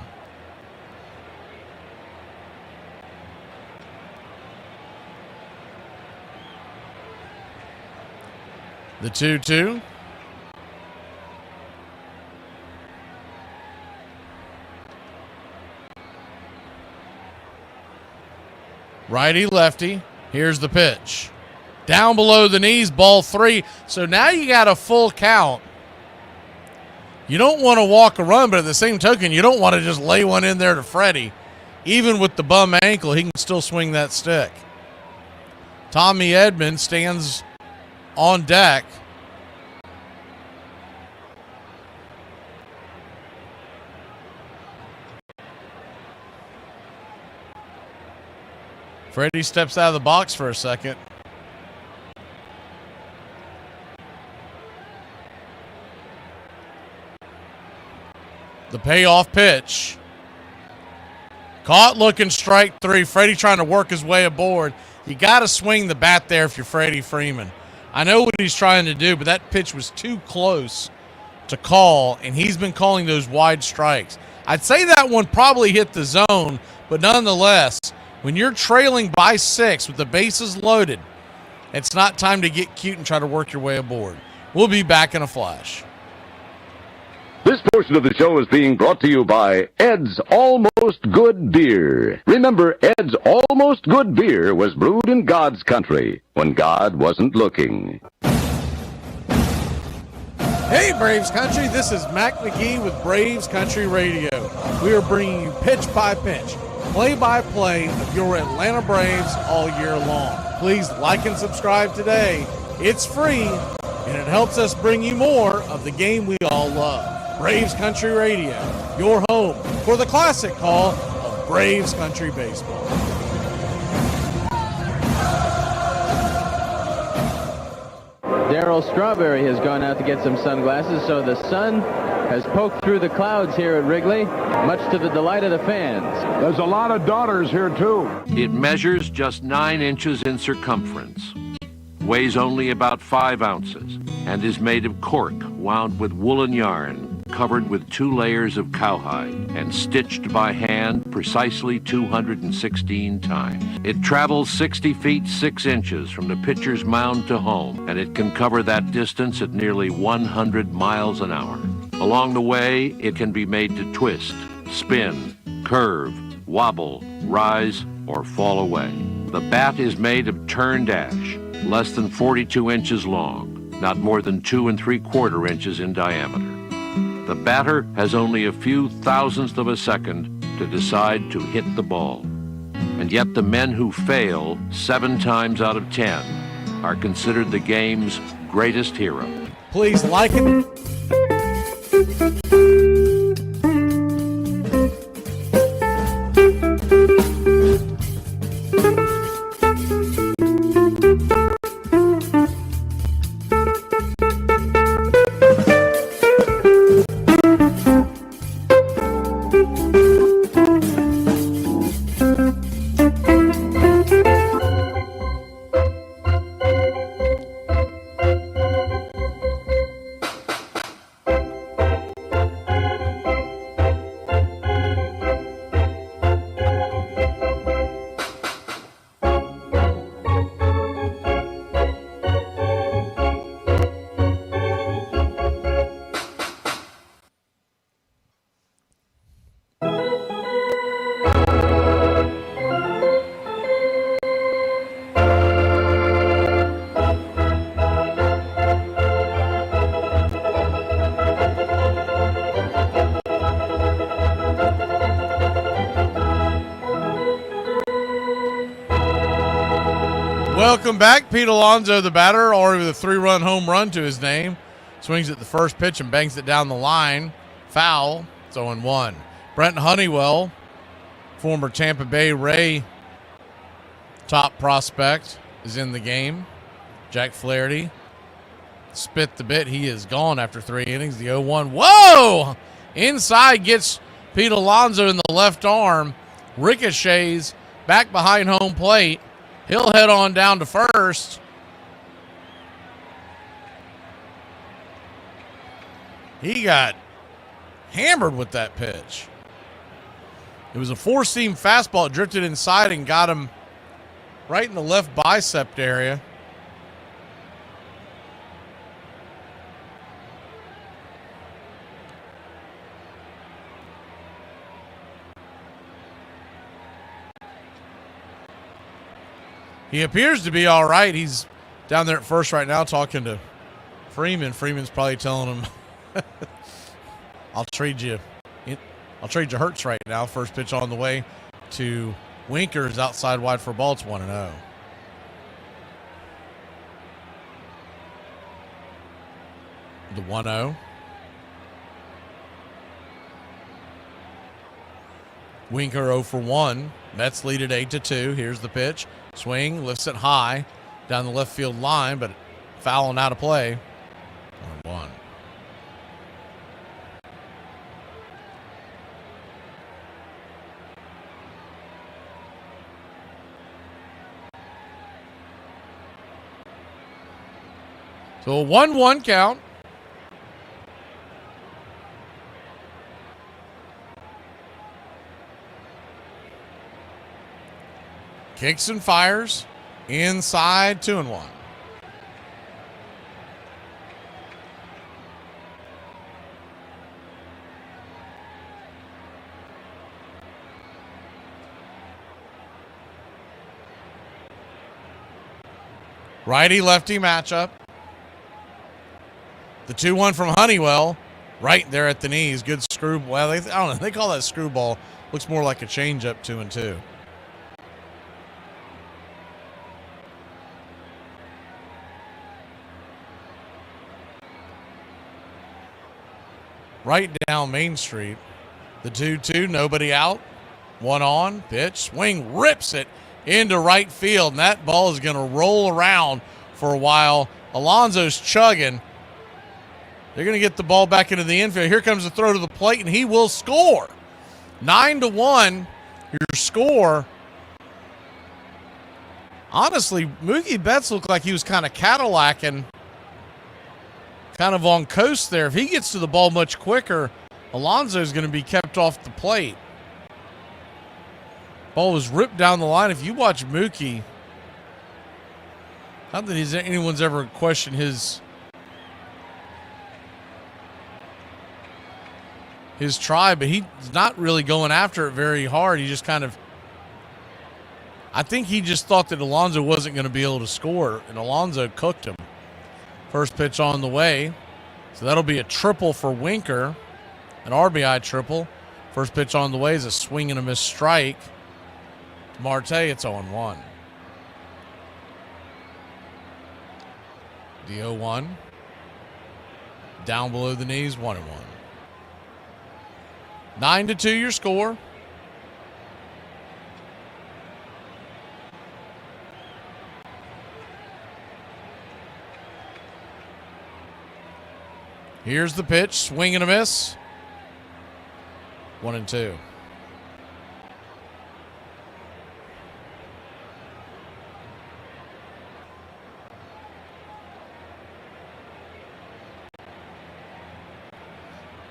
The 2-2. Righty, lefty. Here's the pitch. Down below the knees, ball 3. So now you got a full count. You don't want to walk a run, but at the same token, you don't want to just lay one in there to Freddie. Even with the bum ankle, he can still swing that stick. Tommy Edman stands on deck. Freddie steps out of the box for a second. The payoff pitch. Caught looking, strike 3. Freddie trying to work his way aboard. You got to swing the bat there if you're Freddie Freeman. I know what he's trying to do, but that pitch was too close to call, and he's been calling those wide strikes. I'd say that one probably hit the zone, but nonetheless, when you're trailing by 6 with the bases loaded, it's not time to get cute and try to work your way aboard. We'll be back in a flash. This portion of the show is being brought to you by Ed's Almost Good Beer. Remember, Ed's Almost Good Beer was brewed in God's country when God wasn't looking. Hey, Braves Country, this is Mac Magee with Braves Country Radio. We are bringing you pitch by pitch, play-by-play of your Atlanta Braves all year long. Please like and subscribe today. It's free, and it helps us bring you more of the game we all love. Braves Country Radio, your home for the classic call of Braves Country Baseball. Darryl Strawberry has gone out to get some sunglasses, so the sun has poked through the clouds here at Wrigley, much to the delight of the fans. There's a lot of daughters here, too. It measures just 9 inches in circumference, weighs only about 5 ounces, and is made of cork wound with woolen yarn, covered with 2 layers of cowhide, and stitched by hand precisely 216 times. It travels 60 feet 6 inches from the pitcher's mound to home, and it can cover that distance at nearly 100 miles an hour. Along the way, it can be made to twist, spin, curve, wobble, rise, or fall away. The bat is made of turned ash, less than 42 inches long, not more than 2 3/4 inches in diameter. The batter has only a few thousandths of a second to decide to hit the ball. And yet the men who fail 7 times out of 10 are considered the game's greatest hero. Please like it. Welcome back. Pete Alonso, the batter, already with a 3-run home run to his name. Swings at the first pitch and bangs it down the line. Foul. It's 0-1. Brent Honeywell, former Tampa Bay Ray top prospect, is in the game. Jack Flaherty spit the bit. He is gone after 3 innings. The 0-1. Whoa! Inside gets Pete Alonso in the left arm. Ricochets back behind home plate. He'll head on down to first. He got hammered with that pitch. It was a four-seam fastball. It drifted inside and got him right in the left bicep area. He appears to be all right. He's down there at first right now talking to Freeman. Freeman's probably telling him, I'll trade you Hurts right now. First pitch on the way to Winkers outside wide for a ball. It's 1-0. The 1-0. Winker 0 for 1. Mets lead at 8-2. Here's the pitch. Swing, lifts it high down the left field line, but foul and out of play. 1-1. So a 1-1 count. Kicks and fires. Inside, 2-1. Righty-lefty matchup. The 2-1 from Honeywell, right there at the knees. Good screw. Well, I don't know. They call that screwball. Looks more like a changeup, 2-2. Right down Main Street. The 2-2, nobody out. One on, pitch, swing, rips it into right field, and that ball is going to roll around for a while. Alonso's chugging. They're going to get the ball back into the infield. Here comes the throw to the plate, and he will score. 9-1, your score. Honestly, Mookie Betts looked like he was kind of Cadillacing, kind of on coast there. If he gets to the ball much quicker, Alonso's going to be kept off the plate. Ball was ripped down the line. If you watch Mookie, not that anyone's ever questioned his try, but he's not really going after it very hard. He just kind of, I think he just thought that Alonso wasn't going to be able to score, and Alonso cooked him. First pitch on the way. So that'll be a triple for Winker, an RBI triple. First pitch on the way is a swing and a miss strike. Marte, it's 0-1. The 0-1. Down below the knees, 1-1. 9-2 your score. Here's the pitch, swing and a miss. 1-2.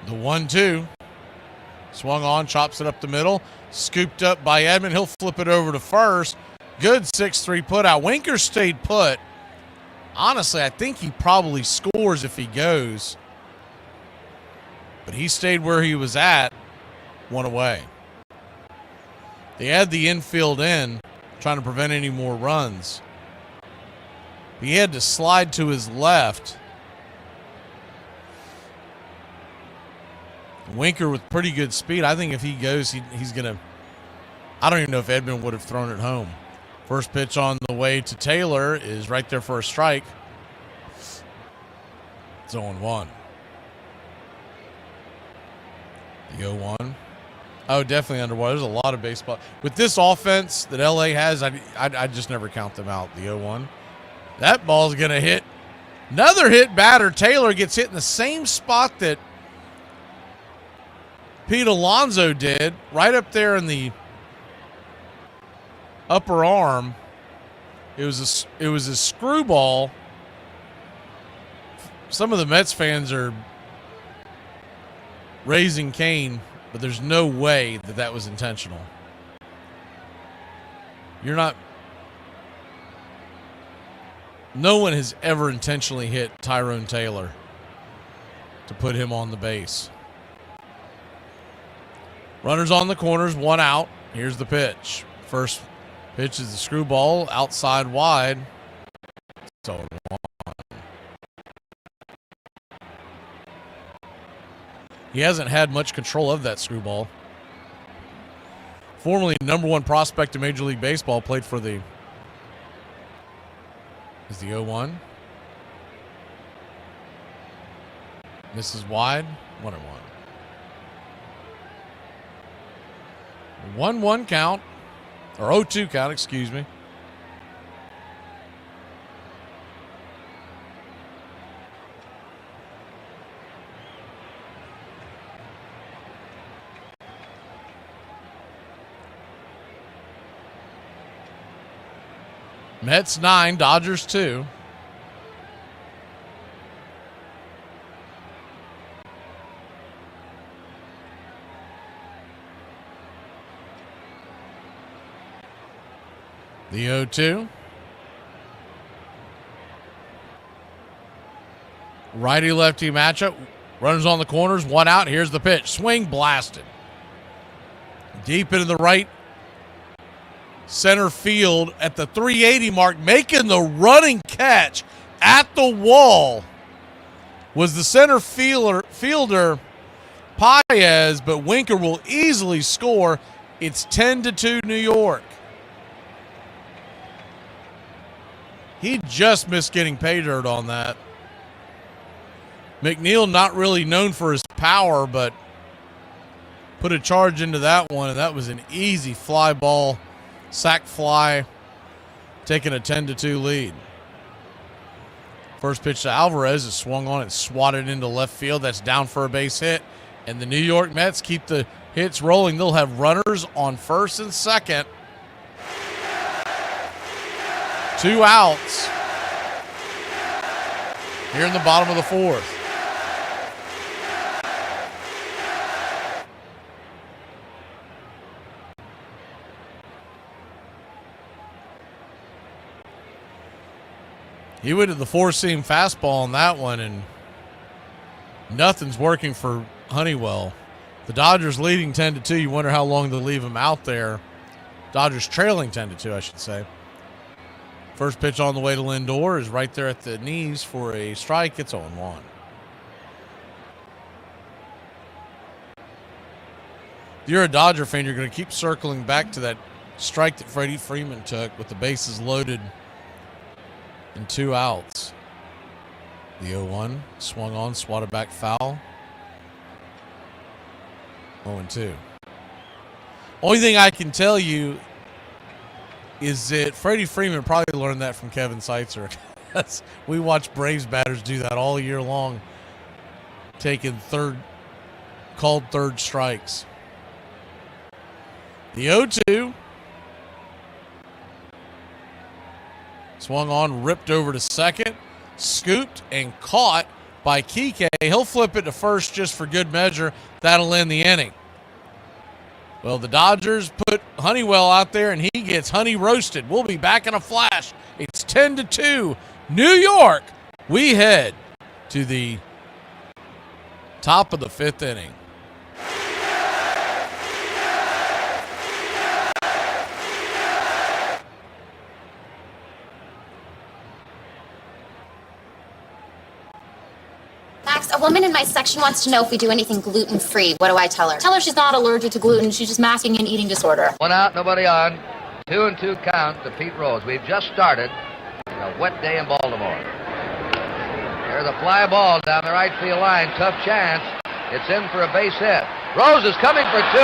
The 1-2. Swung on, chops it up the middle. Scooped up by Edman. He'll flip it over to first. Good 6-3 put out. Winker stayed put. Honestly, I think he probably scores if he goes. But he stayed where he was at. One away. They had the infield in, trying to prevent any more runs. He had to slide to his left. Winker with pretty good speed. I think if he goes, he's going to, I don't even know if Edman would have thrown it home. First pitch on the way to Taylor is right there for a strike. It's 0-1. The 0-1. Oh, definitely underwater. There's a lot of baseball. With this offense that LA has, I just never count them out. The 0-1. That ball's going to hit. Another hit batter. Taylor gets hit in the same spot that Pete Alonso did, right up there in the upper arm. It was a screwball. Some of the Mets fans are Raising Cain, but there's no way that that was intentional. No one has ever intentionally hit Tyrone Taylor to put him on the base. Runners on the corners, one out. Here's the pitch. First pitch is the screwball, outside wide. So he hasn't had much control of that screwball. Formerly number one prospect in Major League Baseball, played for the... Is the 0-1. Misses wide. 1-1. 1-1 count. Or 0-2 count, excuse me. Mets 9, Dodgers 2. The 0-2. Righty-lefty matchup. Runners on the corners, one out. Here's the pitch. Swing blasted. Deep into the right center field at the 380 mark, making the running catch at the wall was the center fielder Paez, but Winker will easily score. It's 10-2 New York. He just missed getting pay dirt on that. McNeil, not really known for his power, but put a charge into that one, and that was an easy fly ball. Sack fly, taking a 10-2 lead. First pitch to Alvarez is swung on and swatted into left field. That's down for a base hit. And the New York Mets keep the hits rolling. They'll have runners on first and second. 2 outs here in the bottom of the fourth. He went to the four-seam fastball on that one, and nothing's working for Honeywell. The Dodgers leading 10-2. You wonder how long they'll leave him out there. Dodgers trailing 10-2, I should say. First pitch on the way to Lindor is right there at the knees for a strike. It's 0-1. If you're a Dodger fan, you're going to keep circling back to that strike that Freddie Freeman took with the bases loaded and 2 outs. The 0-1 swung on, swatted back foul. 0-2. Only thing I can tell you is that Freddie Freeman probably learned that from Kevin Seitzer. We watch Braves batters do that all year long, taking called third strikes. The 0-2. Swung on, ripped over to second, scooped and caught by Kike. He'll flip it to first just for good measure. That'll end the inning. Well, the Dodgers put Honeywell out there, and he gets honey roasted. We'll be back in a flash. It's 10-2. New York. We head to the top of the 5th inning. A woman in my section wants to know if we do anything gluten-free. What do I tell her? Tell her she's not allergic to gluten. She's just masking an eating disorder. 1 out, nobody on. 2-2 count to Pete Rose. We've just started a wet day in Baltimore. There's a fly ball down the right field line. Tough chance. It's in for a base hit. Rose is coming for 2.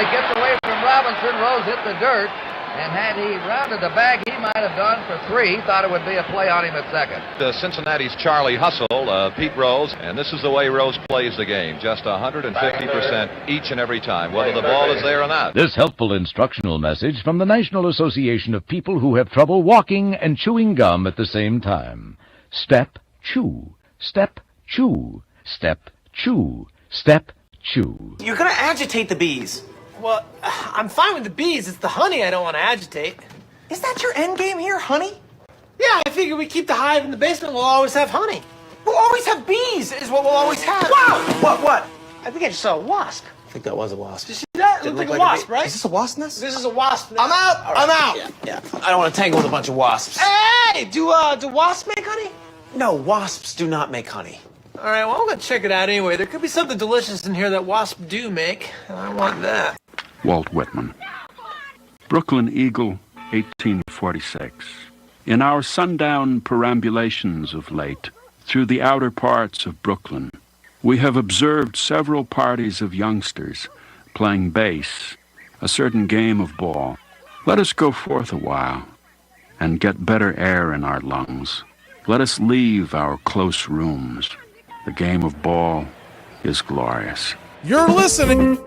It gets away from Robinson. Rose hit the dirt. And had he rounded the bag, he might have gone for 3. Thought it would be a play on him at second. Cincinnati's Charlie Hustle, Pete Rose, and this is the way Rose plays the game. Just 150% each and every time, whether the ball is there or not. This helpful instructional message from the National Association of People Who Have Trouble Walking and Chewing Gum at the same time. Step, chew. Step, chew. Step, chew. Step, chew. You're gonna agitate the bees. Well, I'm fine with the bees. It's the honey I don't want to agitate. Is that your end game here, honey? Yeah, I figure we keep the hive in the basement. We'll always have honey. We'll always have bees, is what we'll always have. Wow! What? I think I just saw a wasp. I think that was a wasp. Did you see that? It looked like a wasp, right? Is this a wasp nest? This is a wasp. I'm out! All right. I'm out! Yeah. I don't want to tangle with a bunch of wasps. Hey! Do wasps make honey? No, wasps do not make honey. All right, well, I'm gonna check it out anyway. There could be something delicious in here that wasps do make, and I want that. Walt Whitman. Brooklyn Eagle, 1846. In our sundown perambulations of late, through the outer parts of Brooklyn, we have observed several parties of youngsters playing base, a certain game of ball. Let us go forth a while and get better air in our lungs. Let us leave our close rooms. The game of ball is glorious. You're listening.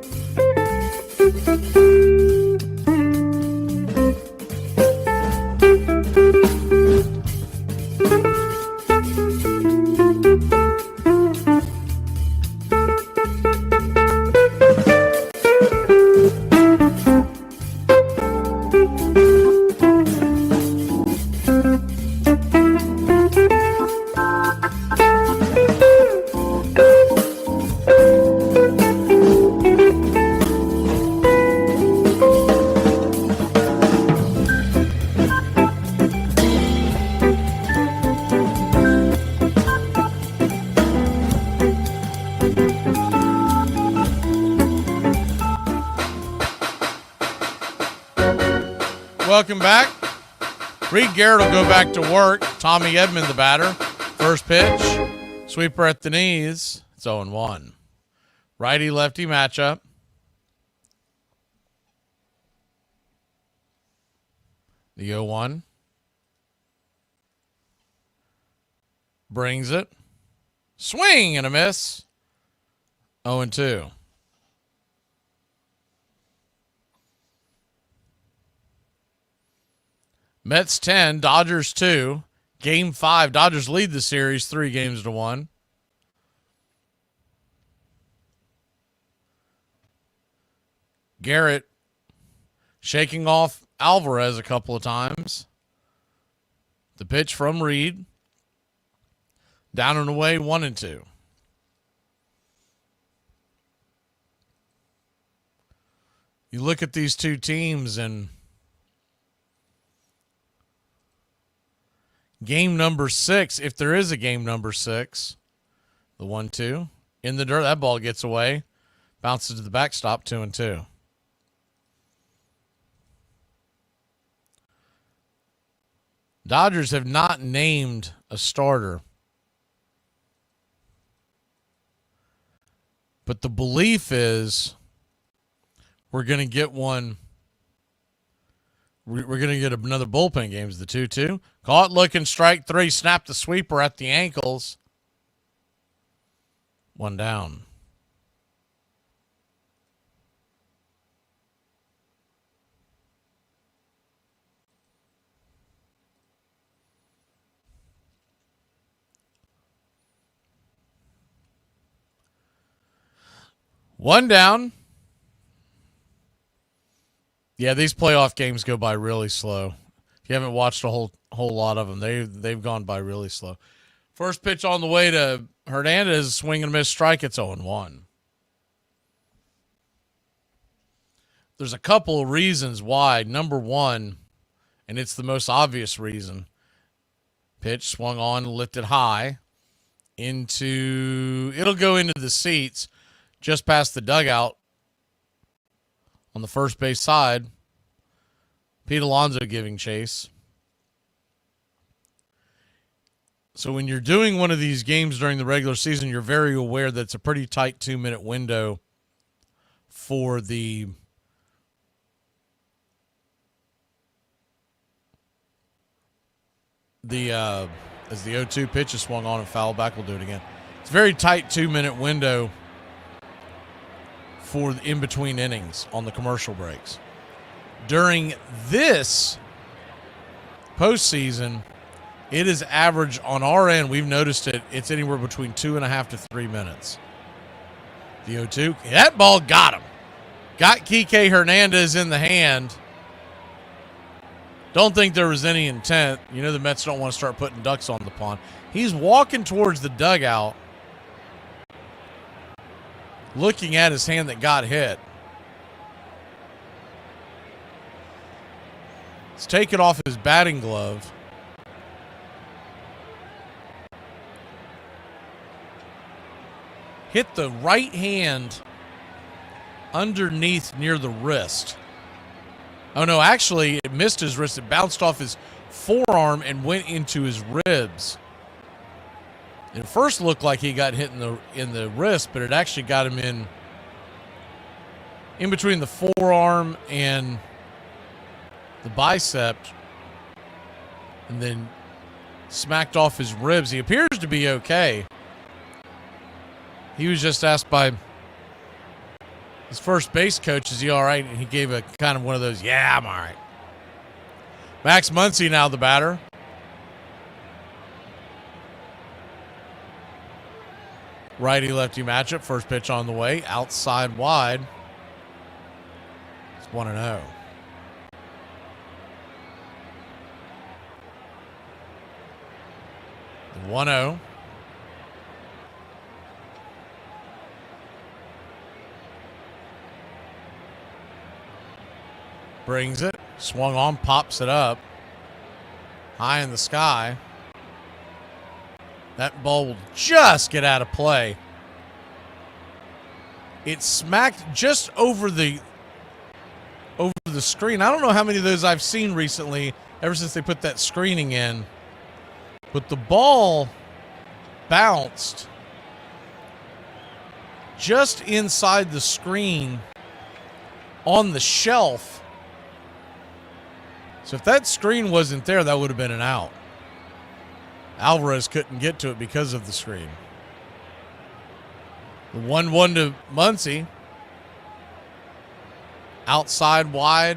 Welcome back. Reed Garrett will go back to work. Tommy Edmond, the batter. First pitch. Sweeper at the knees. It's 0-1. Righty-lefty matchup. The 0-1. Brings it. Swing and a miss. 0-2. Mets 10, Dodgers 2. Game 5. Dodgers lead the series 3-1. Garrett shaking off Alvarez a couple of times. The pitch from Reed. Down and away, 1-2. You look at these two teams and game number 6, if there is a game number 6, the 1-2 in the dirt, that ball gets away, bounces to the backstop, 2-2. Dodgers have not named a starter, but the belief is we're going to get one. We're going to get another bullpen game. Is the 2-2. Caught looking, strike 3, snap the sweeper at the ankles. 1 down. One down. Yeah, these playoff games go by really slow. If you haven't watched a whole lot of them, they've gone by really slow. First pitch on the way to Hernandez, swing and miss, strike. It's 0-1. There's a couple of reasons why. Number one, and it's the most obvious reason, pitch swung on, lifted high it'll go into the seats just past the dugout. On the first base side, Pete Alonso giving chase. So when you're doing one of these games during the regular season, you're very aware that it's a pretty tight 2-minute window for as the 0-2 pitch is swung on and fouled back. We'll do it again. It's a very tight 2-minute window for the in-between innings on the commercial breaks. During this postseason, it is average on our end. We've noticed it. It's anywhere between 2.5 to 3 minutes. The 0-2. That ball got him. Got Kike Hernandez in the hand. Don't think there was any intent. You know the Mets don't want to start putting ducks on the pond. He's walking towards the dugout, looking at his hand that got hit. He's taken off his batting glove. Hit the right hand underneath near the wrist. Oh, no, actually, it missed his wrist. It bounced off his forearm and went into his ribs. It first looked like he got hit in the wrist, but it actually got him in between the forearm and the bicep, and then smacked off his ribs. He appears to be okay. He was just asked by his first base coach, is he all right? And he gave a kind of one of those, yeah, I'm all right. Max Muncy now the batter. Righty-lefty matchup. First pitch on the way. Outside wide. It's 1-0. The 1-0. Brings it. Swung on, pops it up. High in the sky. That ball will just get out of play. It smacked just over the screen. I don't know how many of those I've seen recently, ever since they put that screening in. But the ball bounced just inside the screen on the shelf. So if that screen wasn't there, that would have been an out. Alvarez couldn't get to it because of the screen. The 1-1 to Muncy. Outside wide.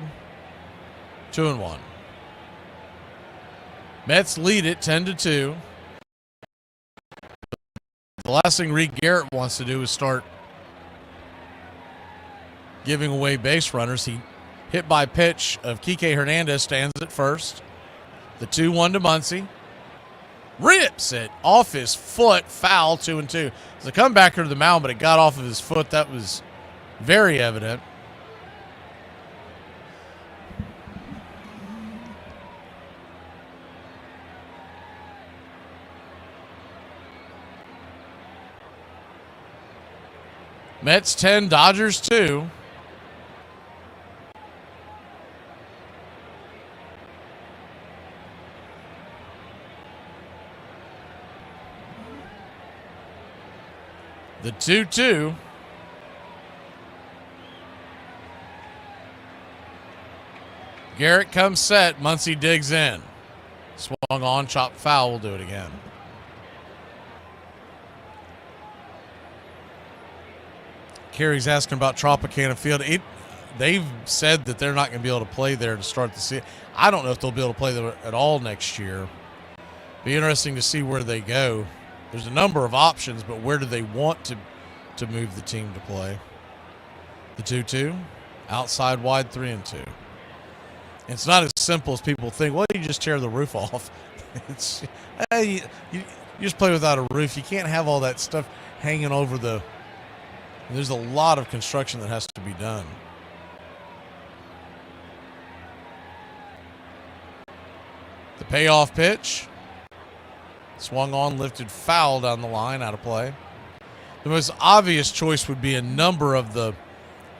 2-1. Mets lead it 10-2. The last thing Reed Garrett wants to do is start giving away base runners. He hit by pitch of Kike Hernandez stands at first. The 2-1 to Muncy. Rips it off his foot. Foul. 2-2. It's a comebacker to the mound, but it got off of his foot. That was very evident. Mets 10, Dodgers 2. The 2-2. Garrett comes set. Muncy digs in. Swung on, chopped foul. We'll do it again. Carey's asking about Tropicana Field. They've said that they're not going to be able to play there to start the season. I don't know if they'll be able to play there at all next year. Be interesting to see where they go. There's a number of options, but where do they want to move the team to play? The 2-2, outside wide 3-2. It's not as simple as people think. Well, you just tear the roof off. You just play without a roof. You can't have all that stuff hanging over the. There's a lot of construction that has to be done. The payoff pitch. Swung on, lifted foul down the line, out of play. The most obvious choice would be a number of the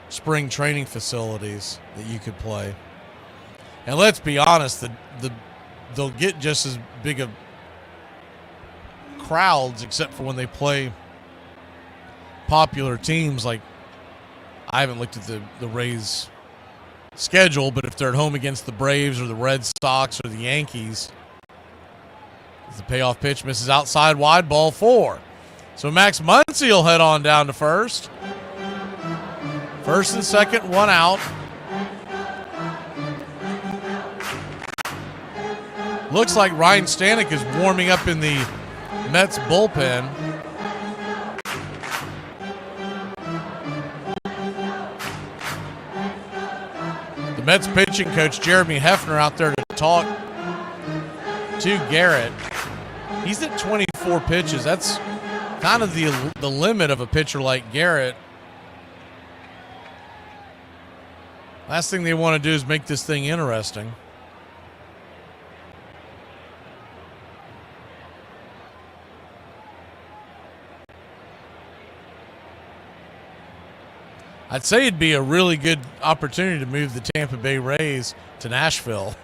spring training facilities that you could play. And let's be honest, they'll get just as big of crowds, except for when they play popular teams. Like, I haven't looked at the Rays' schedule, but if they're at home against the Braves or the Red Sox or the Yankees, the payoff pitch misses outside wide, ball 4. So Max Muncy will head on down to first. First and second, one out. Looks like Ryan Stanek is warming up in the Mets bullpen. Mets pitching coach Jeremy Hefner out there to talk to Garrett. He's at 24 pitches. That's kind of the limit of a pitcher like Garrett. Last thing they want to do is make this thing interesting. I'd say it'd be a really good opportunity to move the Tampa Bay Rays to Nashville.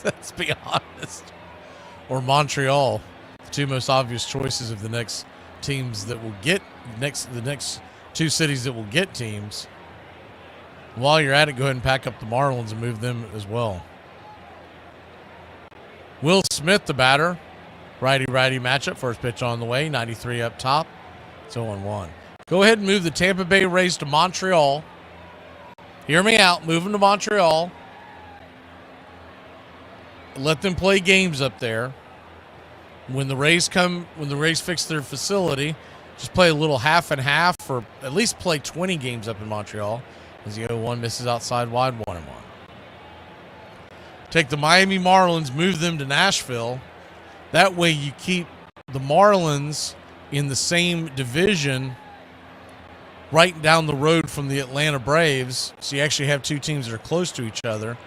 Let's be honest. Or Montreal. The two most obvious choices of the next teams that will get the next two cities that will get teams. While you're at it, go ahead and pack up the Marlins and move them as well. Will Smith, the batter. Righty-righty matchup. First pitch on the way. 93 up top. It's 0-1. Go ahead and move the Tampa Bay Rays to Montreal. Hear me out. Move them to Montreal. Let them play games up there. When the Rays fix their facility, just play a little half and half, or at least play 20 games up in Montreal. As the 0-1 misses outside wide, 1-1. Take the Miami Marlins, move them to Nashville. That way you keep the Marlins in the same division right down the road from the Atlanta Braves. So you actually have two teams that are close to each other,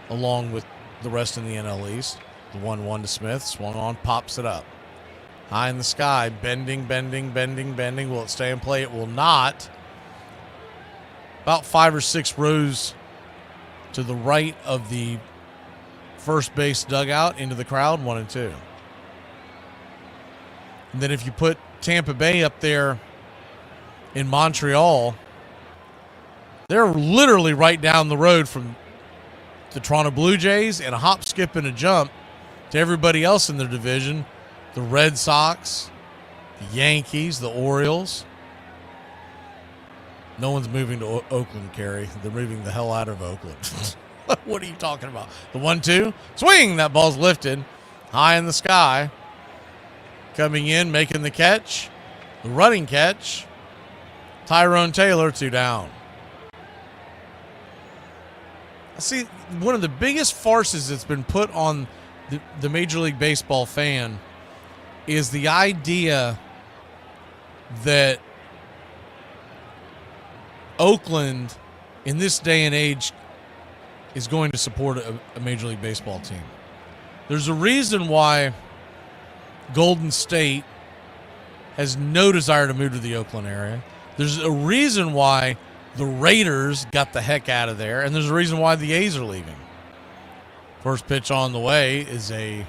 along with the rest in the NL East. The 1-1 to Smith, swung on, pops it up. High in the sky, bending. Will it stay in play? It will not. About 5 or 6 rows to the right of the first base dugout into the crowd, 1 and 2. And then if you put Tampa Bay up there in Montreal, they're literally right down the road from the Toronto Blue Jays, and a hop, skip, and a jump to everybody else in their division. The Red Sox, the Yankees, the Orioles. No one's moving to Oakland, Kerry. They're moving the hell out of Oakland. What are you talking about? The 1-2. Swing! That ball's lifted. High in the sky. Coming in, making the catch. The running catch. Tyrone Taylor, 2 down. See, one of the biggest farces that's been put on the Major League Baseball fan is the idea that Oakland, in this day and age, is going to support a Major League Baseball team. There's a reason why Golden State has no desire to move to the Oakland area. There's a reason why the Raiders got the heck out of there, and there's a reason why the A's are leaving. First pitch on the way is a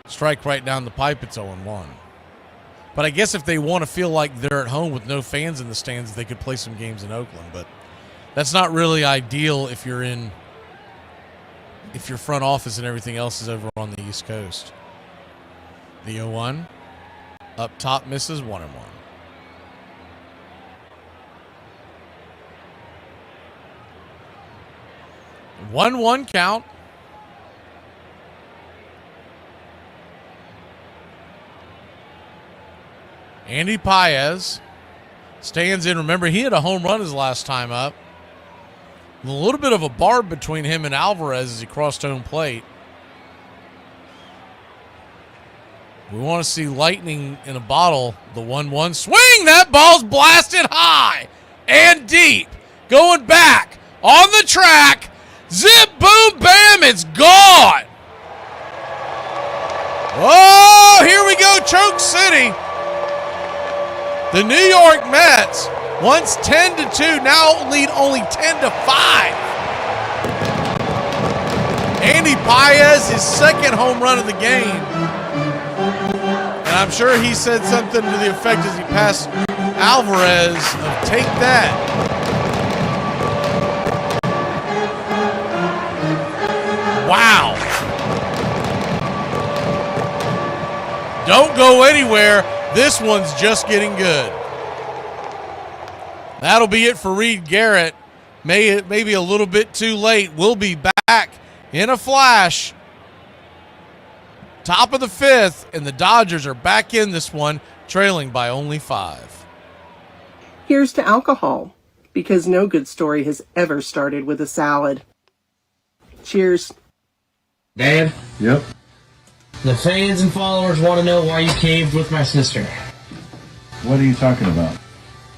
strike right down the pipe. It's 0-1. But I guess if they want to feel like they're at home with no fans in the stands, they could play some games in Oakland. But that's not really ideal if your front office and everything else is over on the East Coast. The 0-1 up top misses, 1-1. 1-1 count. Andy Paez stands in. Remember, he had a home run his last time up. A little bit of a barb between him and Alvarez as he crossed home plate. We want to see lightning in a bottle. The 1-1 swing. That ball's blasted high and deep. Going back on the track. Zip, boom, bam. It's gone. Oh, here we go. Choke City. The New York Mets, once 10-2, now lead only 10-5. Andy Paez, his second home run of the game. And I'm sure he said something to the effect as he passed Alvarez of take that. Wow. Don't go anywhere. This one's just getting good. That'll be it for Reed Garrett. Maybe a little bit too late. We'll be back in a flash. Top of the 5th, and the Dodgers are back in this one, trailing by only 5. Here's to alcohol, because no good story has ever started with a salad. Cheers. Dad? Yep. The fans and followers want to know why you caved with my sister. What are you talking about?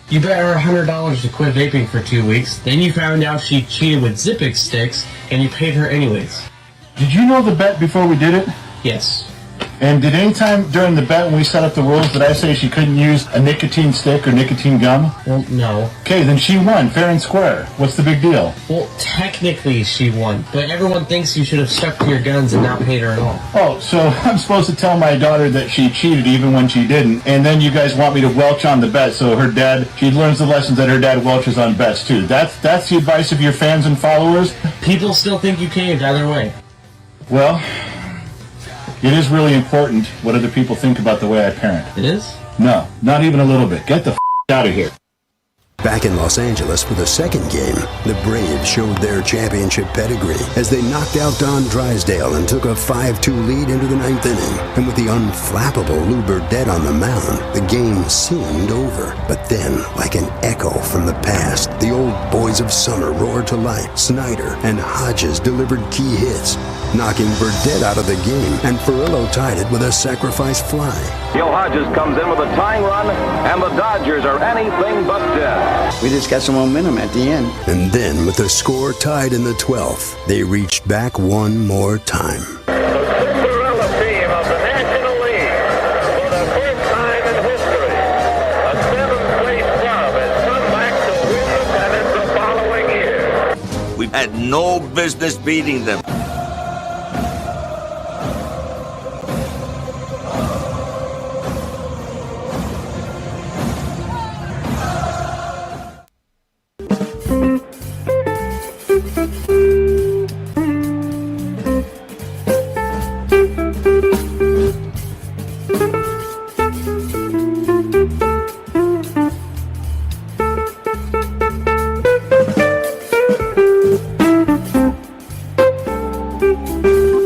You bet her $100 to quit vaping for 2 weeks, then you found out she cheated with Zippix sticks, and you paid her anyways. Did you know the bet before we did it? Yes. And did any time during the bet when we set up the rules, did I say she couldn't use a nicotine stick or nicotine gum? Well, no. Okay, then she won, fair and square. What's the big deal? Well, technically she won, but everyone thinks you should have stuck to your guns and not paid her at all. Oh, so I'm supposed to tell my daughter that she cheated even when she didn't, and then you guys want me to welch on the bet so her dad, she learns the lessons that her dad welches on bets too. That's the advice of your fans and followers? People still think you caved either way. Well, it is really important what other people think about the way I parent. It is? No, not even a little bit. Get the out of here. Back in Los Angeles for the second game, the Braves showed their championship pedigree as they knocked out Don Drysdale and took a 5-2 lead into the ninth inning. And with the unflappable Lou Burdett on the mound, the game seemed over. But then, like an echo from the past, the old boys of summer roared to life. Snyder and Hodges delivered key hits, knocking Burdett out of the game, and Ferrillo tied it with a sacrifice fly. Gil Hodges comes in with a tying run, and the Dodgers are anything but dead. We just got some momentum at the end. And then, with the score tied in the 12th, they reached back one more time. The Cinderella team of the National League, for the first time in history, a 7th-place club has come back to win the pennant the following year. We had no business beating them.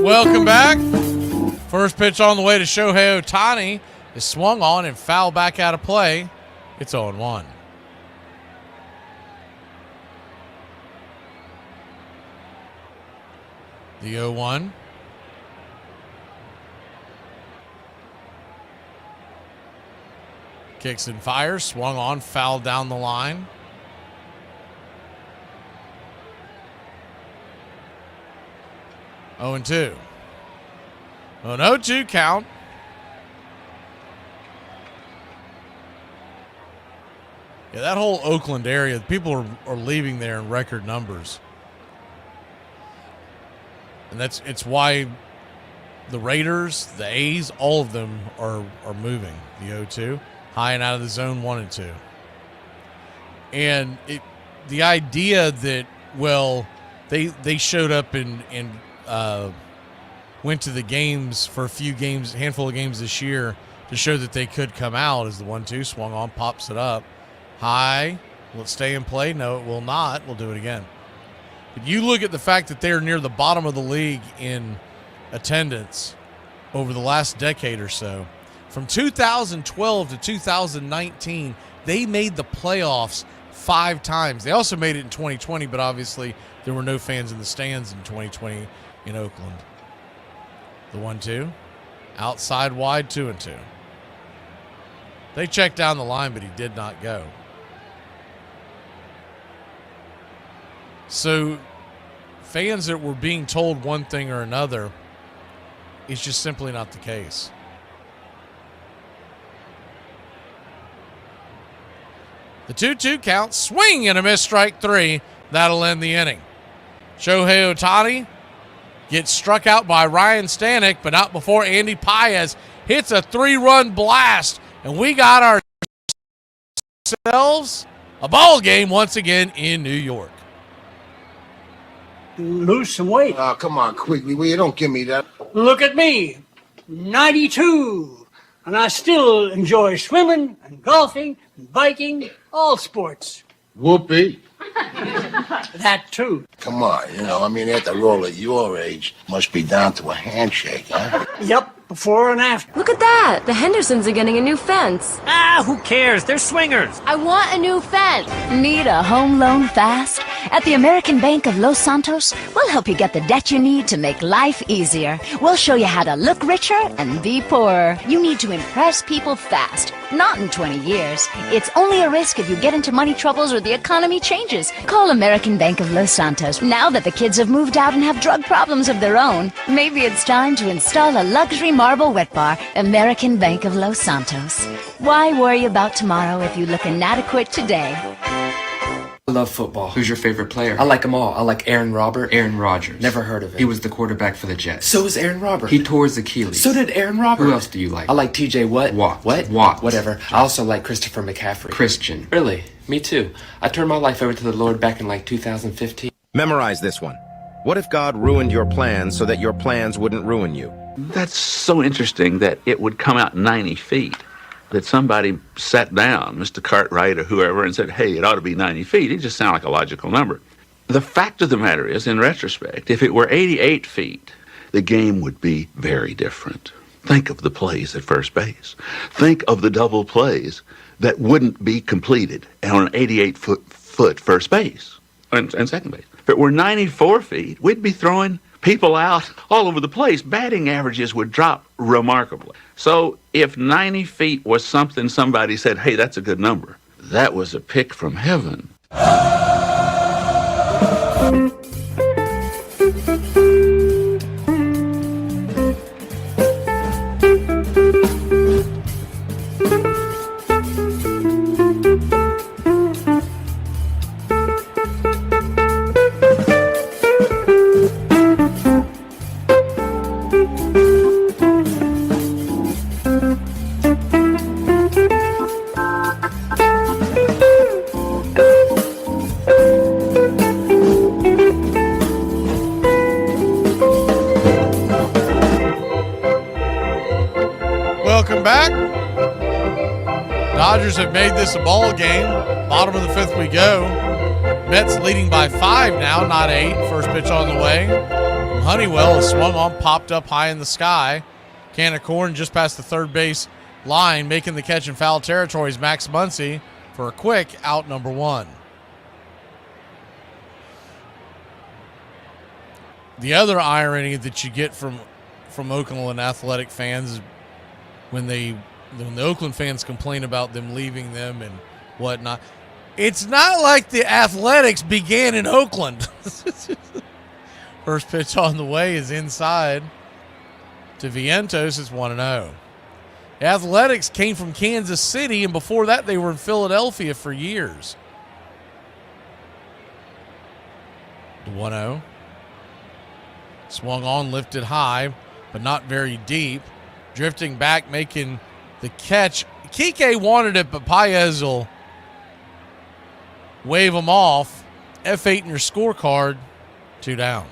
Welcome back. First pitch on the way to Shohei Ohtani is swung on and fouled back out of play. It's 0-1. The 0-1. Kicks and fires, swung on, fouled down the line. Oh, and 2. Oh, no, 2 count. Yeah, that whole Oakland area, people are leaving there in record numbers. And it's why the Raiders, the A's, all of them are moving. The 0-2, high and out of the zone 1 and 2. And the idea that, well, they showed up and went to the games for a few games, handful of games this year to show that they could come out as the 1-2 swung on, pops it up. High. Will it stay in play? No, it will not. We'll do it again. But you look at the fact that they're near the bottom of the league in attendance over the last decade or so. From 2012 to 2019, they made the playoffs 5 times. They also made it in 2020, but obviously there were no fans in the stands in 2020 in Oakland. The 1-2. Outside wide, 2-2. They checked down the line, but he did not go. So fans that were being told one thing or another, it's just simply not the case. The 2-2 count, swing and a miss, strike 3. That'll end the inning. Shohei Ohtani gets struck out by Ryan Stanek, but not before Andy Paez hits a 3-run blast. And we got ourselves a ball game once again in New York. Lose some weight. Oh, come on, quickly. Will you don't give me that. Look at me, 92, and I still enjoy swimming and golfing and biking, all sports. Whoopee. That too. Come on, after all at your age, must be down to a handshake, huh? Yep, before and after. Look at that. The Hendersons are getting a new fence. Ah, who cares? They're swingers. I want a new fence. Need a home loan fast? At the American Bank of Los Santos, we'll help you get the debt you need to make life easier. We'll show you how to look richer and be poorer. You need to impress people fast, not in 20 years. It's only a risk if you get into money troubles or the economy changes. Call American Bank of Los Santos. Now that the kids have moved out and have drug problems of their own, maybe it's time to install a luxury marble wet bar. American Bank of Los Santos. Why worry about tomorrow if you look inadequate today? I love football. Who's your favorite player? I like them all. I like Aaron Rodgers. Never heard of him. He was the quarterback for the Jets. So is Aaron Rodgers. He tore his Achilles. So did Aaron Rodgers. Who else do you like? I like TJ Watt. Watt. Whatever. I also like Christopher McCaffrey. Christian. Really? Me too. I turned my life over to the Lord back in like 2015. Memorize this one. What if God ruined your plans so that your plans wouldn't ruin you? That's so interesting that it would come out 90 feet. That somebody sat down, Mr. Cartwright or whoever, and said, hey, it ought to be 90 feet. It just sounded like a logical number. The fact of the matter is, in retrospect, if it were 88 feet, the game would be very different. Think of the plays at first base. Think of the double plays that wouldn't be completed on an 88-foot first base and second base. If it were 94 feet, we'd be throwing people out all over the place. Batting averages would drop remarkably. So if 90 feet was something somebody said, hey, that's a good number, that was a pick from heaven. Welcome back. Dodgers have made this a ball game. Bottom of the fifth we go. Mets leading by 5 now, not 8. First pitch on the way. Honeywell is swung on, popped up high in the sky. Can of corn just past the third base line, making the catch in foul territory is Max Muncy for a quick out number 1. The other irony that you get from Oakland Athletic fans is when the Oakland fans complain about them leaving them and whatnot. It's not like the Athletics began in Oakland. First pitch on the way is inside to Vientos. It's 1-0. The Athletics came from Kansas City, and before that they were in Philadelphia for years. 1-0. Swung on, lifted high, but not very deep. Drifting back, making the catch. Kike wanted it, but Paez will wave him off. F8 in your scorecard. 2 down.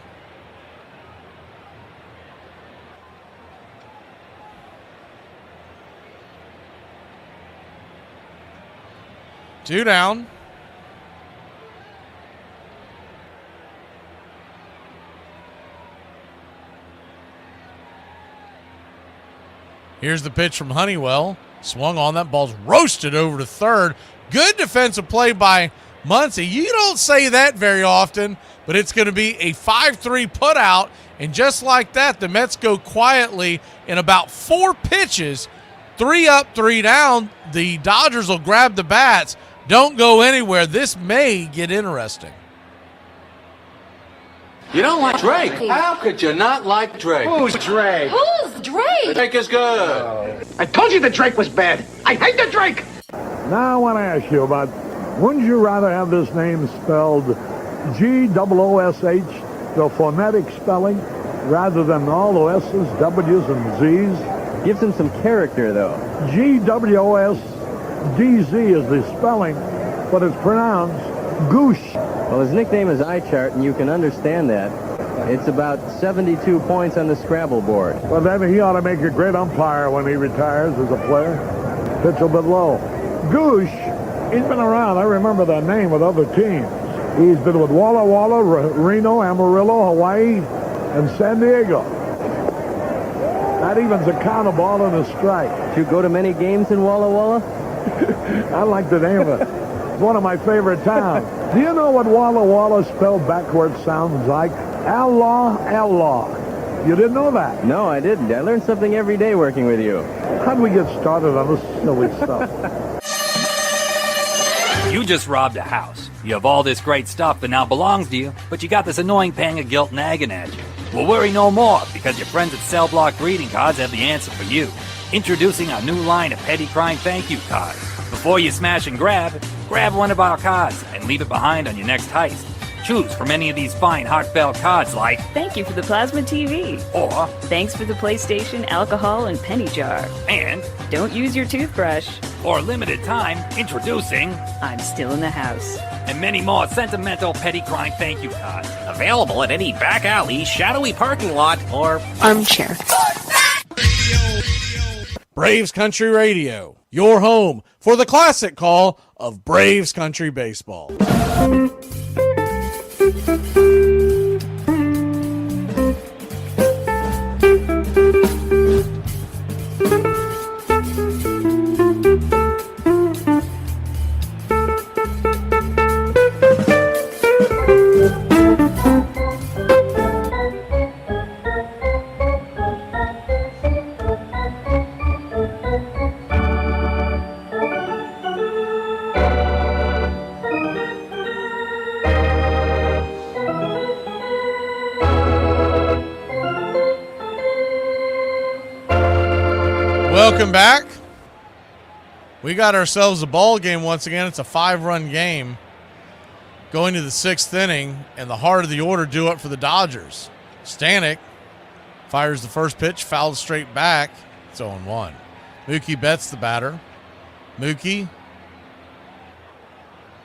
Two down. Here's the pitch from Honeywell. Swung on. That ball's roasted over to third. Good defensive play by Muncy. You don't say that very often, but it's going to be a 5-3 putout. And just like that, the Mets go quietly in about 4 pitches. 3 up, 3 down. The Dodgers will grab the bats. Don't go anywhere. This may get interesting. You don't like Drake? How could you not like Drake? Who's Drake? Who's Drake? Drake is good. I told you the Drake was bad. I hate the Drake. Now I want to ask you about, wouldn't you rather have this name spelled G-O-O-S-H, the phonetic spelling, rather than all the S's, W's, and Z's? Gives him some character, though. G-W-O-S-D-Z is the spelling, but it's pronounced Goosh. Well, his nickname is iChart, and you can understand that. It's about 72 points on the Scrabble board. Well, then he ought to make a great umpire when he retires as a player. Pitch a bit low. Goosh, he's been around. I remember that name with other teams. He's been with Walla Walla, Reno, Amarillo, Hawaii, and San Diego. That even's a count, a ball, and a strike. Did you go to many games in Walla Walla? I like the name of it. It's one of my favorite towns. Do you know what Walla Walla spelled backwards sounds like? Allah, Allah. You didn't know that? No, I didn't. I learn something every day working with you. How'd we get started on this silly stuff? You just robbed a house. You have all this great stuff that now belongs to you, but you got this annoying pang of guilt nagging at you. Well, worry no more, because your friends at Cell Block Greeting Cards have the answer for you. Introducing our new line of petty crime thank you cards. Before you smash and grab one of our cards and leave it behind on your next heist. Choose from any of these fine heartfelt cards like thank you for the plasma TV, or thanks for the PlayStation, alcohol, and penny jar, and don't use your toothbrush. For a limited time, introducing I'm still in the house. And many more sentimental petty crime thank you cards. Available at any back alley, shadowy parking lot, or armchair. Braves Country Radio, your home for the classic call of Braves Country Baseball. Welcome back. We got ourselves a ball game once again. It's a 5-run game going to the 6th inning, and the heart of the order due up for the Dodgers. Stanek fires the first pitch, fouled straight back. It's 0-1. Mookie Betts the batter. Mookie,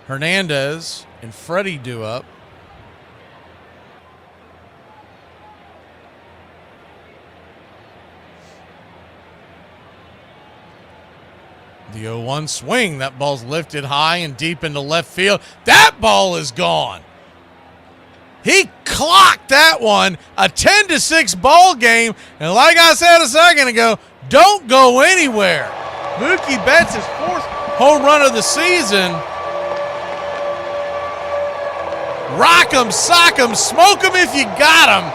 Hernandez, and Freddie due up. The 0-1 swing. That ball's lifted high and deep into left field. That ball is gone. He clocked that one. A 10-6 ball game. And like I said a second ago, don't go anywhere. Mookie Betts' 4th home run of the season. Rock 'em, sock 'em, smoke 'em if you got 'em.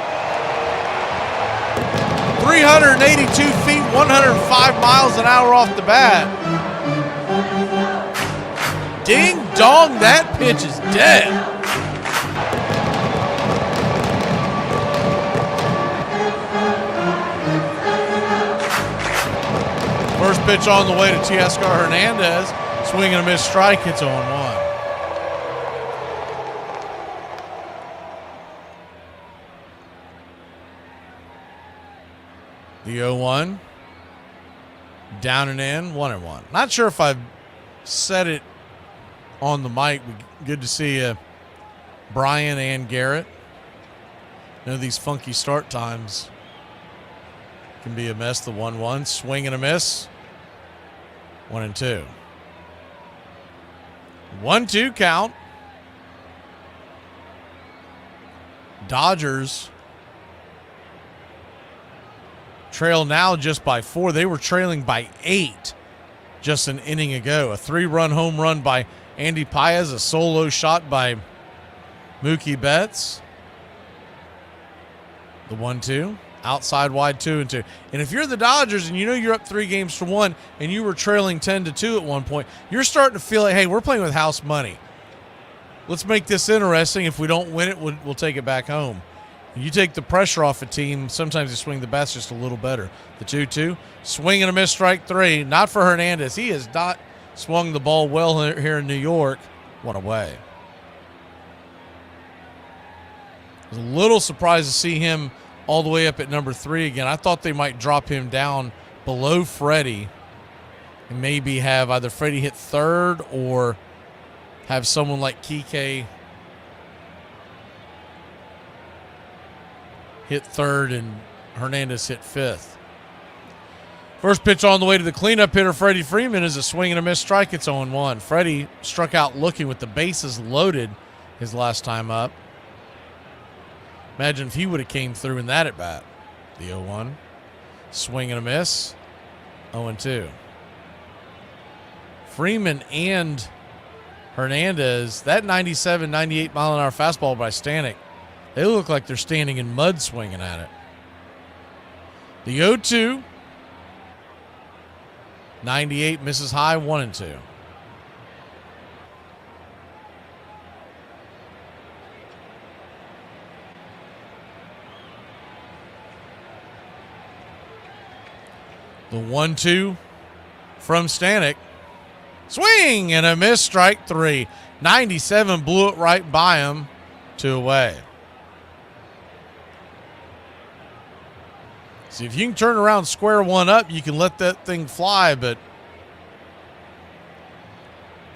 382 feet, 105 miles an hour off the bat. Ding dong, that pitch is dead. First pitch on the way to Teoscar Hernandez. Swing and a miss strike. It's 0-1. The 0-1. Down and in. 1-1. Not sure if I've said it on the mic. Good to see you, Brian and Garrett. I know these funky start times can be a mess. The 1-1. Swing and a miss. 1-2. 1-2 count. Dodgers trail now just by 4. They were trailing by 8 just an inning ago. A 3-run home run by Andy Paez, a solo shot by Mookie Betts. The 1-2. Outside wide 2-2. And if you're the Dodgers and you know you're up 3-1 and you were trailing 10-2 at one point, you're starting to feel like, hey, we're playing with house money. Let's make this interesting. If we don't win it, we'll take it back home. And you take the pressure off a team, sometimes you swing the bats just a little better. The 2-2. Swing and a miss, strike 3. Not for Hernandez. He has not swung the ball well here in New York. One away. I was a little surprised to see him all the way up at number 3 again. I thought they might drop him down below Freddie and maybe have either Freddie hit 3rd or have someone like Kike hit 3rd and Hernandez hit 5th. First pitch on the way to the cleanup hitter, Freddie Freeman, is a swing and a miss strike. It's 0-1. Freddie struck out looking with the bases loaded his last time up. Imagine if he would have came through in that at bat. The 0-1. Swing and a miss. 0-2. Freeman and Hernandez, that 97, 98 mile-an-hour fastball by Stanek, they look like they're standing in mud swinging at it. The 0-2, 98 misses high, 1-2. The 1-2 from Stanek. Swing and a miss, strike three. 97 blew it right by him, 2 away. See, if you can turn around, square one up, you can let that thing fly, but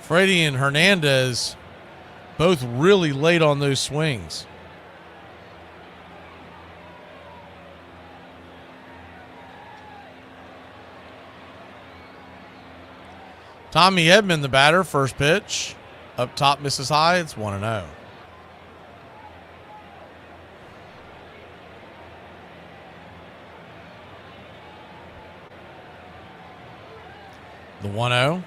Freddie and Hernandez both really late on those swings. Tommy Edman, the batter, first pitch. Up top, misses high. It's 1-0. The 1-0.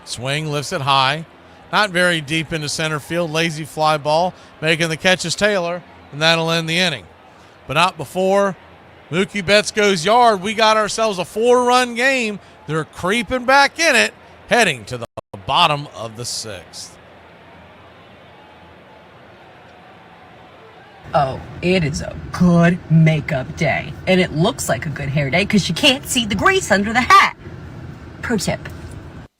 Swing, lifts it high. Not very deep into center field. Lazy fly ball. Making the catch is Taylor, and that'll end the inning. But not before Mookie Betts goes yard. We got ourselves a 4-run game. They're creeping back in it, heading to the bottom of the 6th. Oh, it is a good makeup day. And it looks like a good hair day because you can't see the grease under the hat. Pro tip.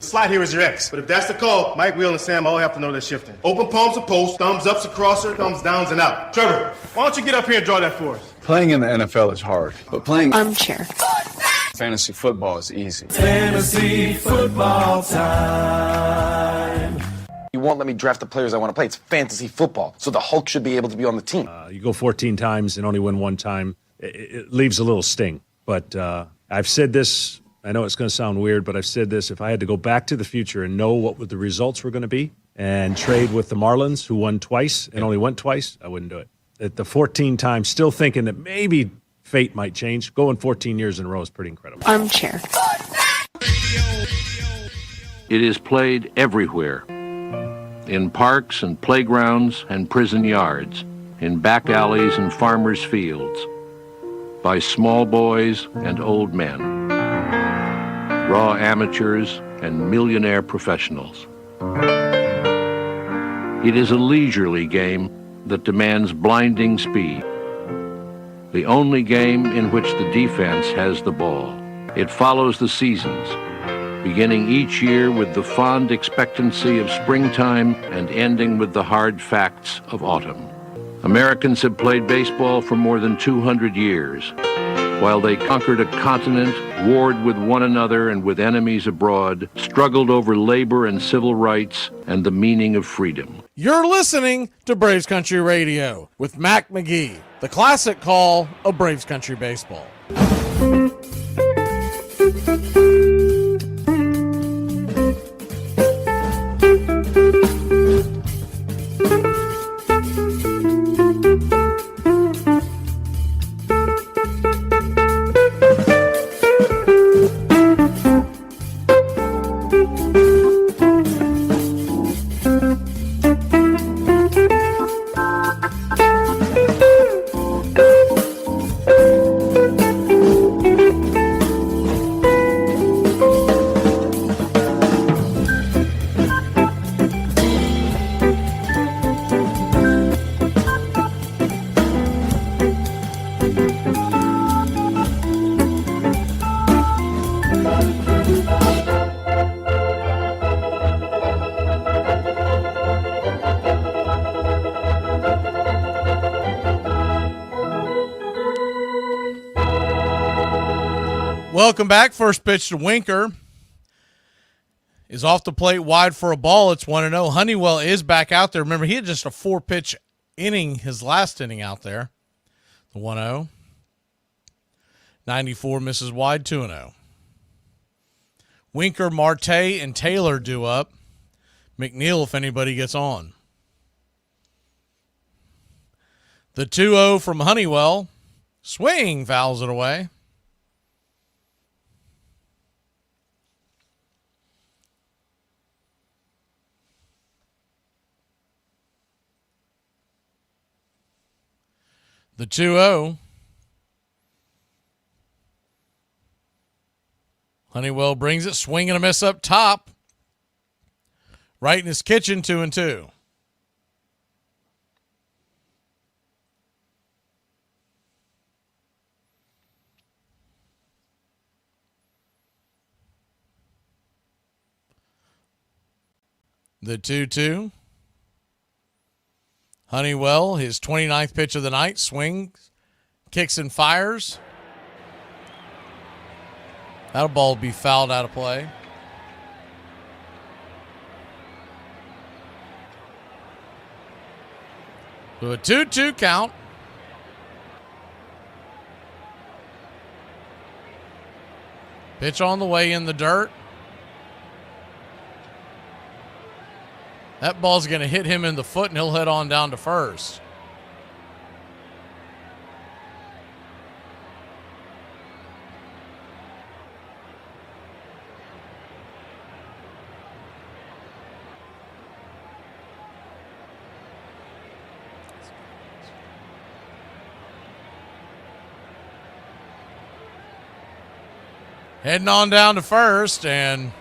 Slide here is your ex. But if that's the call, Mike, Will, and Sam all have to know they're shifting. Open palms to post, thumbs up's a crosser, thumbs downs and out. Trevor, why don't you get up here and draw that for us? Playing in the NFL is hard, but playing Armchair. fantasy football is easy. Fantasy football time. You won't let me draft the players I want to play. It's fantasy football, so the Hulk should be able to be on the team. You go 14 times and only win one time. It leaves a little sting. But I've said this. I know it's going to sound weird, but I've said this. If I had to go back to the future and know what the results were going to be and trade with the Marlins, who won twice and only went twice, I wouldn't do it. At the 14 times, still thinking that maybe fate might change. Going 14 years in a row is pretty incredible. Armchair. It is played everywhere. In parks and playgrounds and prison yards, in back alleys and farmers' fields, by small boys and old men, raw amateurs and millionaire professionals. It is a leisurely game that demands blinding speed. The only game in which the defense has the ball. It follows the seasons, beginning each year with the fond expectancy of springtime and ending with the hard facts of autumn. Americans have played baseball for more than 200 years. While they conquered a continent, warred with one another and with enemies abroad, struggled over labor and civil rights and the meaning of freedom. You're listening to Braves Country Radio with Mac Magee, the classic call of Braves Country Baseball. Welcome back. First pitch to Winker is off the plate, wide for a ball. It's 1-0. Honeywell is back out there. Remember, he had just a 4-pitch inning, his last inning out there. The 1-0. 94 misses wide, 2-0. Winker, Marte, and Taylor due up. McNeil, if anybody gets on. The 2-0 from Honeywell. Swing, fouls it away. The 2-0. Honeywell brings it, swing and a miss up top. Right in his kitchen, 2-2. The 2-2. Honeywell, his 29th pitch of the night, swings, kicks and fires. That'll ball be fouled out of play. So a 2-2 count. Pitch on the way in the dirt. That ball's going to hit him in the foot, and he'll head on down to first. Heading on down to first, and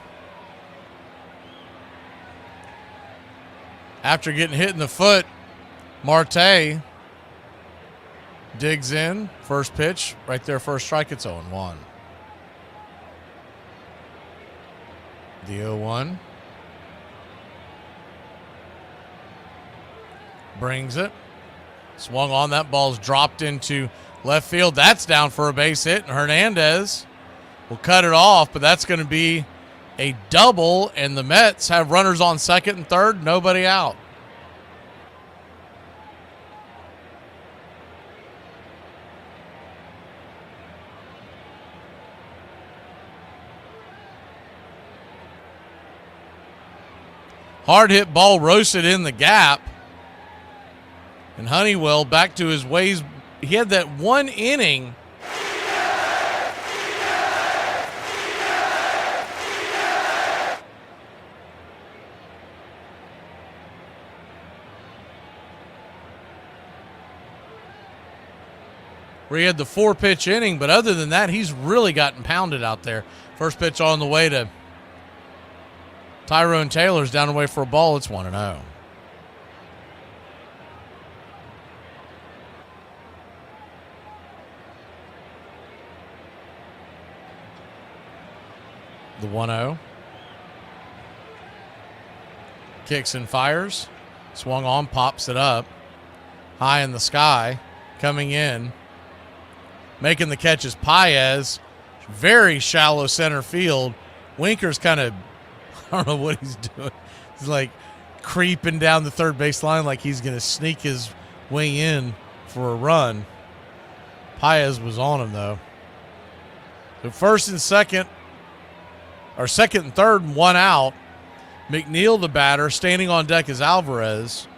after getting hit in the foot, Marte digs in. First pitch, right there, first strike. It's 0-1. The 0-1. Brings it. Swung on. That ball's dropped into left field. That's down for a base hit, and Hernandez will cut it off, but that's going to be a double, and the Mets have runners on second and third, nobody out. Hard hit ball roasted in the gap, and Honeywell back to his ways. He had that one inning where he had the 4-pitch inning, but other than that, he's really gotten pounded out there. First pitch on the way to Tyrone Taylor's down the way for a ball. It's 1-0. The 1-0. Kicks and fires. Swung on, pops it up. High in the sky. Coming in. Making the catch is Paez. Very shallow center field. Winker's kind of, I don't know what he's doing. He's like creeping down the third base line like he's going to sneak his way in for a run. Paez was on him, though. So first and second, or second and third, one out. McNeil, the batter. Standing on deck is Alvarez.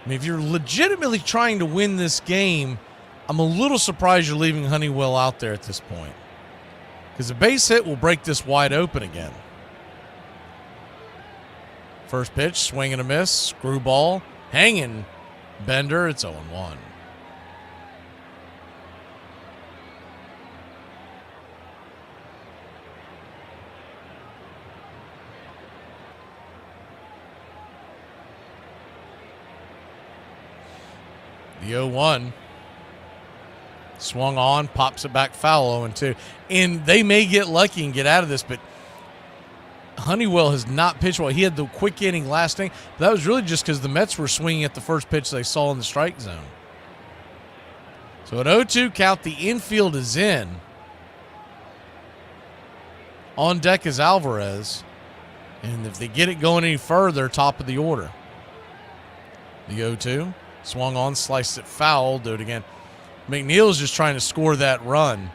I mean, if you're legitimately trying to win this game, I'm a little surprised you're leaving Honeywell out there at this point, because a base hit will break this wide open again. First pitch, swing and a miss, screwball, hanging Bender. It's 0-1. The 0-1. Swung on, pops it back foul, 0-2. And they may get lucky and get out of this, but Honeywell has not pitched well. He had the quick inning last inning, but that was really just because the Mets were swinging at the first pitch they saw in the strike zone. So an 0-2 count, the infield is in. On deck is Alvarez. And if they get it going any further, top of the order. The 0-2. Swung on, sliced it foul, do it again. McNeil's just trying to score that run.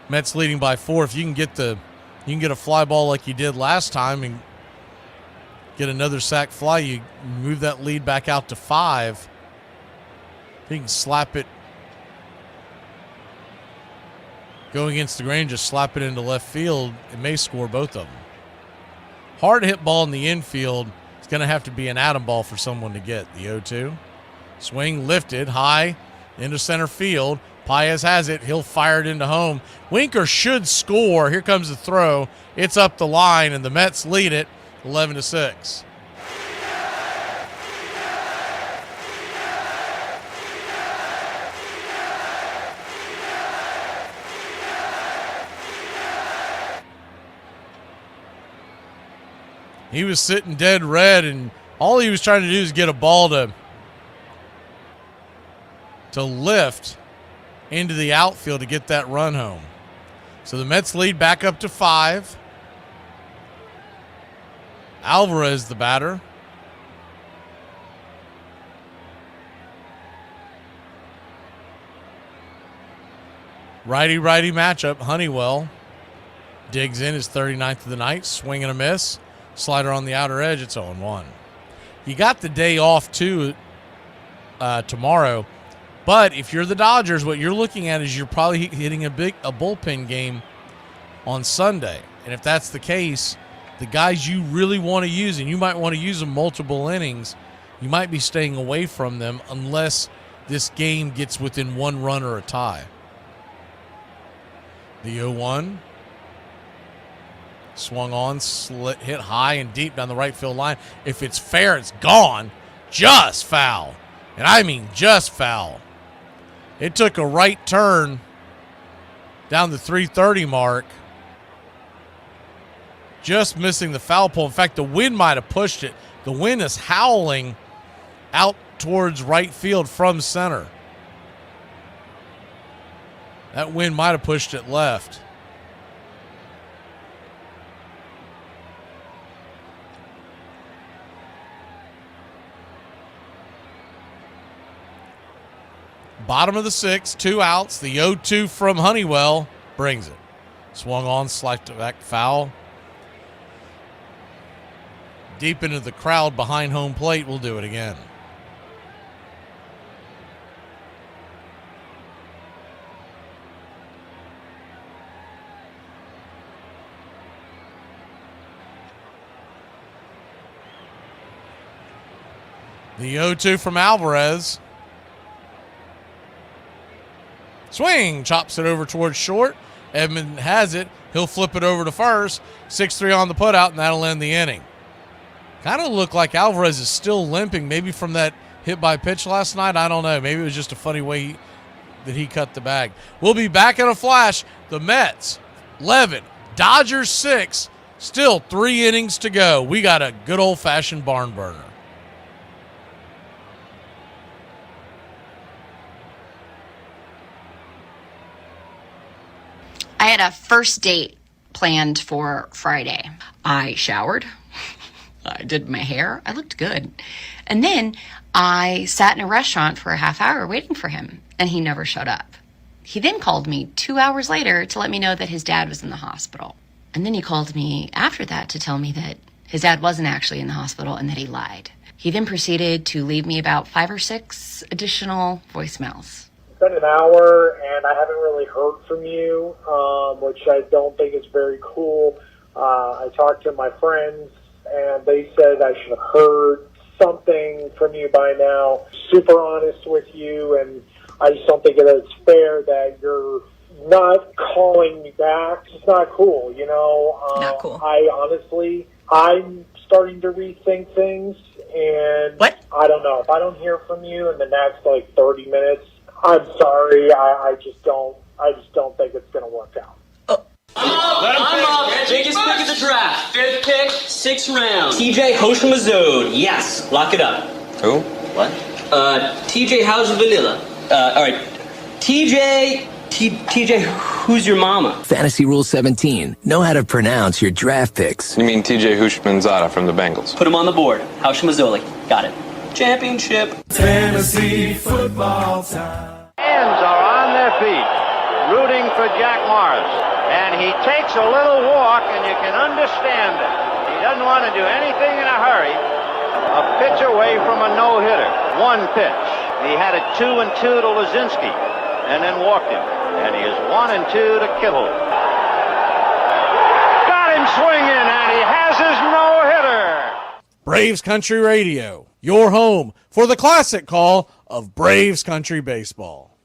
Mets leading by 4. If you can get a fly ball like you did last time and get another sac fly, you move that lead back out to 5. If you can slap it, go against the grain, just slap it into left field, it may score both of them. Hard hit ball in the infield. It's going to have to be an atom ball for someone to get. The 0-2. Swing lifted high into center field. Paez has it. He'll fire it into home. Winker should score. Here comes the throw. It's up the line, and the Mets lead it 11-6. He was sitting dead red, and all he was trying to do is get a ball to lift into the outfield to get that run home. So the Mets lead back up to 5. Alvarez, the batter. Righty-righty matchup. Honeywell digs in his 39th of the night. Swing and a miss. Slider on the outer edge. It's 0-1. You got the day off, too, tomorrow. But if you're the Dodgers, what you're looking at is you're probably hitting a bullpen game on Sunday. And if that's the case, the guys you really want to use, and you might want to use them multiple innings, you might be staying away from them unless this game gets within 1 run or a tie. The 0-1. Swung on, hit high and deep down the right field line. If it's fair, it's gone. Just foul. And I mean just foul. It took a right turn down the 330 mark. Just missing the foul pole. In fact, the wind might have pushed it. The wind is howling out towards right field from center. That wind might have pushed it left. Bottom of the 6th, 2 outs. The 0-2 from Honeywell brings it. Swung on, slapped it back, foul. Deep into the crowd behind home plate. We'll do it again. The 0-2 from Alvarez. Swing, chops it over towards short. Edmund has it. He'll flip it over to first. 6-3 on the putout, and that'll end the inning. Kind of looked like Alvarez is still limping, maybe from that hit by pitch last night. I don't know. Maybe it was just a funny way that he cut the bag. We'll be back in a flash. The Mets, 11. Dodgers, 6. Still 3 innings to go. We got a good old-fashioned barn burner. I had a first date planned for Friday. I showered. I did my hair. I looked good. And then I sat in a restaurant for a half hour waiting for him, and he never showed up. He then called me 2 hours later to let me know that his dad was in the hospital. And then he called me after that to tell me that his dad wasn't actually in the hospital and that he lied. He then proceeded to leave me about 5 or 6 additional voicemails. It's been an hour, and I haven't really heard from you, which I don't think is very cool. I talked to my friends, and they said I should have heard something from you by now. Super honest with you, and I just don't think that it's fair that you're not calling me back. It's not cool, you know. Not cool. I'm starting to rethink things, and I don't know. If I don't hear from you in the next, 30 minutes, I'm sorry. I just don't think it's going to work out. I'm up. Biggest pick of the draft. 5th pick, 6th round. TJ Hoshimazode. Yes. Lock it up. Who? What? TJ, how's vanilla? All right. TJ, who's your mama? Fantasy Rule 17. Know how to pronounce your draft picks. You mean TJ Hushmanzada from the Bengals? Put him on the board. Hoshimazole. Got it. Championship. Fantasy football time. Fans are on their feet, rooting for Jack Morris. And he takes a little walk, and you can understand it. He doesn't want to do anything in a hurry. A pitch away from a no-hitter. 1 pitch. He had a 2-2 to Lazinski, and then walked him. And he is 1-2 to Kittle. Got him swinging, and he has his no-hitter. Braves Country Radio, your home for the classic call of Braves Country Baseball.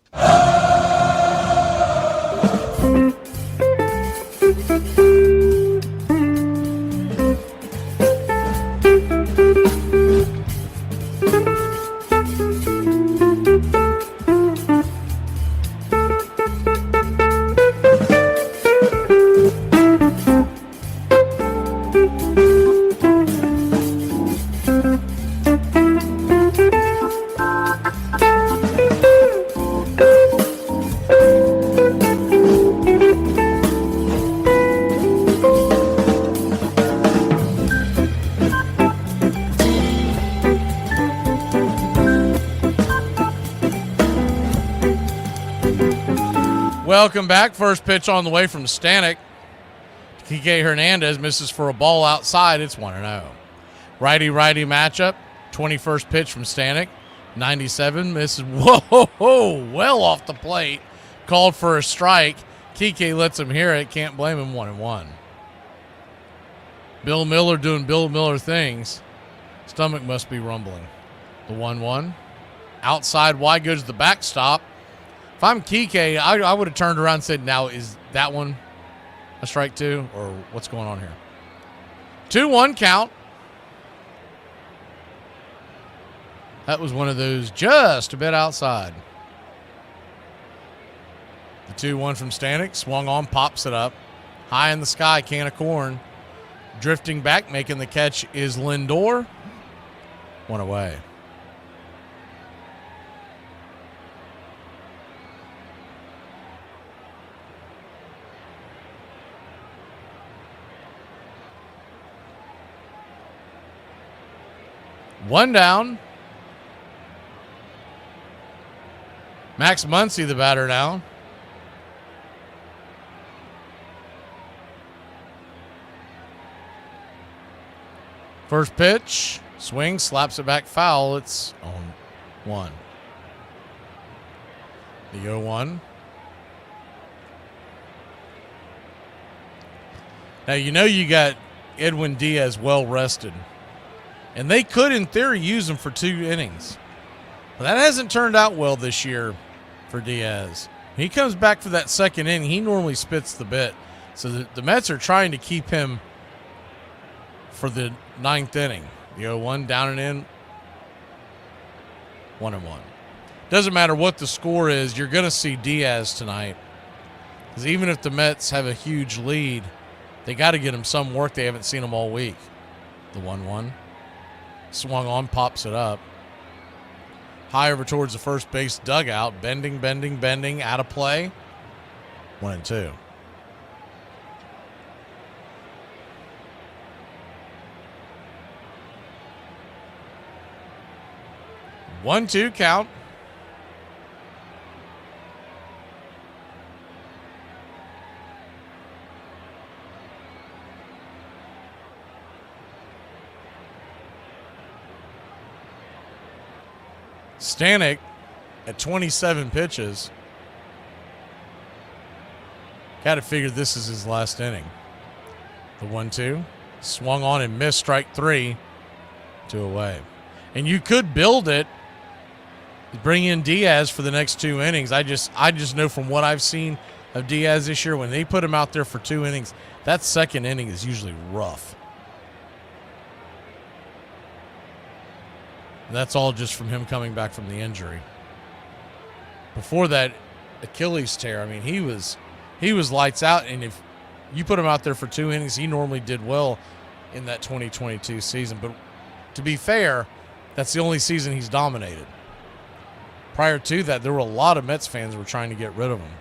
Welcome back. First pitch on the way from Stanek. Kike Hernandez misses for a ball outside. It's 1-0. Righty-righty matchup. 21st pitch from Stanek. 97 misses. Whoa, well off the plate. Called for a strike. Kike lets him hear it. Can't blame him. 1-1. Bill Miller doing Bill Miller things. Stomach must be rumbling. The 1-1. Outside wide goes the backstop. If I'm Kike, I would have turned around and said, now, is that one a strike two, or what's going on here? 2-1 count. That was one of those just a bit outside. The 2-1 from Stanek. Swung on, pops it up. High in the sky, can of corn. Drifting back, making the catch is Lindor. One away. One down. Max Muncy, the batter now. First pitch, swing, slaps it back foul. It's on 1. The 0-1. Now, you got Edwin Diaz well rested. And they could, in theory, use him for 2 innings. But that hasn't turned out well this year for Diaz. He comes back for that second inning. He normally spits the bit. So the Mets are trying to keep him for the 9th inning. The 0-1 down and in. 1-1. Doesn't matter what the score is, you're going to see Diaz tonight. Because even if the Mets have a huge lead, they got to get him some work. They haven't seen him all week. The 1-1. Swung on, pops it up. High over towards the first base dugout. Bending, out of play. 1-2. One-two count. Stanek at 27 pitches. Got to figure this is his last inning. The 1-2. Swung on and missed, strike 3. 2 away. And you could build it. Bring in Diaz for the next 2 innings. I just know from what I've seen of Diaz this year, when they put him out there for 2 innings, that second inning is usually rough. And that's all just from him coming back from the injury. Before that Achilles tear, I mean, he was lights out, and if you put him out there for 2 innings, he normally did well in that 2022 season. But to be fair, that's the only season he's dominated. Prior to that, there were a lot of Mets fans who were trying to get rid of him.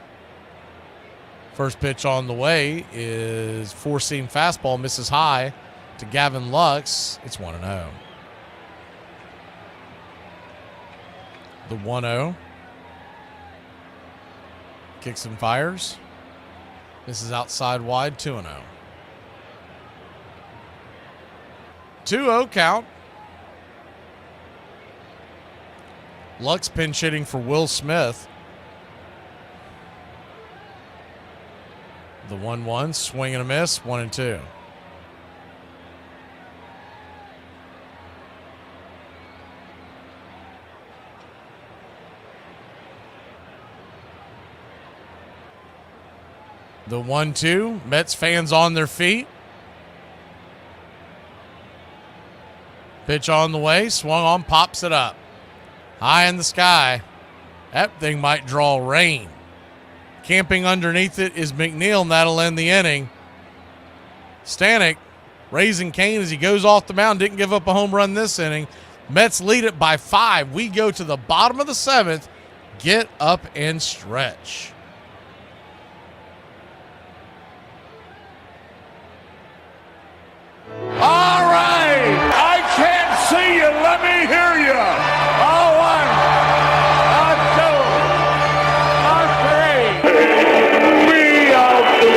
First pitch on the way is 4-seam fastball, misses high to Gavin Lux. It's 1-0. The 1-0. Kicks and fires. This is outside wide, 2-0. 2-0 count. Lux pinch hitting for Will Smith. The 1-1, swing and a miss, 1-2. The 1-2. Mets fans on their feet. Pitch on the way. Swung on, pops it up. High in the sky. That thing might draw rain. Camping underneath it is McNeil, and that'll end the inning. Stanek raising Cain as he goes off the mound. Didn't give up a home run this inning. Mets lead it by 5. We go to the bottom of the 7th. Get up and stretch. All right. I can't see you. Let me hear you. All one, a two, a three. Me out to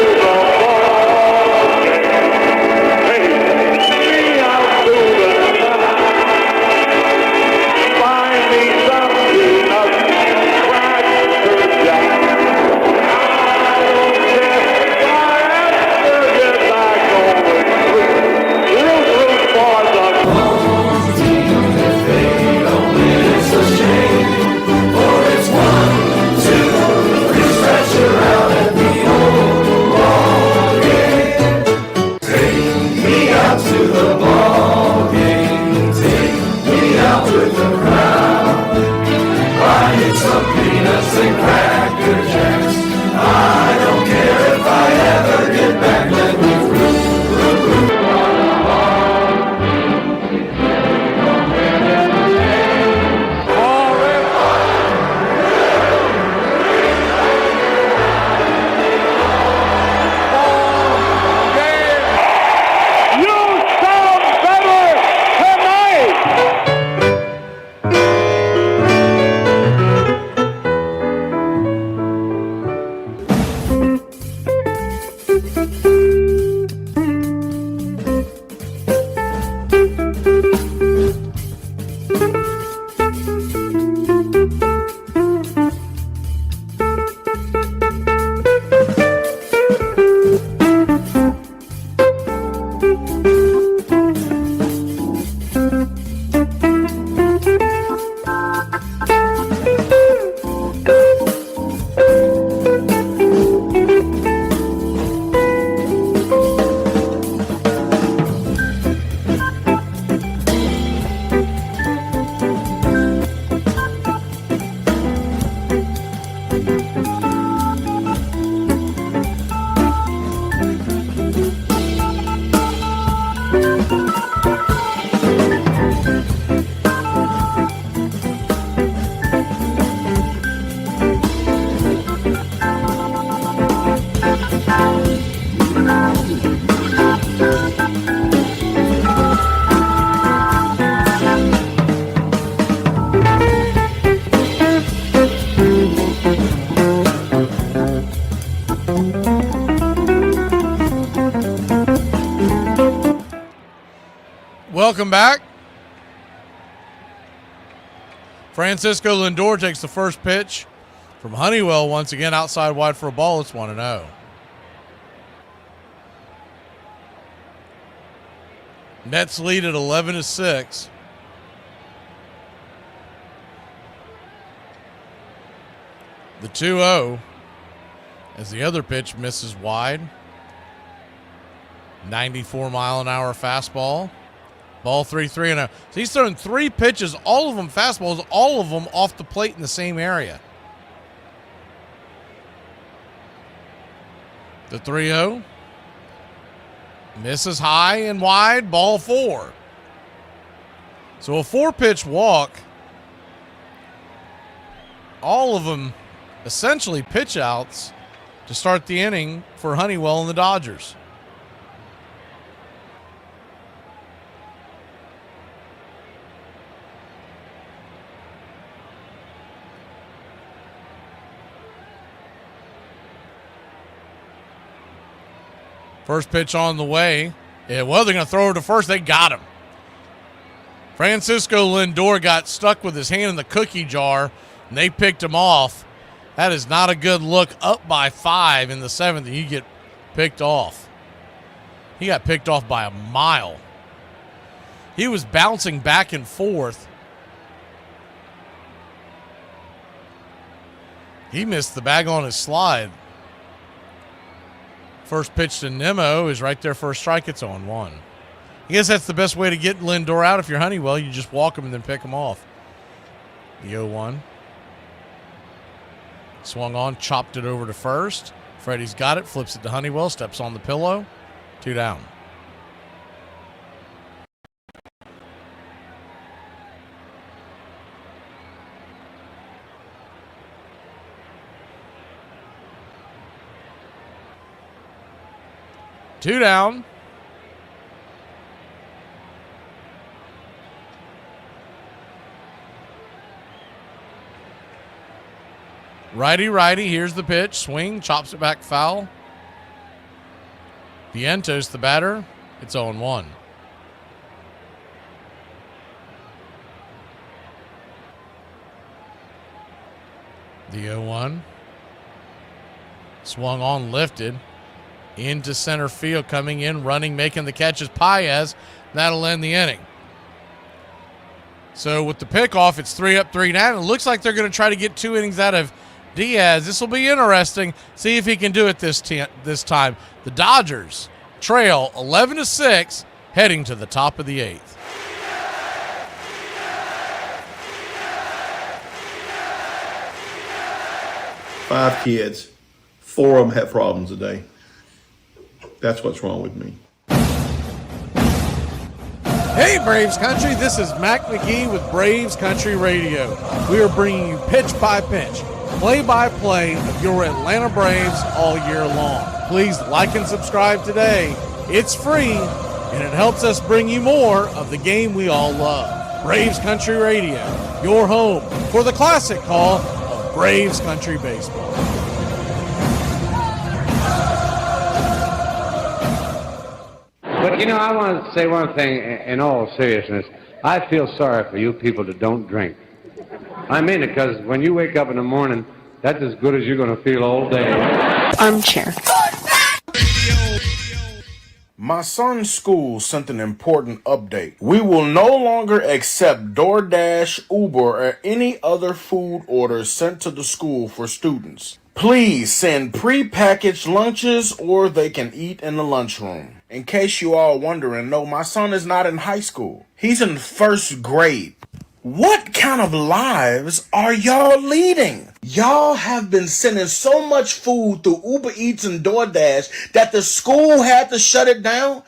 the ball game. Me out to the top. Find me something up Cracker Jack. I don't care if I have to get back on the street. Root for the Welcome back. Francisco Lindor takes the first pitch from Honeywell once again outside wide for a ball. It's 1-0. Mets lead at 11-6. The 2-0 as the other pitch misses wide. 94-mile-an-hour fastball. Ball 3-0. So he's thrown 3 pitches, all of them fastballs, all of them off the plate in the same area. The 3-0. Misses high and wide, ball 4. So a 4-pitch walk. All of them essentially pitch outs to start the inning for Honeywell and the Dodgers. First pitch on the way. Yeah, well, they're going to throw her to first. They got him. Francisco Lindor got stuck with his hand in the cookie jar, and they picked him off. That is not a good look. Up by 5 in the 7th, and you get picked off. He got picked off by a mile. He was bouncing back and forth. He missed the bag on his slide. First pitch to Nemo is right there for a strike. It's 0-1. I guess that's the best way to get Lindor out if you're Honeywell. You just walk him and then pick him off. The 0-1. Swung on, chopped it over to first. Freddie's got it, flips it to Honeywell, steps on the pillow. 2 down. Two down. Righty. Here's the pitch. Swing. Chops it back foul. Vientos, the batter. It's 0-1. The 0-1. Swung on, lifted. Into center field, coming in, running, making the catch is Paez. That'll end the inning. So with the pickoff, it's 3 up, 3 down. It looks like they're going to try to get 2 innings out of Diaz. This will be interesting. See if he can do it this time. The Dodgers trail 11-6, heading to the top of the 8th. Five kids, 4 of them have problems today. That's what's wrong with me. Hey, Braves Country, this is Mac Magee with Braves Country Radio. We are bringing you pitch by pitch, play-by-play of your Atlanta Braves all year long. Please like and subscribe today. It's free, and it helps us bring you more of the game we all love. Braves Country Radio, your home for the classic call of Braves Country Baseball. But, you know, I want to say one thing in all seriousness. I feel sorry for you people that don't drink. I mean it, because when you wake up in the morning, that's as good as you're going to feel all day. Armchair. My son's school sent an important update. We will no longer accept DoorDash, Uber, or any other food orders sent to the school for students. Please send pre-packaged lunches or they can eat in the lunchroom. In case you all wondering, no, my son is not in high school. He's in 1st grade. What kind of lives are y'all leading? Y'all have been sending so much food through Uber Eats and DoorDash that the school had to shut it down?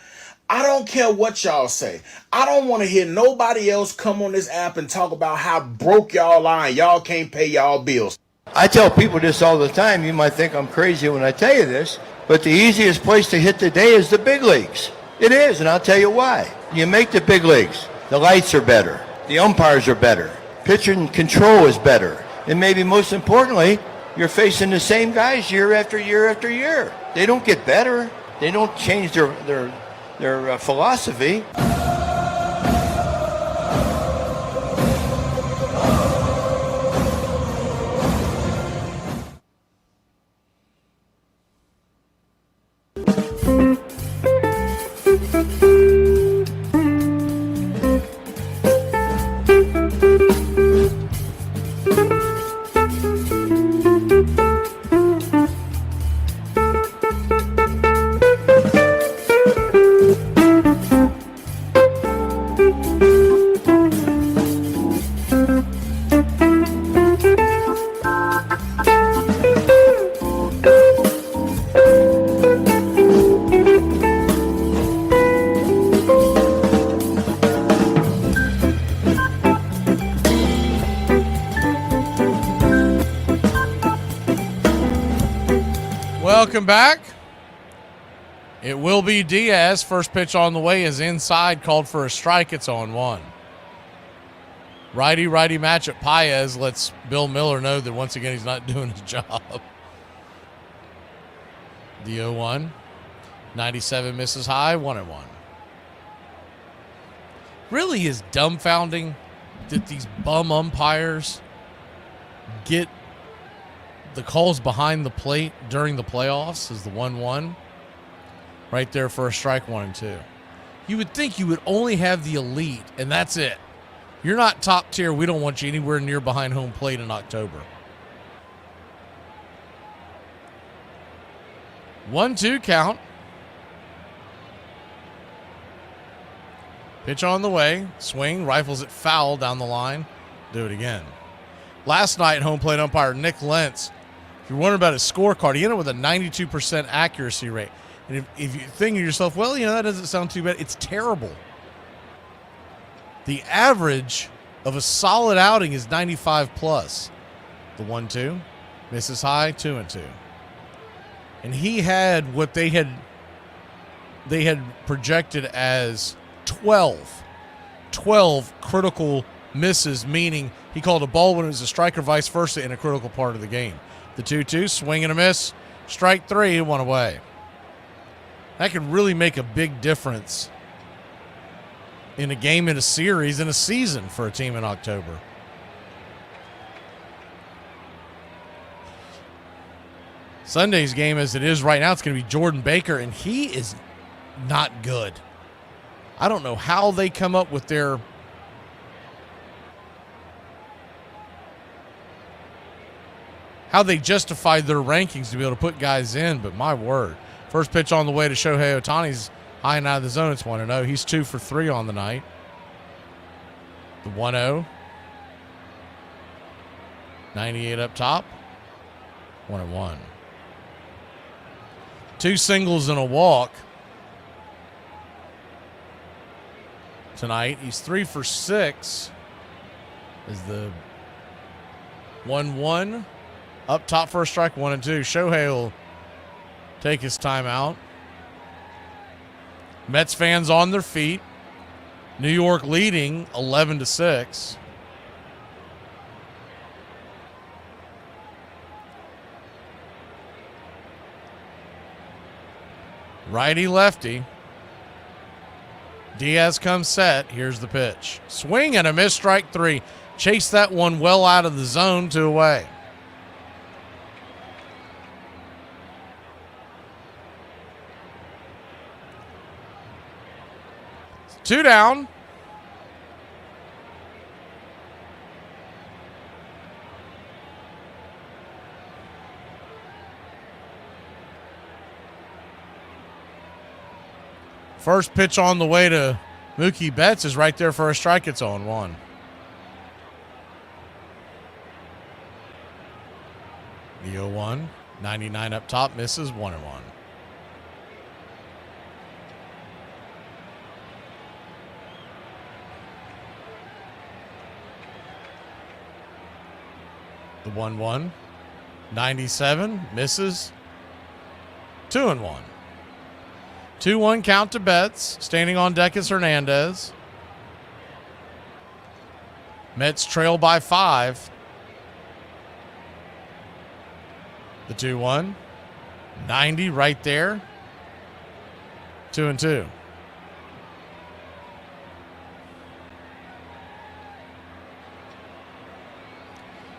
I don't care what y'all say. I don't want to hear nobody else come on this app and talk about how broke y'all are and y'all can't pay y'all bills. I tell people this all the time. You might think I'm crazy when I tell you this, but the easiest place to hit the day is the big leagues. It is, and I'll tell you why. You make the big leagues. The lights are better. The umpires are better. Pitching control is better. And maybe most importantly, you're facing the same guys year after year after year. They don't get better. They don't change their philosophy. Welcome back. It will be Diaz. First pitch on the way is inside, called for a strike. It's 0-1. Righty match at Paez lets Bill Miller know that once again he's not doing his job. The 0-1. 97 misses high, 1-1. Really is dumbfounding that these bum umpires get the calls behind the plate during the playoffs is the 1-1. Right there for a strike, 1-2. You would think you would only have the elite, and that's it. You're not top tier. We don't want you anywhere near behind home plate in October. 1-2 count. Pitch on the way. Swing. Rifles it foul down the line. Do it again. Last night, home plate umpire Nick Lentz, if you're wondering about his scorecard, he ended up with a 92% accuracy rate. And if you think to yourself, well, that doesn't sound too bad, it's terrible. The average of a solid outing is 95 plus. The 1-2 misses high, 2-2. And he had what they had projected as 12 critical misses, meaning he called a ball when it was a strike or vice versa in a critical part of the game. The 2-2, swing and a miss, strike 3, 1 away. That could really make a big difference in a game, in a series, in a season for a team in October. Sunday's game, as it is right now, it's going to be Jordan Baker, and he is not good. I don't know how they come up with how they justified their rankings to be able to put guys in, but my word. First pitch on the way to Shohei Ohtani's high and out of the zone. It's 1-0. He's 2 for 3 on the night. The 1-0. 98 up top. 1-1. 2 singles and a walk tonight. He's 3 for 6. Is the 1-1 up top for a strike, 1-2. Shohei will take his time out. Mets fans on their feet. New York leading 11-6. Righty lefty. Diaz comes set. Here's the pitch. Swing and a miss, strike 3. Chase that one well out of the zone, 2 away. Two down. First pitch on the way to Mookie Betts is right there for a strike. It's 0-1. The 0-1. 99 up top, misses, 1-1. The 1-1. 97, misses, 2-1. 2-1 count to Betts. Standing on deck is Hernandez. Mets trail by 5. The 2-1. 90 right there. 2-2.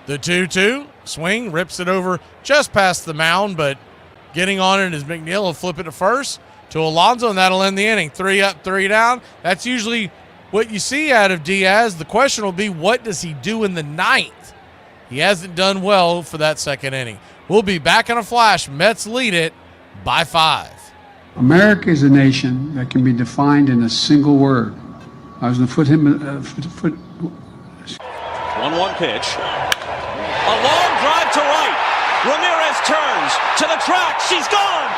The 2-2. Swing, rips it over just past the mound, but getting on it is McNeil. Will flip it to first. To Alonso, and that'll end the inning. 3 up, 3 down. That's usually what you see out of Diaz. The question will be, what does he do in the 9th? He hasn't done well for that second inning. We'll be back in a flash. Mets lead it by 5. America is a nation that can be defined in a single word. I was going to put him... 1-1 pitch. A long drive to right. Ramirez turns to the track. She's gone.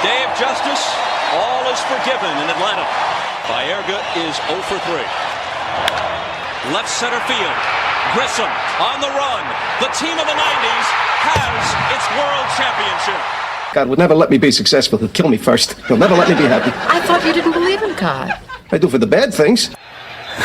Day of justice. All is forgiven in Atlanta. Baerga is 0 for 3. Left center field. Grissom on the run. The team of the 90s has its world championship. God would never let me be successful. He'll kill me first. He'll never let me be happy. I thought you didn't believe in God. I do for the bad things.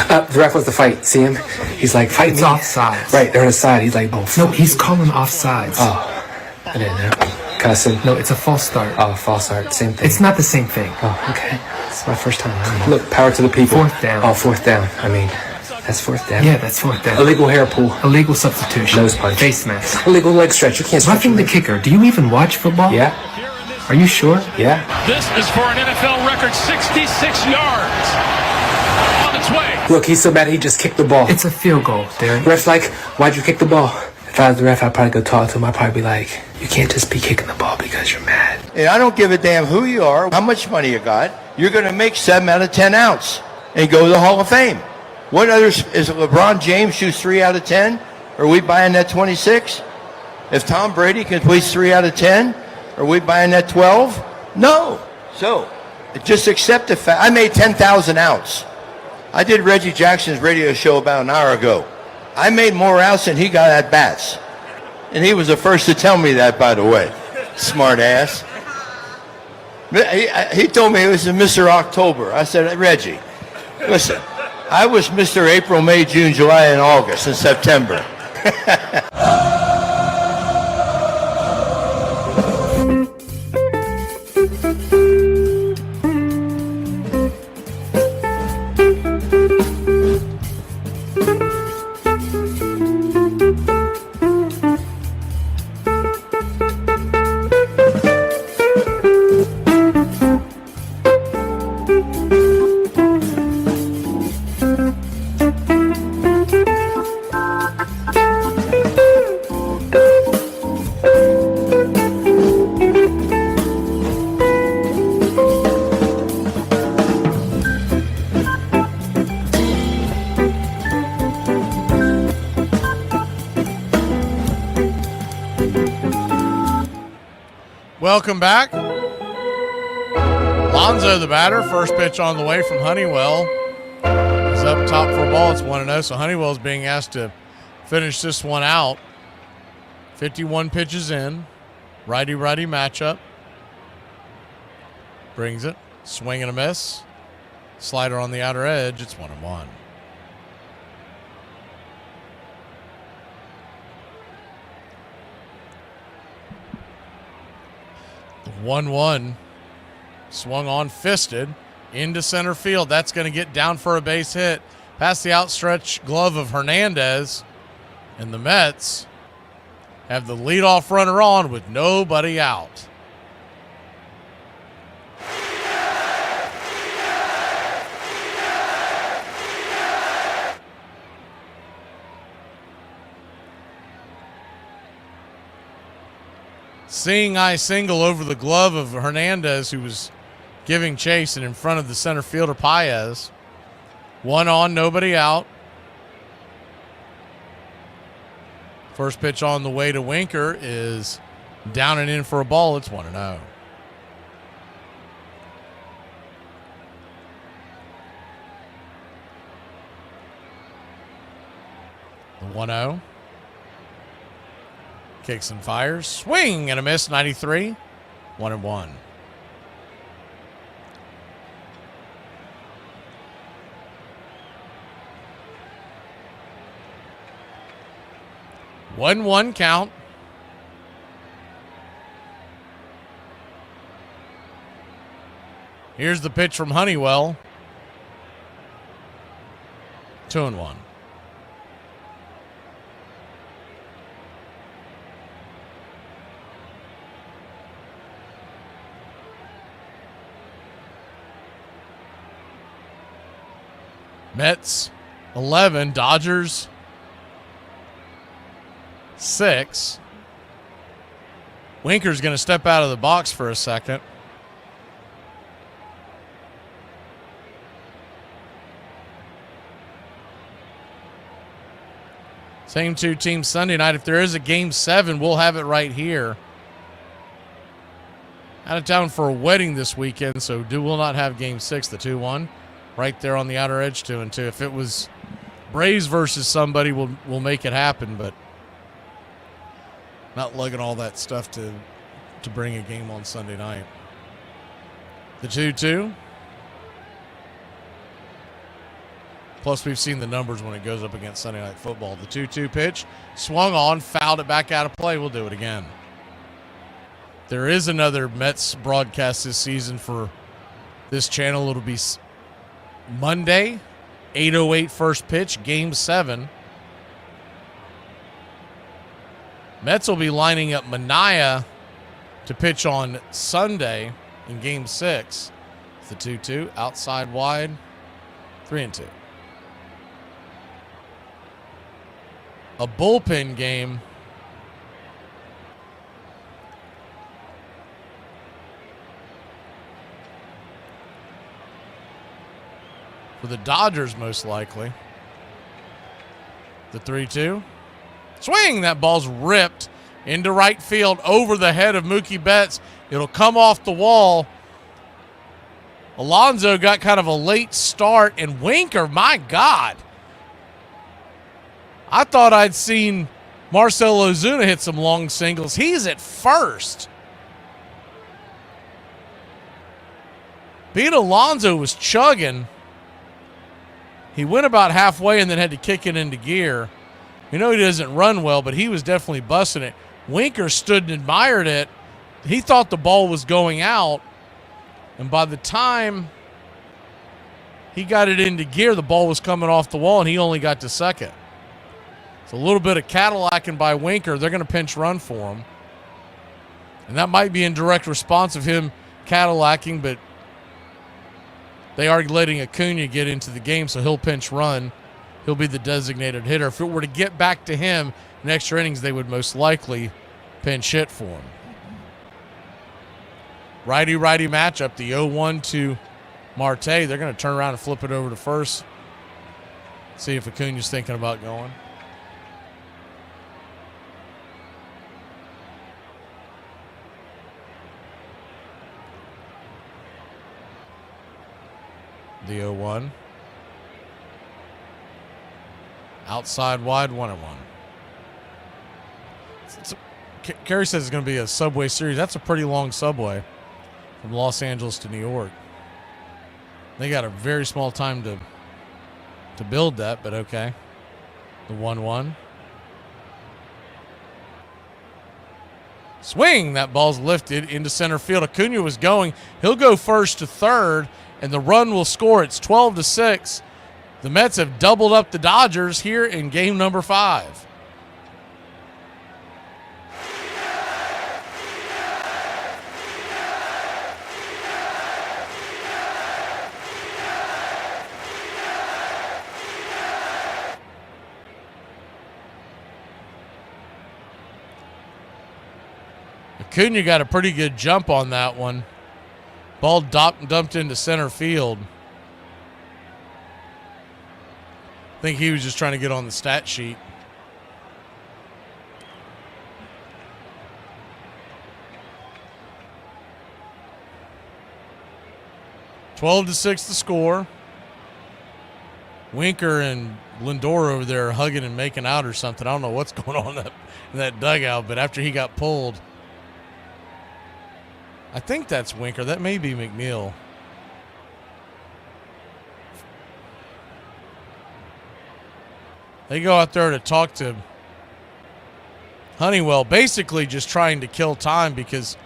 The ref wants to fight. See him? He's like, fight me. It's offsides. Right, they're on his side. He's like, oh, no, he's calling offsides. Oh, I didn't know. Cussing. No, it's a false start. Oh, false start. Same thing. It's not the same thing. Oh, okay. It's my first time. Look, power to the people. 4th down. Oh, 4th down. I mean, that's 4th down. Yeah, that's 4th down. Illegal hair pull. Illegal substitution. Nose punch. Face mask. Illegal leg stretch. You can't stretch. Roughing the kicker. Do you even watch football? Yeah. Are you sure? Yeah. This is for an NFL record 66 yards. On its way. Look, he's so bad he just kicked the ball. It's a field goal, Derek. Ref's like, why'd you kick the ball? If I was the ref, I'd probably go talk to him. I'd probably be like, you can't just be kicking the ball because you're mad. And I don't give a damn who you are, how much money you got. You're going to make 7 out of 10 outs and go to the Hall of Fame. What others, is LeBron James shoots 3 out of 10? Are we buying that 26? If Tom Brady completes 3 out of 10, are we buying that 12? No. So, just accept the fact. I made 10,000 outs. I did Reggie Jackson's radio show about an hour ago. I made more outs than he got at bats. And he was the first to tell me that, by the way. Smart ass. He told me it was Mr. October. I said, Reggie, listen, I was Mr. April, May, June, July, and August, and September. Welcome back. Lonzo, the batter, first pitch on the way from Honeywell. He's up top for a ball. It's 1-0. So Honeywell's being asked to finish this one out. 51 pitches in. Righty-righty matchup. Brings it. Swing and a miss. Slider on the outer edge. It's 1-1. The 1-1 swung on, fisted into center field. That's going to get down for a base hit past the outstretched glove of Hernandez. And the Mets have the leadoff runner on with nobody out. Seeing eye single over the glove of Hernandez, who was giving chase and in front of the center fielder Paez. 1 on, nobody out. First pitch on the way to Winker is down and in for a ball. It's 1-0. The 1-0. Kicks and fires. Swing and a miss, 93. 1-1. One count. Here's the pitch from Honeywell. 2-1. Mets 11, Dodgers 6. Winker's going to step out of the box for a second. Same two teams Sunday night. If there is a game 7, we'll have it right here. Out of town for a wedding this weekend, so will not have game 6, the 2-1. Right there on the outer edge, 2-2. If it was Braves versus somebody, we'll make it happen, but not lugging all that stuff to bring a game on Sunday night. The 2-2. Plus, we've seen the numbers when it goes up against Sunday Night Football. The 2-2 pitch, swung on, fouled it back out of play. We'll do it again. There is another Mets broadcast this season for this channel. It'll be Monday, 8:08 first pitch, game 7. Mets will be lining up Manaea to pitch on Sunday in game 6. The 2-2, outside wide, 3-2. A bullpen game for the Dodgers, most likely. The 3-2. Swing! That ball's ripped into right field over the head of Mookie Betts. It'll come off the wall. Alonso got kind of a late start, and Winker, my God. I thought I'd seen Marcell Ozuna hit some long singles. He's at first. Pete Alonso was chugging. He went about halfway and then had to kick it into gear. We know he doesn't run well, but he was definitely busting it. Winker stood and admired it. He thought the ball was going out. And by the time he got it into gear, the ball was coming off the wall, and he only got to second. It's a little bit of Cadillacing by Winker. They're going to pinch run for him. And that might be in direct response of him Cadillacing, but they are letting Acuna get into the game, so he'll pinch run. He'll be the designated hitter. If it were to get back to him in extra innings, they would most likely pinch hit for him. Righty-righty matchup, the 0-1 to Marte. They're going to turn around and flip it over to first. See if Acuna's thinking about going. The 0-1. Outside wide, 1-1. Kerry says it's going to be a Subway series. That's a pretty long subway from Los Angeles to New York. They got a very small time to build that, but okay. The 1-1. Swing! That ball's lifted into center field. Acuna was going. He'll go first to third, and the run will score. It's 12-6. The Mets have doubled up the Dodgers here in game number 5. Acuna got a pretty good jump on that one. Ball dumped into center field. I think he was just trying to get on the stat sheet. (12-6) the score. Winker and Lindor over there hugging and making out or something. I don't know what's going on in that dugout, but after he got pulled, I think that's Winker. That may be McNeil. They go out there to talk to Honeywell, basically just trying to kill time because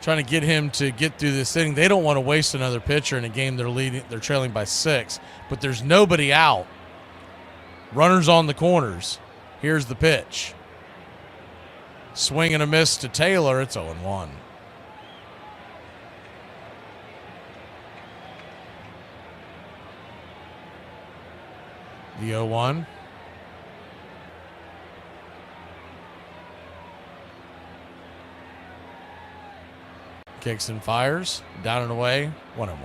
trying to get him to get through this inning. They don't want to waste another pitcher in a game they're trailing by 6, but there's nobody out. Runners on the corners. Here's the pitch. Swing and a miss to Taylor. It's 0-1. The 0-1. Kicks and fires. Down and away. 1-1.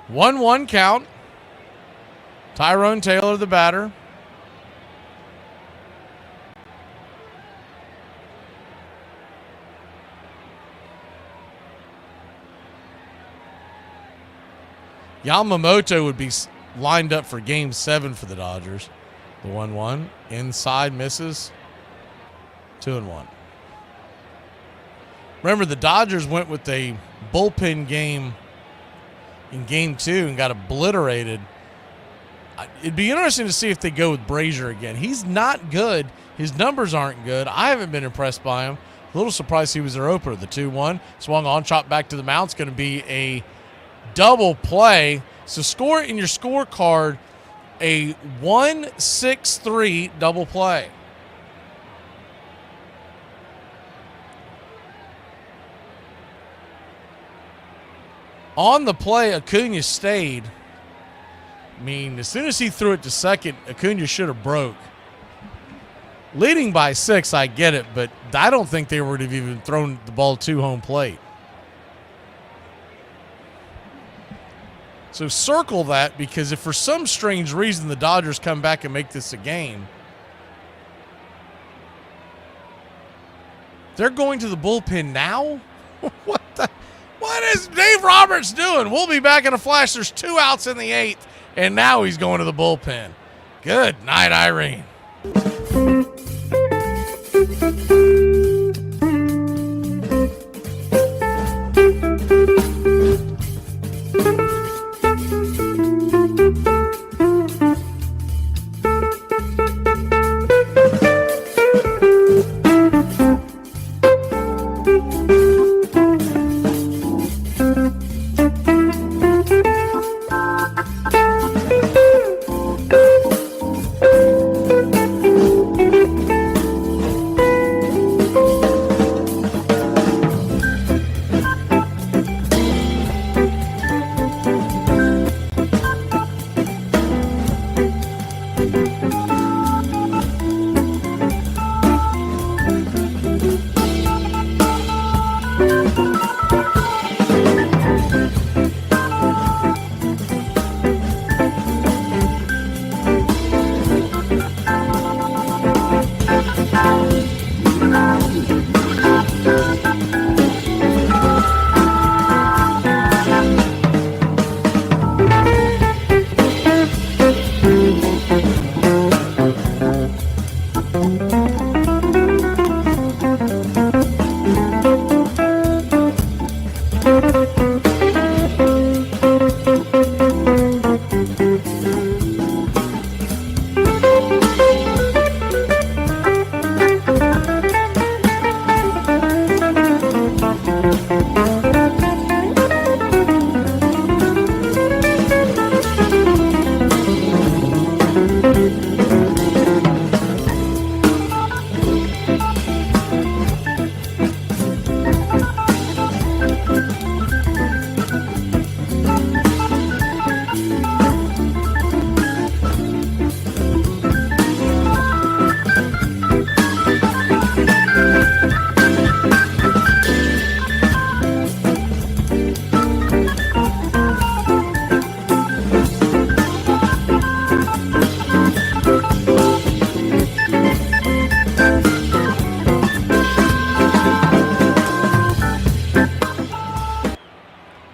1-1 count. Tyrone Taylor, the batter. Yamamoto would be lined up for game 7 for the Dodgers. The 1-1. Inside misses. 2-1. Remember, the Dodgers went with a bullpen game in game 2 and got obliterated. It'd be interesting to see if they go with Brazier again. He's not good. His numbers aren't good. I haven't been impressed by him. A little surprised he was their opener. The 2-1. Swung on, chopped back to the mound. It's going to be a double play. So score in your scorecard a 1-6-3 double play. On the play, Acuna stayed. I mean, as soon as he threw it to second, Acuna should have broke. Leading by 6, I get it, but I don't think they would have even thrown the ball to home plate. So circle that, because if for some strange reason the Dodgers come back and make this a game, they're going to the bullpen now? What is Dave Roberts doing? We'll be back in a flash. There's 2 outs in the 8th, and now he's going to the bullpen. Good night, Irene.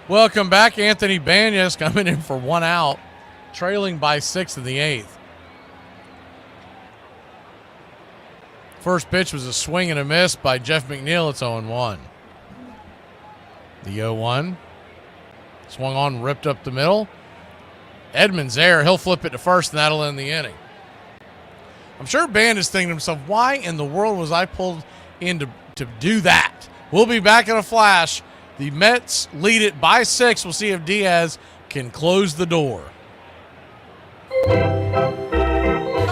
Welcome back. Anthony Banyas coming in for 1 out, trailing by 6 in the 8th. First pitch was a swing and a miss by Jeff McNeil. It's 0-1. The 0-1. Swung on, ripped up the middle. Edmonds there. He'll flip it to first, and that'll end the inning. I'm sure Band is thinking to himself, why in the world was I pulled in to do that? We'll be back in a flash. The Mets lead it by 6. We'll see if Diaz can close the door.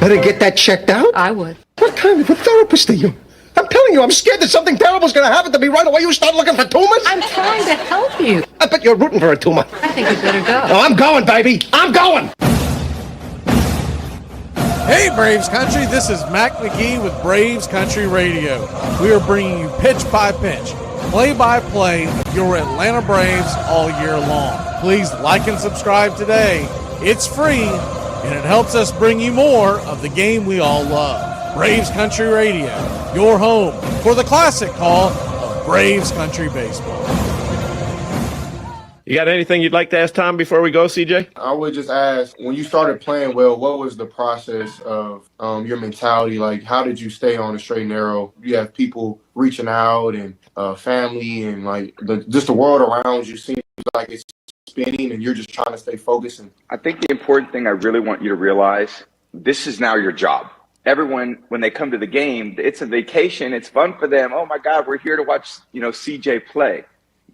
Better get that checked out. I would. What kind of a therapist are you? I'm telling you, I'm scared that something terrible is going to happen to me right away. You start looking for tumors? I'm trying to help you. I bet you're rooting for a tumor. I think you better go. No, I'm going, baby. I'm going. Hey, Braves Country. This is Mac Magee with Braves Country Radio. We are bringing you pitch by pitch, play-by-play of your Atlanta Braves all year long. Please like and subscribe today. It's free, and it helps us bring you more of the game we all love. Braves Country Radio, your home for the classic call of Braves Country Baseball. You got anything you'd like to ask Tom before we go, CJ? I would just ask, when you started playing well, what was the process of your mentality? Like, how did you stay on the straight and narrow? You have people reaching out and family and like just the world around you seems like it's spinning and you're just trying to stay focused. I think the important thing I really want you to realize, this is now your job. Everyone, when they come to the game, it's a vacation. It's fun for them. Oh my God, we're here to watch, CJ play.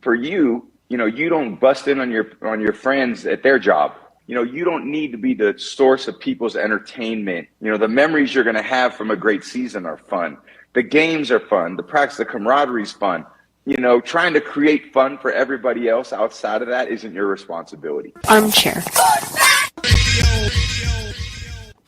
For you, you don't bust in on your friends at their job. You don't need to be the source of people's entertainment. The memories you're going to have from a great season are fun. The games are fun. The practice, the camaraderie is fun. Trying to create fun for everybody else outside of that isn't your responsibility. Armchair.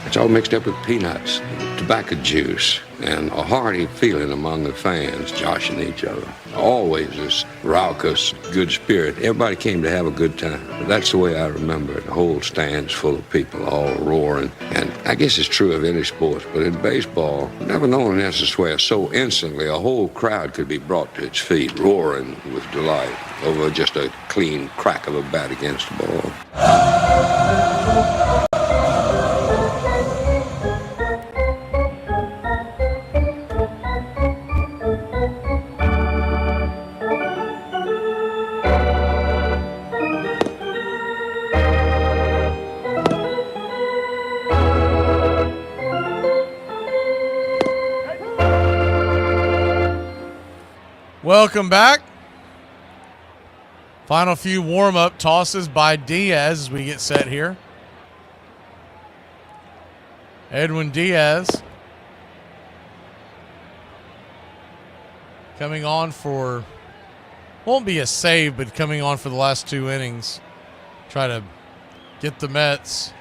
I all mixed up with peanuts, tobacco juice, and a hearty feeling among the fans, joshing each other. Always this raucous, good spirit. Everybody came to have a good time. That's the way I remember it. The whole stand's full of people all roaring. And I guess it's true of any sport, but in baseball, I've never known an instance where so instantly a whole crowd could be brought to its feet, roaring with delight over just a clean crack of a bat against the ball. Welcome back. Final few warm-up tosses by Diaz as we get set here. Edwin Diaz coming on for, won't be a save, but coming on for the last 2 innings. Try to get the Mets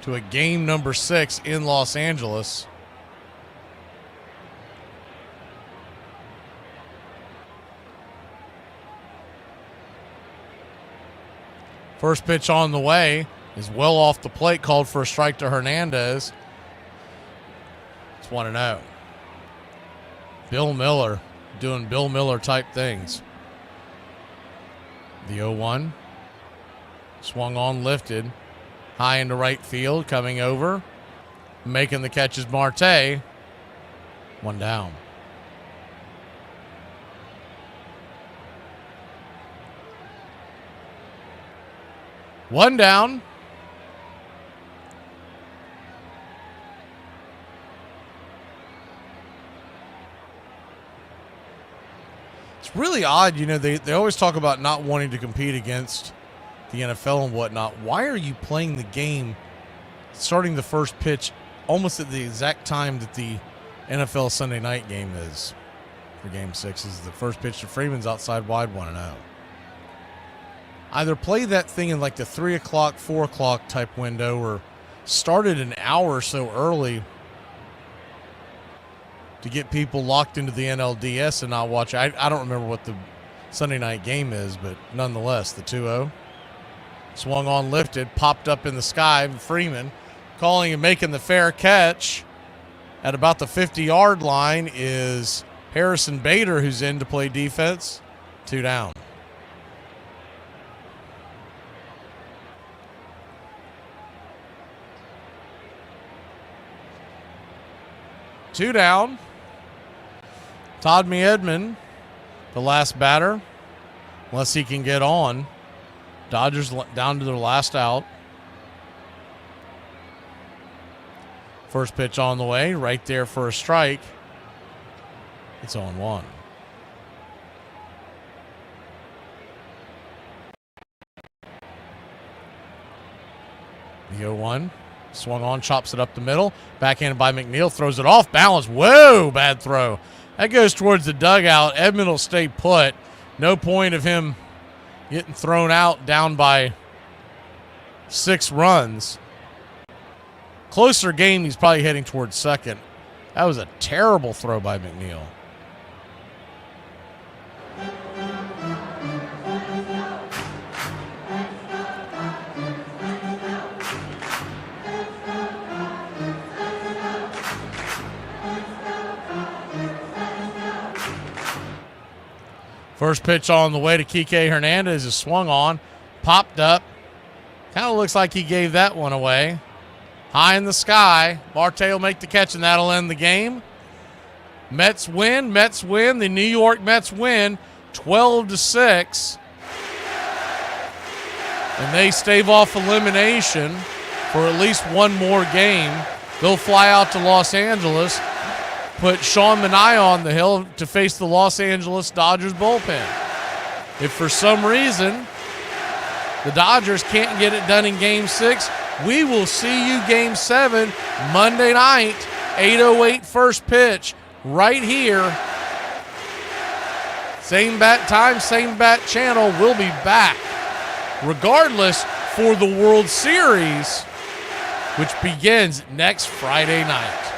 to a game number 6 in Los Angeles. First pitch on the way is well off the plate, called for a strike to Hernandez. It's 1-0. Bill Miller doing Bill Miller type things. The 0-1. Swung on, lifted. High into right field, coming over. Making the catch is Marte. 1 down. One down. It's really odd, you know, they always talk about not wanting to compete against the NFL and whatnot. Why are you playing the game, starting the first pitch almost at the exact time that the NFL Sunday night game is for Game 6? Is the first pitch to Freeman's outside wide, 1-0. Either play that thing in like the 3 o'clock, 4 o'clock type window, or started an hour or so early to get people locked into the NLDS and not watch. I don't remember what the Sunday night game is, but nonetheless, the 2-0. Swung on, lifted, popped up in the sky. Freeman calling and making the fair catch at about the 50-yard line is Harrison Bader, who's in to play defense. 2 down. Two down. Todd Edman, the last batter, unless he can get on. Dodgers down to their last out. First pitch on the way, right there for a strike. It's 0-1. The 0-1. Swung on, chops it up the middle. Backhanded by McNeil, throws it off balance. Whoa, bad throw. That goes towards the dugout. Edman will stay put. No point of him getting thrown out down by 6 runs. Closer game, he's probably heading towards second. That was a terrible throw by McNeil. First pitch on the way to Kike Hernandez is swung on, popped up. Kind of looks like he gave that one away. High in the sky. Marte will make the catch, and that'll end the game. Mets win. The New York Mets win 12-6. And they stave off elimination for at least one more game. They'll fly out to Los Angeles, put Sean Manaea on the hill to face the Los Angeles Dodgers bullpen. If for some reason the Dodgers can't get it done in Game 6, we will see you Game 7 Monday night, 8:08 first pitch, right here. Same bat time, same bat channel. We'll be back. Regardless, for the World Series, which begins next Friday night.